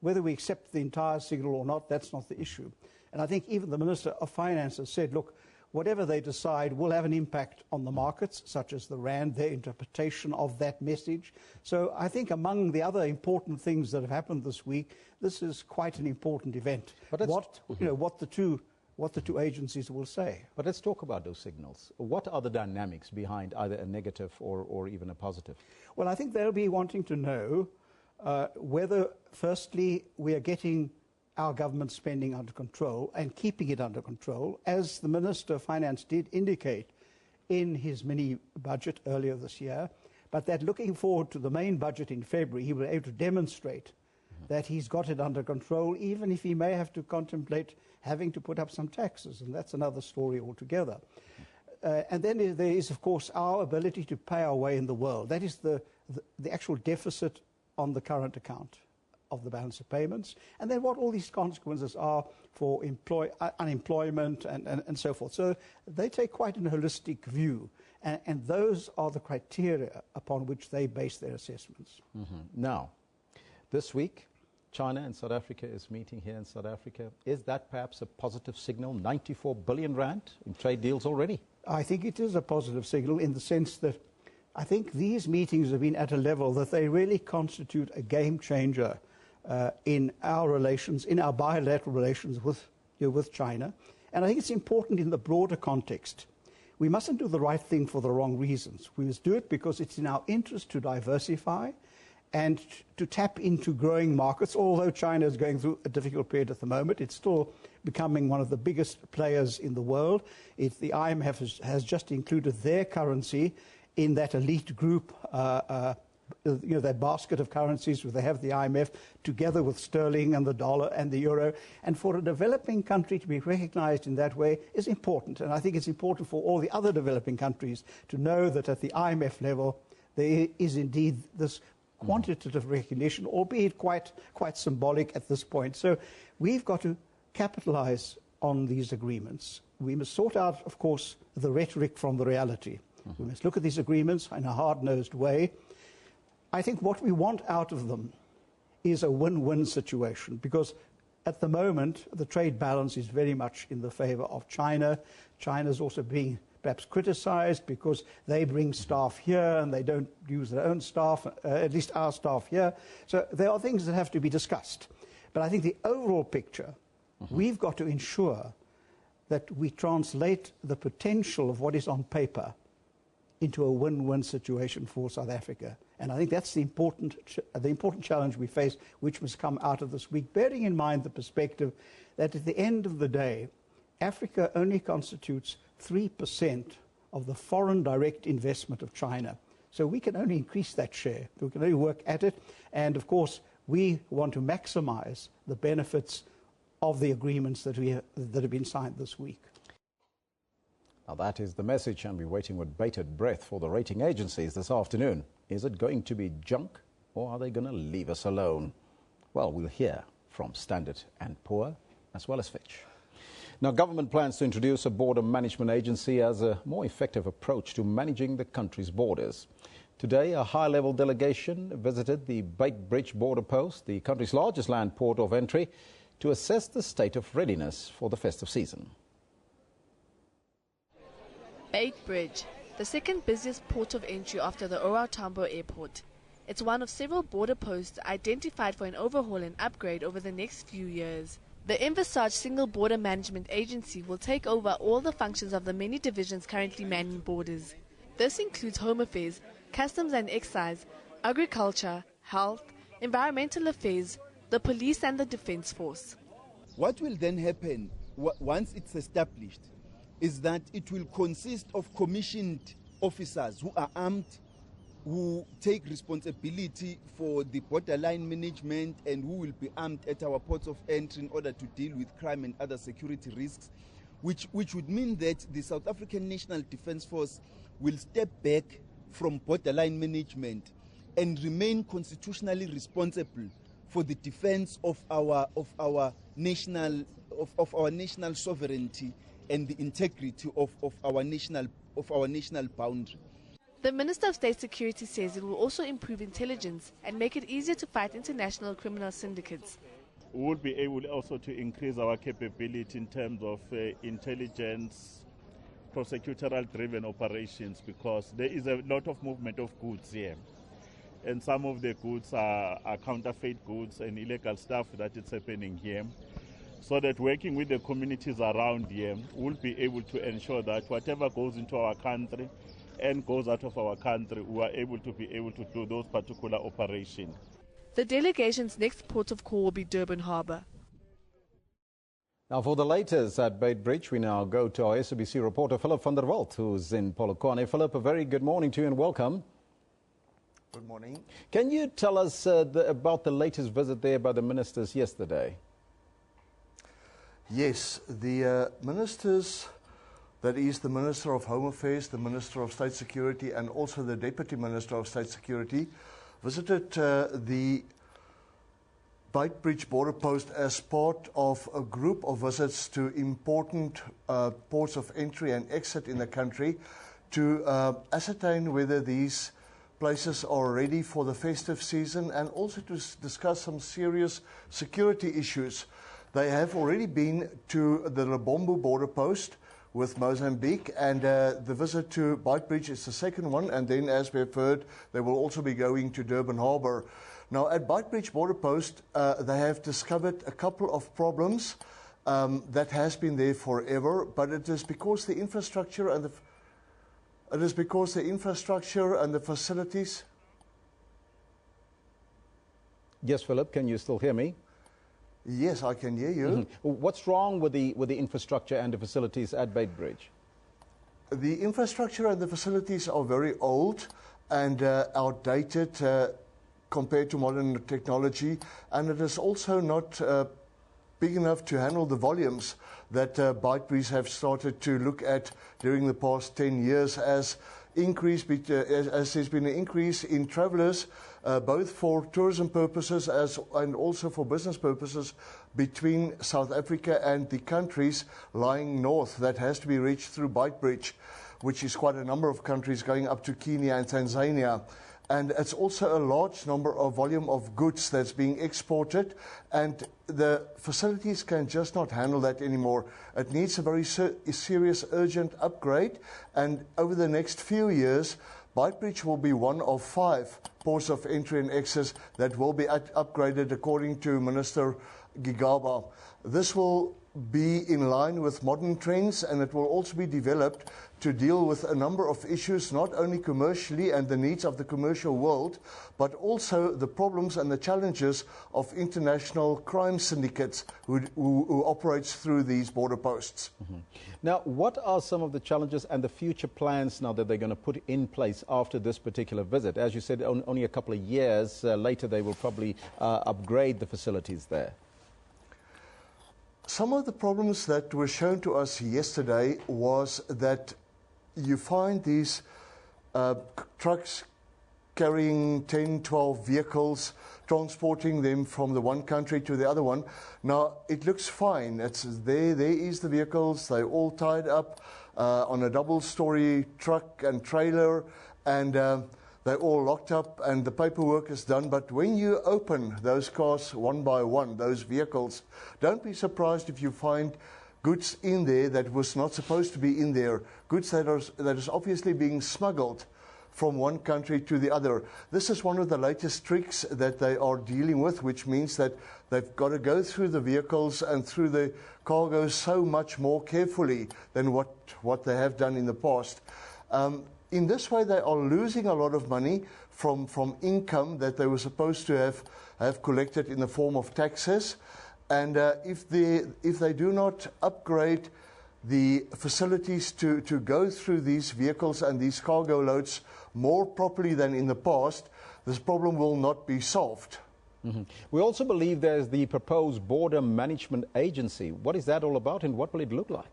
Whether we accept the entire signal or not, that's not the issue. And I think even the Minister of Finance has said, look, whatever they decide will have an impact on the markets, such as the rand, their interpretation of that message. So I think among the other important things that have happened this week, this is quite an important event. But what the two agencies will say. But let's talk about those signals. What are the dynamics behind either a negative or even a positive? Well, I think they'll be wanting to know whether, firstly, we are getting our government spending under control and keeping it under control, as the Minister of Finance did indicate in his mini-budget earlier this year, but that looking forward to the main budget in February, he will be able to demonstrate that he's got it under control, even if he may have to contemplate having to put up some taxes, and that's another story altogether. And then there is, of course, our ability to pay our way in the world. That is the actual deficit on the current account of the balance of payments, and then what all these consequences are for unemployment and so forth. So they take quite an holistic view, and those are the criteria upon which they base their assessments. Now, this week, China and South Africa is meeting here in South Africa. Is that perhaps a positive signal? 94 billion rand in trade deals already? I think it is a positive signal in the sense that I think these meetings have been at a level that they really constitute a game changer in our relations, in our bilateral relations with China. And I think it's important in the broader context. We mustn't do the right thing for the wrong reasons. We must do it because it's in our interest to diversify and to tap into growing markets. Although China is going through a difficult period at the moment, it's still becoming one of the biggest players in the world. The IMF has just included their currency in that elite group, that basket of currencies where they have the IMF together with sterling and the dollar and the euro. And for a developing country to be recognized in that way is important. And I think it's important for all the other developing countries to know that at the IMF level there is indeed this quantitative recognition, albeit quite symbolic at this point. So we've got to capitalize on these agreements. We must sort out, of course, the rhetoric from the reality. We must look at these agreements in a hard-nosed way. I think what we want out of them is a win-win situation, because at the moment the trade balance is very much in the favor of China. China's also being perhaps criticized because they bring staff here and they don't use their own staff, at least our staff here. So there are things that have to be discussed. But I think the overall picture, we've got to ensure that we translate the potential of what is on paper into a win-win situation for South Africa. And I think that's the important challenge we face, which must come out of this week, bearing in mind the perspective that at the end of the day, Africa only constitutes 3% of the foreign direct investment of China. So we can only increase that share. We can only work at it. And of course, we want to maximize the benefits of the agreements that have been signed this week. Now that is the message, and we're waiting with bated breath for the rating agencies this afternoon. Is it going to be junk, or are they going to leave us alone? Well, we'll hear from Standard & Poor's as well as Fitch. Now, government plans to introduce a border management agency as a more effective approach to managing the country's borders. Today, a high-level delegation visited the Beit Bridge border post, the country's largest land port of entry, to assess the state of readiness for the festive season. Beit Bridge, the second busiest port of entry after the OR Tambo Airport. It's one of several border posts identified for an overhaul and upgrade over the next few years. The envisaged single border management agency will take over all the functions of the many divisions currently manning borders. This includes Home Affairs, Customs and Excise, Agriculture, Health, Environmental Affairs, the Police and the Defence Force. What will then happen once it's established is that it will consist of commissioned officers who are armed, who take responsibility for the borderline management, and who will be armed at our ports of entry in order to deal with crime and other security risks, which would mean that the South African National Defence Force will step back from borderline management and remain constitutionally responsible for the defence of our national sovereignty and the integrity of our national boundary. The Minister of State Security says it will also improve intelligence and make it easier to fight international criminal syndicates. We will be able also to increase our capability in terms of intelligence, prosecutorial-driven operations, because there is a lot of movement of goods here. And some of the goods are counterfeit goods and illegal stuff that is happening here. So that working with the communities around here, we'll be able to ensure that whatever goes into our country and goes out of our country, we are able to do those particular operations. The delegation's next port of call will be Durban Harbour. Now, for the latest at Beitbridge, we now go to our SABC reporter, Philip van der Walt, who's in Polokwane. Philip, a very good morning to you and welcome. Good morning. Can you tell us about the latest visit there by the ministers yesterday? Yes, the ministers, that is the Minister of Home Affairs, the Minister of State Security, and also the Deputy Minister of State Security, visited the Beitbridge border post as part of a group of visits to important ports of entry and exit in the country to ascertain whether these places are ready for the festive season, and also to discuss some serious security issues. They have already been to the Lebombo border post with Mozambique, and the visit to Beitbridge is the second one, and then, as we have heard, they will also be going to Durban Harbour. Now, at Beitbridge border post, they have discovered a couple of problems that has been there forever, but it is because the infrastructure and the facilities. Yes, Philip, can you still hear me? Yes, I can hear you. Mm-hmm. What's wrong with the infrastructure and the facilities at Beitbridge? The infrastructure and the facilities are very old and outdated compared to modern technology, and it is also not big enough to handle the volumes that Beitbridge have started to look at during the past 10 years as there's been an increase in travellers, both for tourism purposes and also for business purposes, between South Africa and the countries lying north that has to be reached through Beitbridge, which is quite a number of countries going up to Kenya and Tanzania. And it's also a large number of volume of goods that's being exported, and the facilities can just not handle that anymore. It needs a very serious, urgent upgrade, and over the next few years, Beitbridge will be one of 5 ports of entry and exit that will be upgraded according to Minister Gigaba. This will be in line with modern trends, and it will also be developed to deal with a number of issues, not only commercially and the needs of the commercial world, but also the problems and the challenges of international crime syndicates who operates through these border posts. Mm-hmm. Now, what are some of the challenges and the future plans now that they're going to put in place after this particular visit? As you said, only a couple of years later they will probably upgrade the facilities there. Some of the problems that were shown to us yesterday was that you find these trucks carrying 10, 12 vehicles, transporting them from the one country to the other one. Now, it looks fine. It's there is the vehicles. They're all tied up on a double-story truck and trailer, and they're all locked up, and the paperwork is done. But when you open those cars one by one, those vehicles, don't be surprised if you find goods in there that was not supposed to be in there, goods that is obviously being smuggled from one country to the other. This is one of the latest tricks that they are dealing with, which means that they've got to go through the vehicles and through the cargo so much more carefully than what they have done in the past. In this way, they are losing a lot of money from income that they were supposed to have collected in the form of taxes. And if they do not upgrade the facilities to go through these vehicles and these cargo loads more properly than in the past, this problem will not be solved. Mm-hmm. We also believe there's the proposed Border Management Agency. What is that all about, and what will it look like?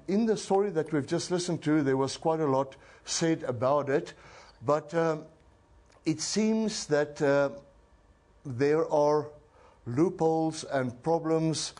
In the story that we've just listened to, there was quite a lot said about it, but it seems that there are loopholes and problems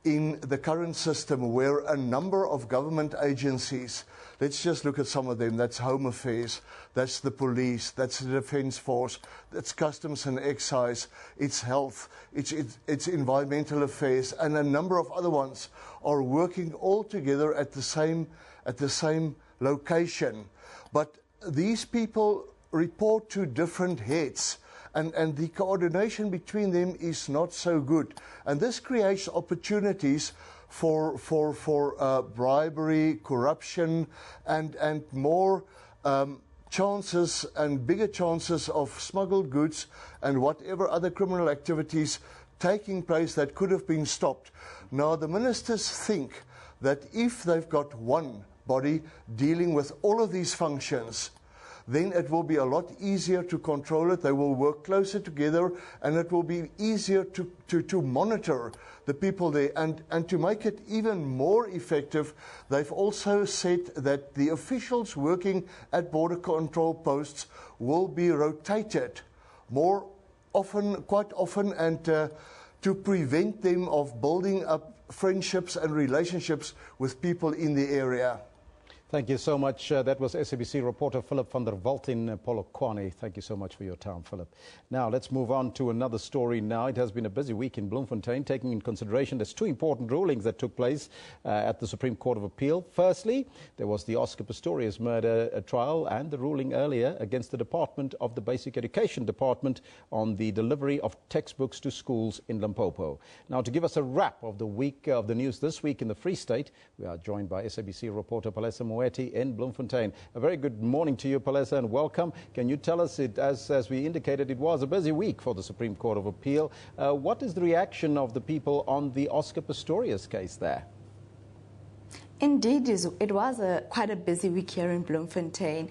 in the current system where a number of government agencies, let's just look at some of them, that's Home Affairs, that's the police, that's the Defence Force, that's Customs and Excise, it's Health, it's Environmental Affairs, and a number of other ones are working all together at the same location. But these people report to different heads, and the coordination between them is not so good. And this creates opportunities for bribery, corruption, and more chances and bigger chances of smuggled goods and whatever other criminal activities taking place that could have been stopped. Now, the ministers think that if they've got one body dealing with all of these functions, then it will be a lot easier to control it. They will work closer together, and it will be easier to monitor the people there. And to make it even more effective, they've also said that the officials working at border control posts will be rotated more often, quite often, and to prevent them of building up friendships and relationships with people in the area. Thank you so much. That was SABC reporter Philip van der Walt in Polokwane. Thank you so much for your time, Philip. Now, let's move on to another story now. It has been a busy week in Bloemfontein, taking in consideration there's two important rulings that took place at the Supreme Court of Appeal. Firstly, there was the Oscar Pistorius murder trial and the ruling earlier against the Department of the Basic Education Department on the delivery of textbooks to schools in Limpopo. Now, to give us a wrap of the week of the news this week in the Free State, we are joined by SABC reporter Palesa in Bloemfontein. A very good morning to you, Palesa, and welcome. Can you tell us, as we indicated, it was a busy week for the Supreme Court of Appeal. What is the reaction of the people on the Oscar Pistorius case there? Indeed, it was quite a busy week here in Bloemfontein.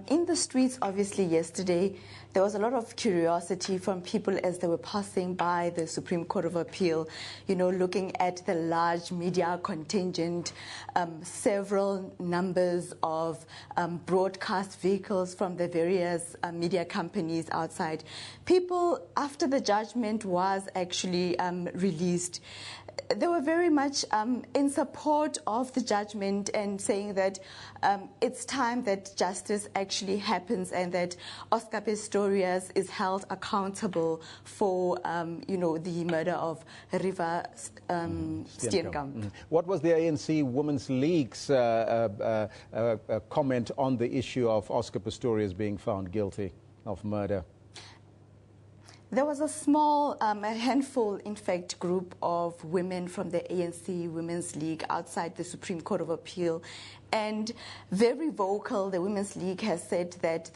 In the streets, obviously, yesterday, there was a lot of curiosity from people as they were passing by the Supreme Court of Appeal, you know, looking at the large media contingent, several numbers of broadcast vehicles from the various media companies outside. People, after the judgment was actually released, they were very much in support of the judgment and saying that it's time that justice actually happens and that Oscar Pistorius is held accountable for, you know, the murder of Riva Steenkamp. What was the ANC Women's League's comment on the issue of Oscar Pistorius being found guilty of murder? There was a small, a handful, in fact, group of women from the ANC Women's League outside the Supreme Court of Appeal. And very vocal, the Women's League has said that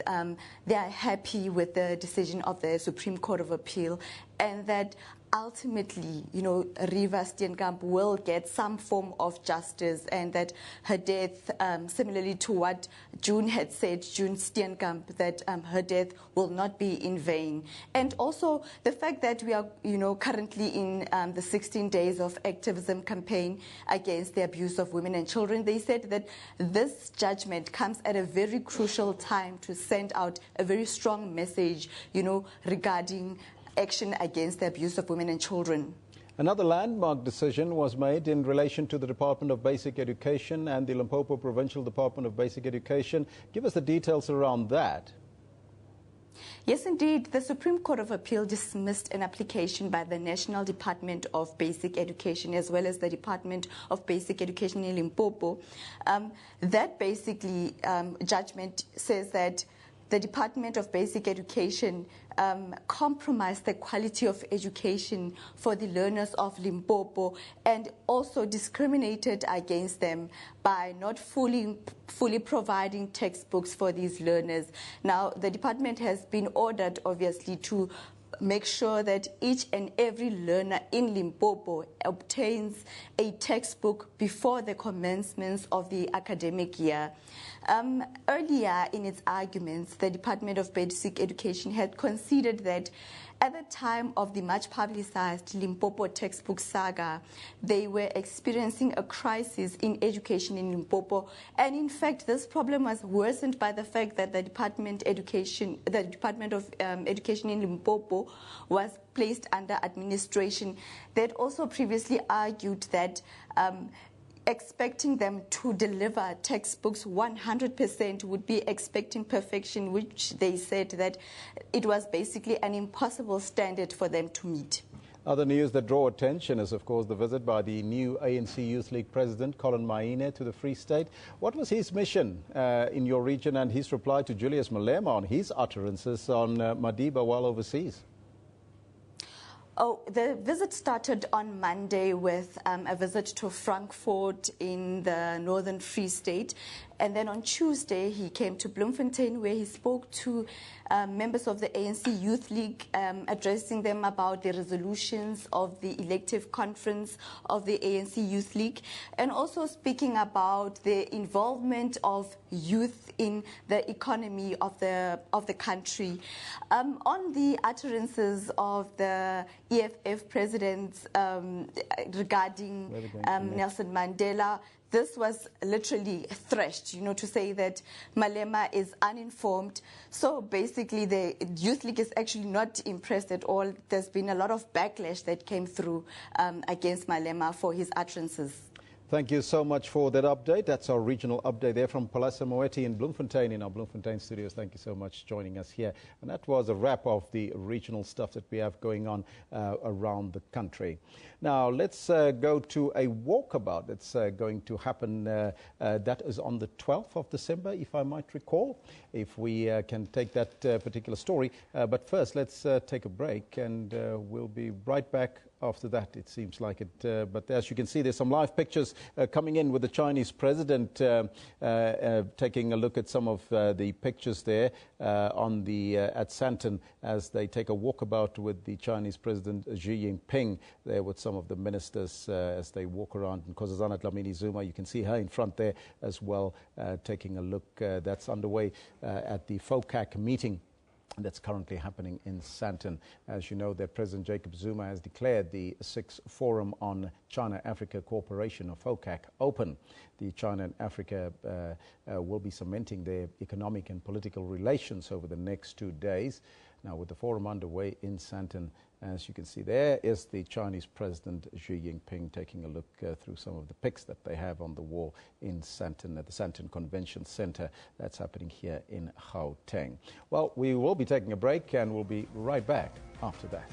they are happy with the decision of the Supreme Court of Appeal and that ultimately, you know, Riva Steenkamp will get some form of justice and that her death, similarly to what June had said, June Steenkamp, that her death will not be in vain. And also the fact that we are, you know, currently in the 16 days of activism campaign against the abuse of women and children, they said that this judgment comes at a very crucial time to send out a very strong message, you know, regarding action against the abuse of women and children. Another landmark decision was made in relation to the Department of Basic Education and the Limpopo Provincial Department of Basic Education. Give us the details around that. Yes, indeed. The Supreme Court of Appeal dismissed an application by the National Department of Basic Education as well as the Department of Basic Education in Limpopo. That basically judgment says that the Department of Basic Education compromised the quality of education for the learners of Limpopo and also discriminated against them by not fully providing textbooks for these learners. Now, the department has been ordered, obviously, to make sure that each and every learner in Limpopo obtains a textbook before the commencement of the academic year. Earlier in its arguments, the Department of Basic Education had considered that at the time of the much publicized Limpopo textbook saga, they were experiencing a crisis in education in Limpopo. And in fact, this problem was worsened by the fact that the Department of Education in Limpopo was placed under administration. They'd also previously argued that expecting them to deliver textbooks 100% would be expecting perfection, which they said that it was basically an impossible standard for them to meet. Other news that draw attention is, of course, the visit by the new ANC Youth League President, Colin Maine, to the Free State. What was his mission in your region and his reply to Julius Malema on his utterances on Madiba while overseas? Oh, the visit started on Monday with a visit to Frankfurt in the Northern Free State. And then on Tuesday, he came to Bloemfontein, where he spoke to members of the ANC Youth League, addressing them about the resolutions of the elective conference of the ANC Youth League, and also speaking about the involvement of youth in the economy of the country. On the utterances of the EFF president regarding Nelson Mandela, this was literally thrashed, to say that Malema is uninformed. So basically, the Youth League is actually not impressed at all. There's been a lot of backlash that came through against Malema for his utterances. Thank you so much for that update. That's our regional update there from Palasa Moeti in Bloemfontein, in our Bloemfontein studios. Thank you so much for joining us here. And that was a wrap of the regional stuff that we have going on around the country. Now, let's go to a walkabout that's going to happen. That is on the 12th of December, if I might recall, if we can take that particular story. But first, let's take a break, and we'll be right back after that, it seems like it. But as you can see, there's some live pictures coming in with the Chinese president, taking a look at some of the pictures there on the at Sandton as they take a walkabout with the Chinese president Xi Jinping there with some of the ministers as they walk around. And Nkosazana Dlamini Zuma, you can see her in front there as well, taking a look. That's underway at the FOCAC meeting that's currently happening in Sandton. As you know, that President Jacob Zuma has declared the 6th Forum on China-Africa Cooperation, or FOCAC, open. The China and Africa will be cementing their economic and political relations over the next 2 days. Now, with the forum underway in Sandton, as you can see, there is the Chinese President Xi Jinping taking a look through some of the pics that they have on the wall in Sandton, at the Sandton Convention Center. That's happening here in Gauteng. Well, we will be taking a break, and we'll be right back after that.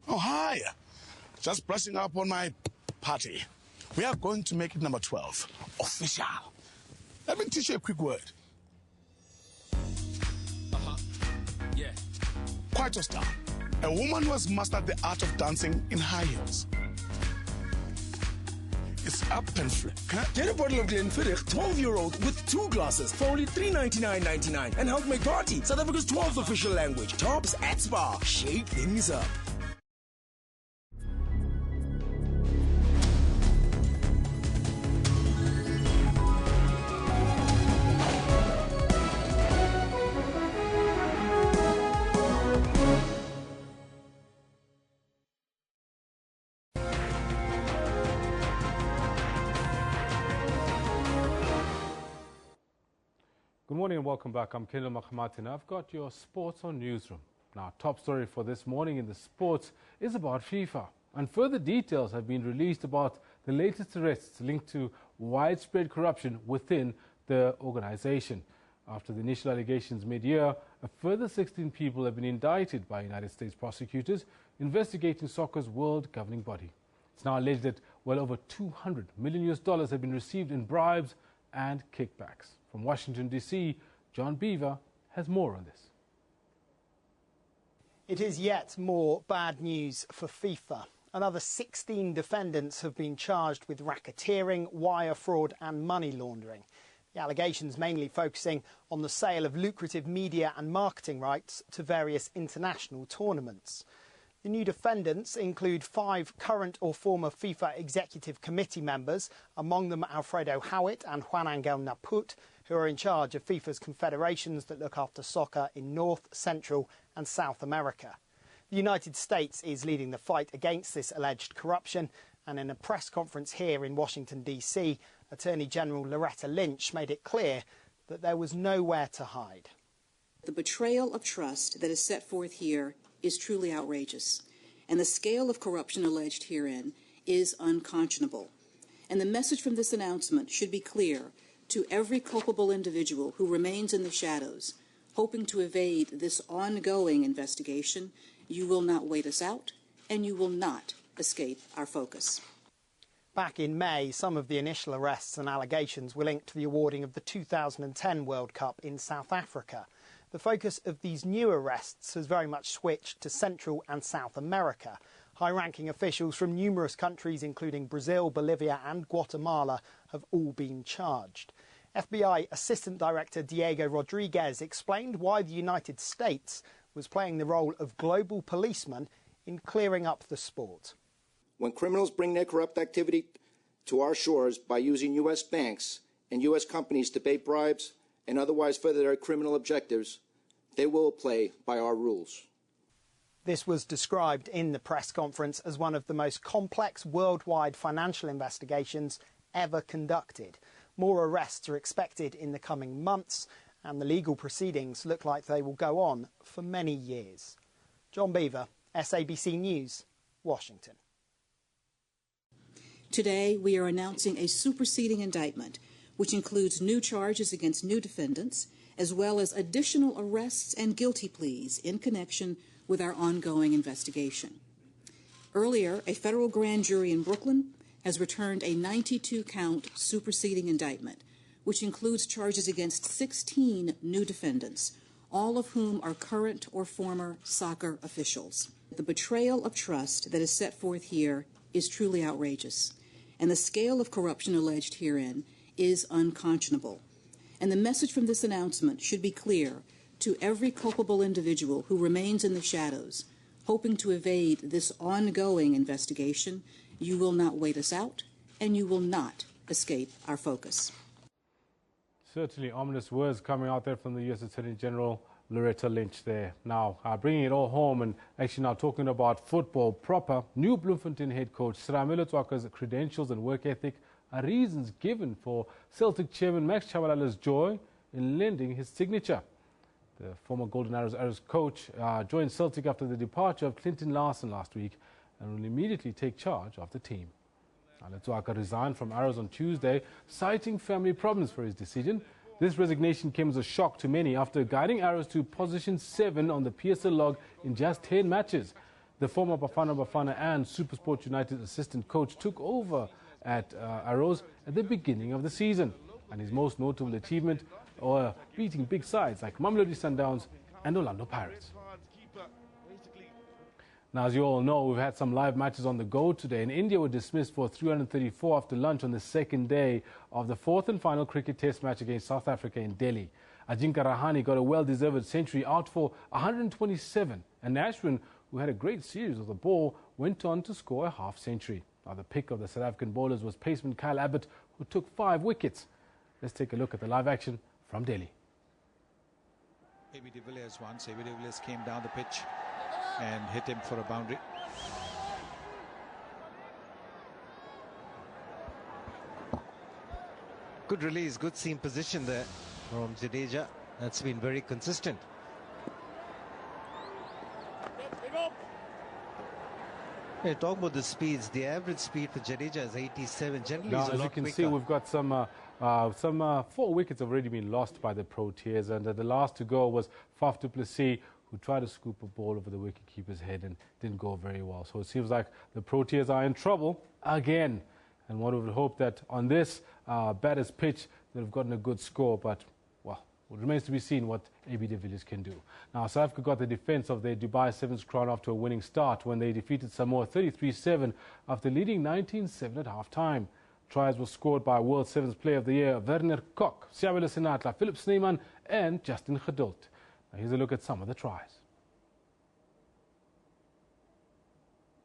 Oh, hi. Just brushing up on my party. We are going to make it number 12. Official. Let me teach you a quick word. Yeah. Quite a star. A woman who has mastered the art of dancing in high heels. It's up and flip. Get a bottle of Glenfiddich 12-year-old with 2 glasses for only $3.99.99 and help make party South Africa's 12th official language. Tops at Spa. Shake things up. Good morning and welcome back. I'm Kendall Makhamatin. I've got your sports on Newsroom. Now, top story for this morning in the sports is about FIFA. And further details have been released about the latest arrests linked to widespread corruption within the organization. After the initial allegations mid-year, a further 16 people have been indicted by United States prosecutors investigating soccer's world governing body. It's now alleged that well over $200 million have been received in bribes and kickbacks. From Washington, D.C., John Beaver has more on this. It is yet more bad news for FIFA. Another 16 defendants have been charged with racketeering, wire fraud and money laundering. The allegations mainly focusing on the sale of lucrative media and marketing rights to various international tournaments. The new defendants include 5 current or former FIFA Executive Committee members, among them Alfredo Howitt and Juan Angel Naput, who are in charge of FIFA's confederations that look after soccer in North, Central and South America. The United States is leading the fight against this alleged corruption, and in a press conference here in Washington, D.C., Attorney General Loretta Lynch made it clear that there was nowhere to hide. The betrayal of trust that is set forth here is truly outrageous, and the scale of corruption alleged herein is unconscionable. And the message from this announcement should be clear to every culpable individual who remains in the shadows, hoping to evade this ongoing investigation. You will not wait us out, and you will not escape our focus. Back in May, some of the initial arrests and allegations were linked to the awarding of the 2010 World Cup in South Africa. The focus of these new arrests has very much switched to Central and South America. High-ranking officials from numerous countries, including Brazil, Bolivia and Guatemala, have all been charged. FBI Assistant Director Diego Rodriguez explained why the United States was playing the role of global policeman in clearing up the sport. When criminals bring their corrupt activity to our shores by using U.S. banks and U.S. companies to pay bribes and otherwise further their criminal objectives, they will play by our rules. This was described in the press conference as one of the most complex worldwide financial investigations ever conducted. More arrests are expected in the coming months, and the legal proceedings look like they will go on for many years. John Beaver, SABC News, Washington. Today, we are announcing a superseding indictment, which includes new charges against new defendants, as well as additional arrests and guilty pleas in connection with our ongoing investigation. Earlier, a federal grand jury in Brooklyn has returned a 92-count superseding indictment, which includes charges against 16 new defendants, all of whom are current or former soccer officials. The betrayal of trust that is set forth here is truly outrageous, and the scale of corruption alleged herein is unconscionable. And the message from this announcement should be clear to every culpable individual who remains in the shadows, hoping to evade this ongoing investigation. You will not wait us out, and you will not escape our focus. Certainly ominous words coming out there from the U.S. Attorney General Loretta Lynch there. Now, bringing it all home and actually now talking about football proper, new Bloemfontein head coach Sramelo Tswaka's credentials and work ethic are reasons given for Celtic chairman Max Chabalala's joy in lending his signature. The former Golden Arrows coach joined Celtic after the departure of Clinton Larson last week and will immediately take charge of the team. Tswaka resigned from Arrows on Tuesday, citing family problems for his decision. This resignation came as a shock to many after guiding Arrows to position 7 on the PSL log in just 10 matches. The former Bafana and SuperSport United assistant coach took over at Arrows at the beginning of the season, and his most notable achievement was beating big sides like Mamelodi Sundowns and Orlando Pirates. Now, as you all know, we've had some live matches on the go today, and India were dismissed for 334 after lunch on the second day of the 4th and final cricket test match against South Africa in Delhi. Ajinkya Rahane got a well-deserved century out for 127, and Ashwin, who had a great series of the ball, went on to score a half-century. Now, the pick of the South African bowlers was paceman Kyle Abbott, who took 5 wickets. Let's take a look at the live action from Delhi. A.B. de Villiers once. A.B. de Villiers came down the pitch and hit him for a boundary. Good release, good seam position there. from Jadeja. That's been very consistent. Hey, talk about the speeds. The average speed for Jadeja is 87. Generally, Now, he's a as lot you can quicker. see, we've got some 4 wickets have already been lost by the Proteas, and the last to go was Faf du Plessis, who tried to scoop a ball over the wicketkeeper's head and didn't go very well. So it seems like the Proteas are in trouble again. And one would hope that on this batter's pitch, they've gotten a good score. But, well, it remains to be seen what AB de Villiers can do. Now, South Africa got the defence of their Dubai Sevens crown off to a winning start when they defeated Samoa 33-7 after leading 19-7 at half-time. Tries were scored by World Sevens Player of the Year Werner Kok, Siabela Senatla, Philip Snyman and Justin Geduld. Now, here's a look at some of the tries.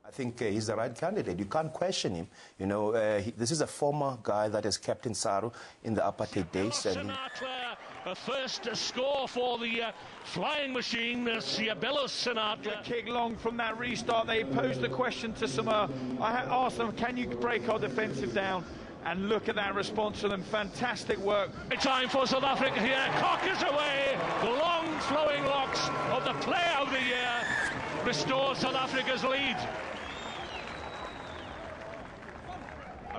I think he's the right candidate. You can't question him. You know, this is a former guy that has captained SARU in the apartheid days. And a first score for the flying machine, Siabela Senatla. Kick long from that restart. They posed the question to Samoa. I asked them, can you break our defensive down? And look at that response from them. Fantastic work. Time for South Africa here. Cock is away. The long flowing locks of the Player of the Year restore South Africa's lead.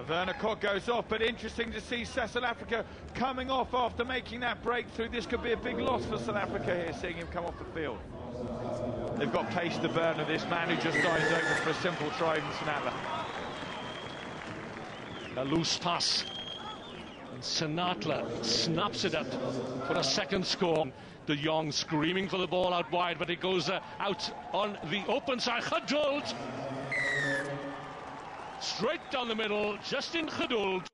Werner Kok goes off, but interesting to see South Africa coming off after making that breakthrough. This could be a big loss for South Africa here, seeing him come off the field. They've got pace to burn, this man who just dives over for a simple try in Senatla. A loose pass. And Senatla snaps it up for a second score. De Jong screaming for the ball out wide, but it goes out on the open side. Geduld. Straight down the middle, Justin Geduld.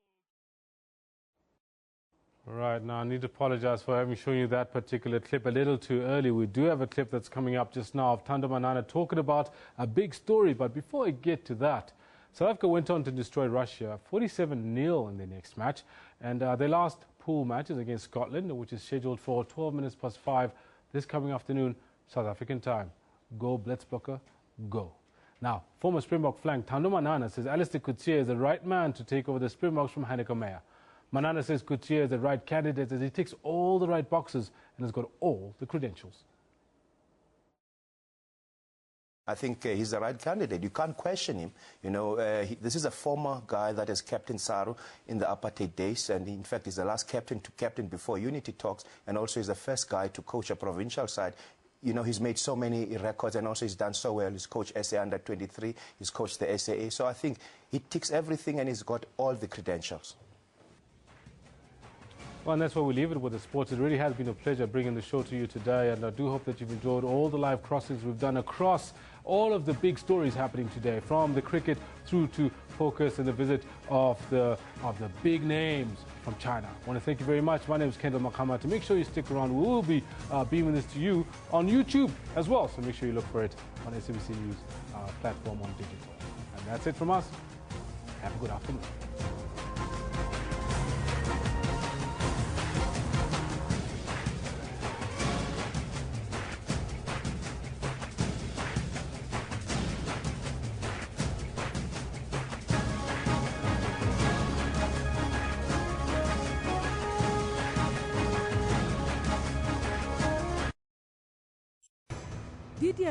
Right, now I need to apologize for having shown you that particular clip a little too early. We do have a clip that's coming up just now of Thando Manana talking about a big story. But before I get to that, South Africa went on to destroy Russia 47-0 in their next match. And their last pool match is against Scotland, which is scheduled for 5 this coming afternoon, South African time. Go Blitzblocker, go. Now, former Springbok flank Thando Manana says Alistair Coetzee is the right man to take over the Springboks from Hanneke Meyer. Manana says Coetzee is the right candidate as he ticks all the right boxes and has got all the credentials. I think he's the right candidate. You can't question him. You know, this is a former guy that has captained SARU in the apartheid days, and in fact, he's the last captain to captain before unity talks, and also he's the first guy to coach a provincial side. You know, he's made so many records, and also he's done so well. He's coached SA Under-23, he's coached the SAA. So I think he ticks everything, and he's got all the credentials. Well, and that's where we leave it with the sports. It really has been a pleasure bringing the show to you today, and I do hope that you've enjoyed all the live crossings we've done across all of the big stories happening today, from the cricket through to focus and the visit of the big names from China. I want to thank you very much. My name is Kendall Makama. To make sure you stick around, we will be beaming this to you on YouTube as well, so make sure you look for it on SABC News platform on digital. And that's it from us. Have a good afternoon. Did you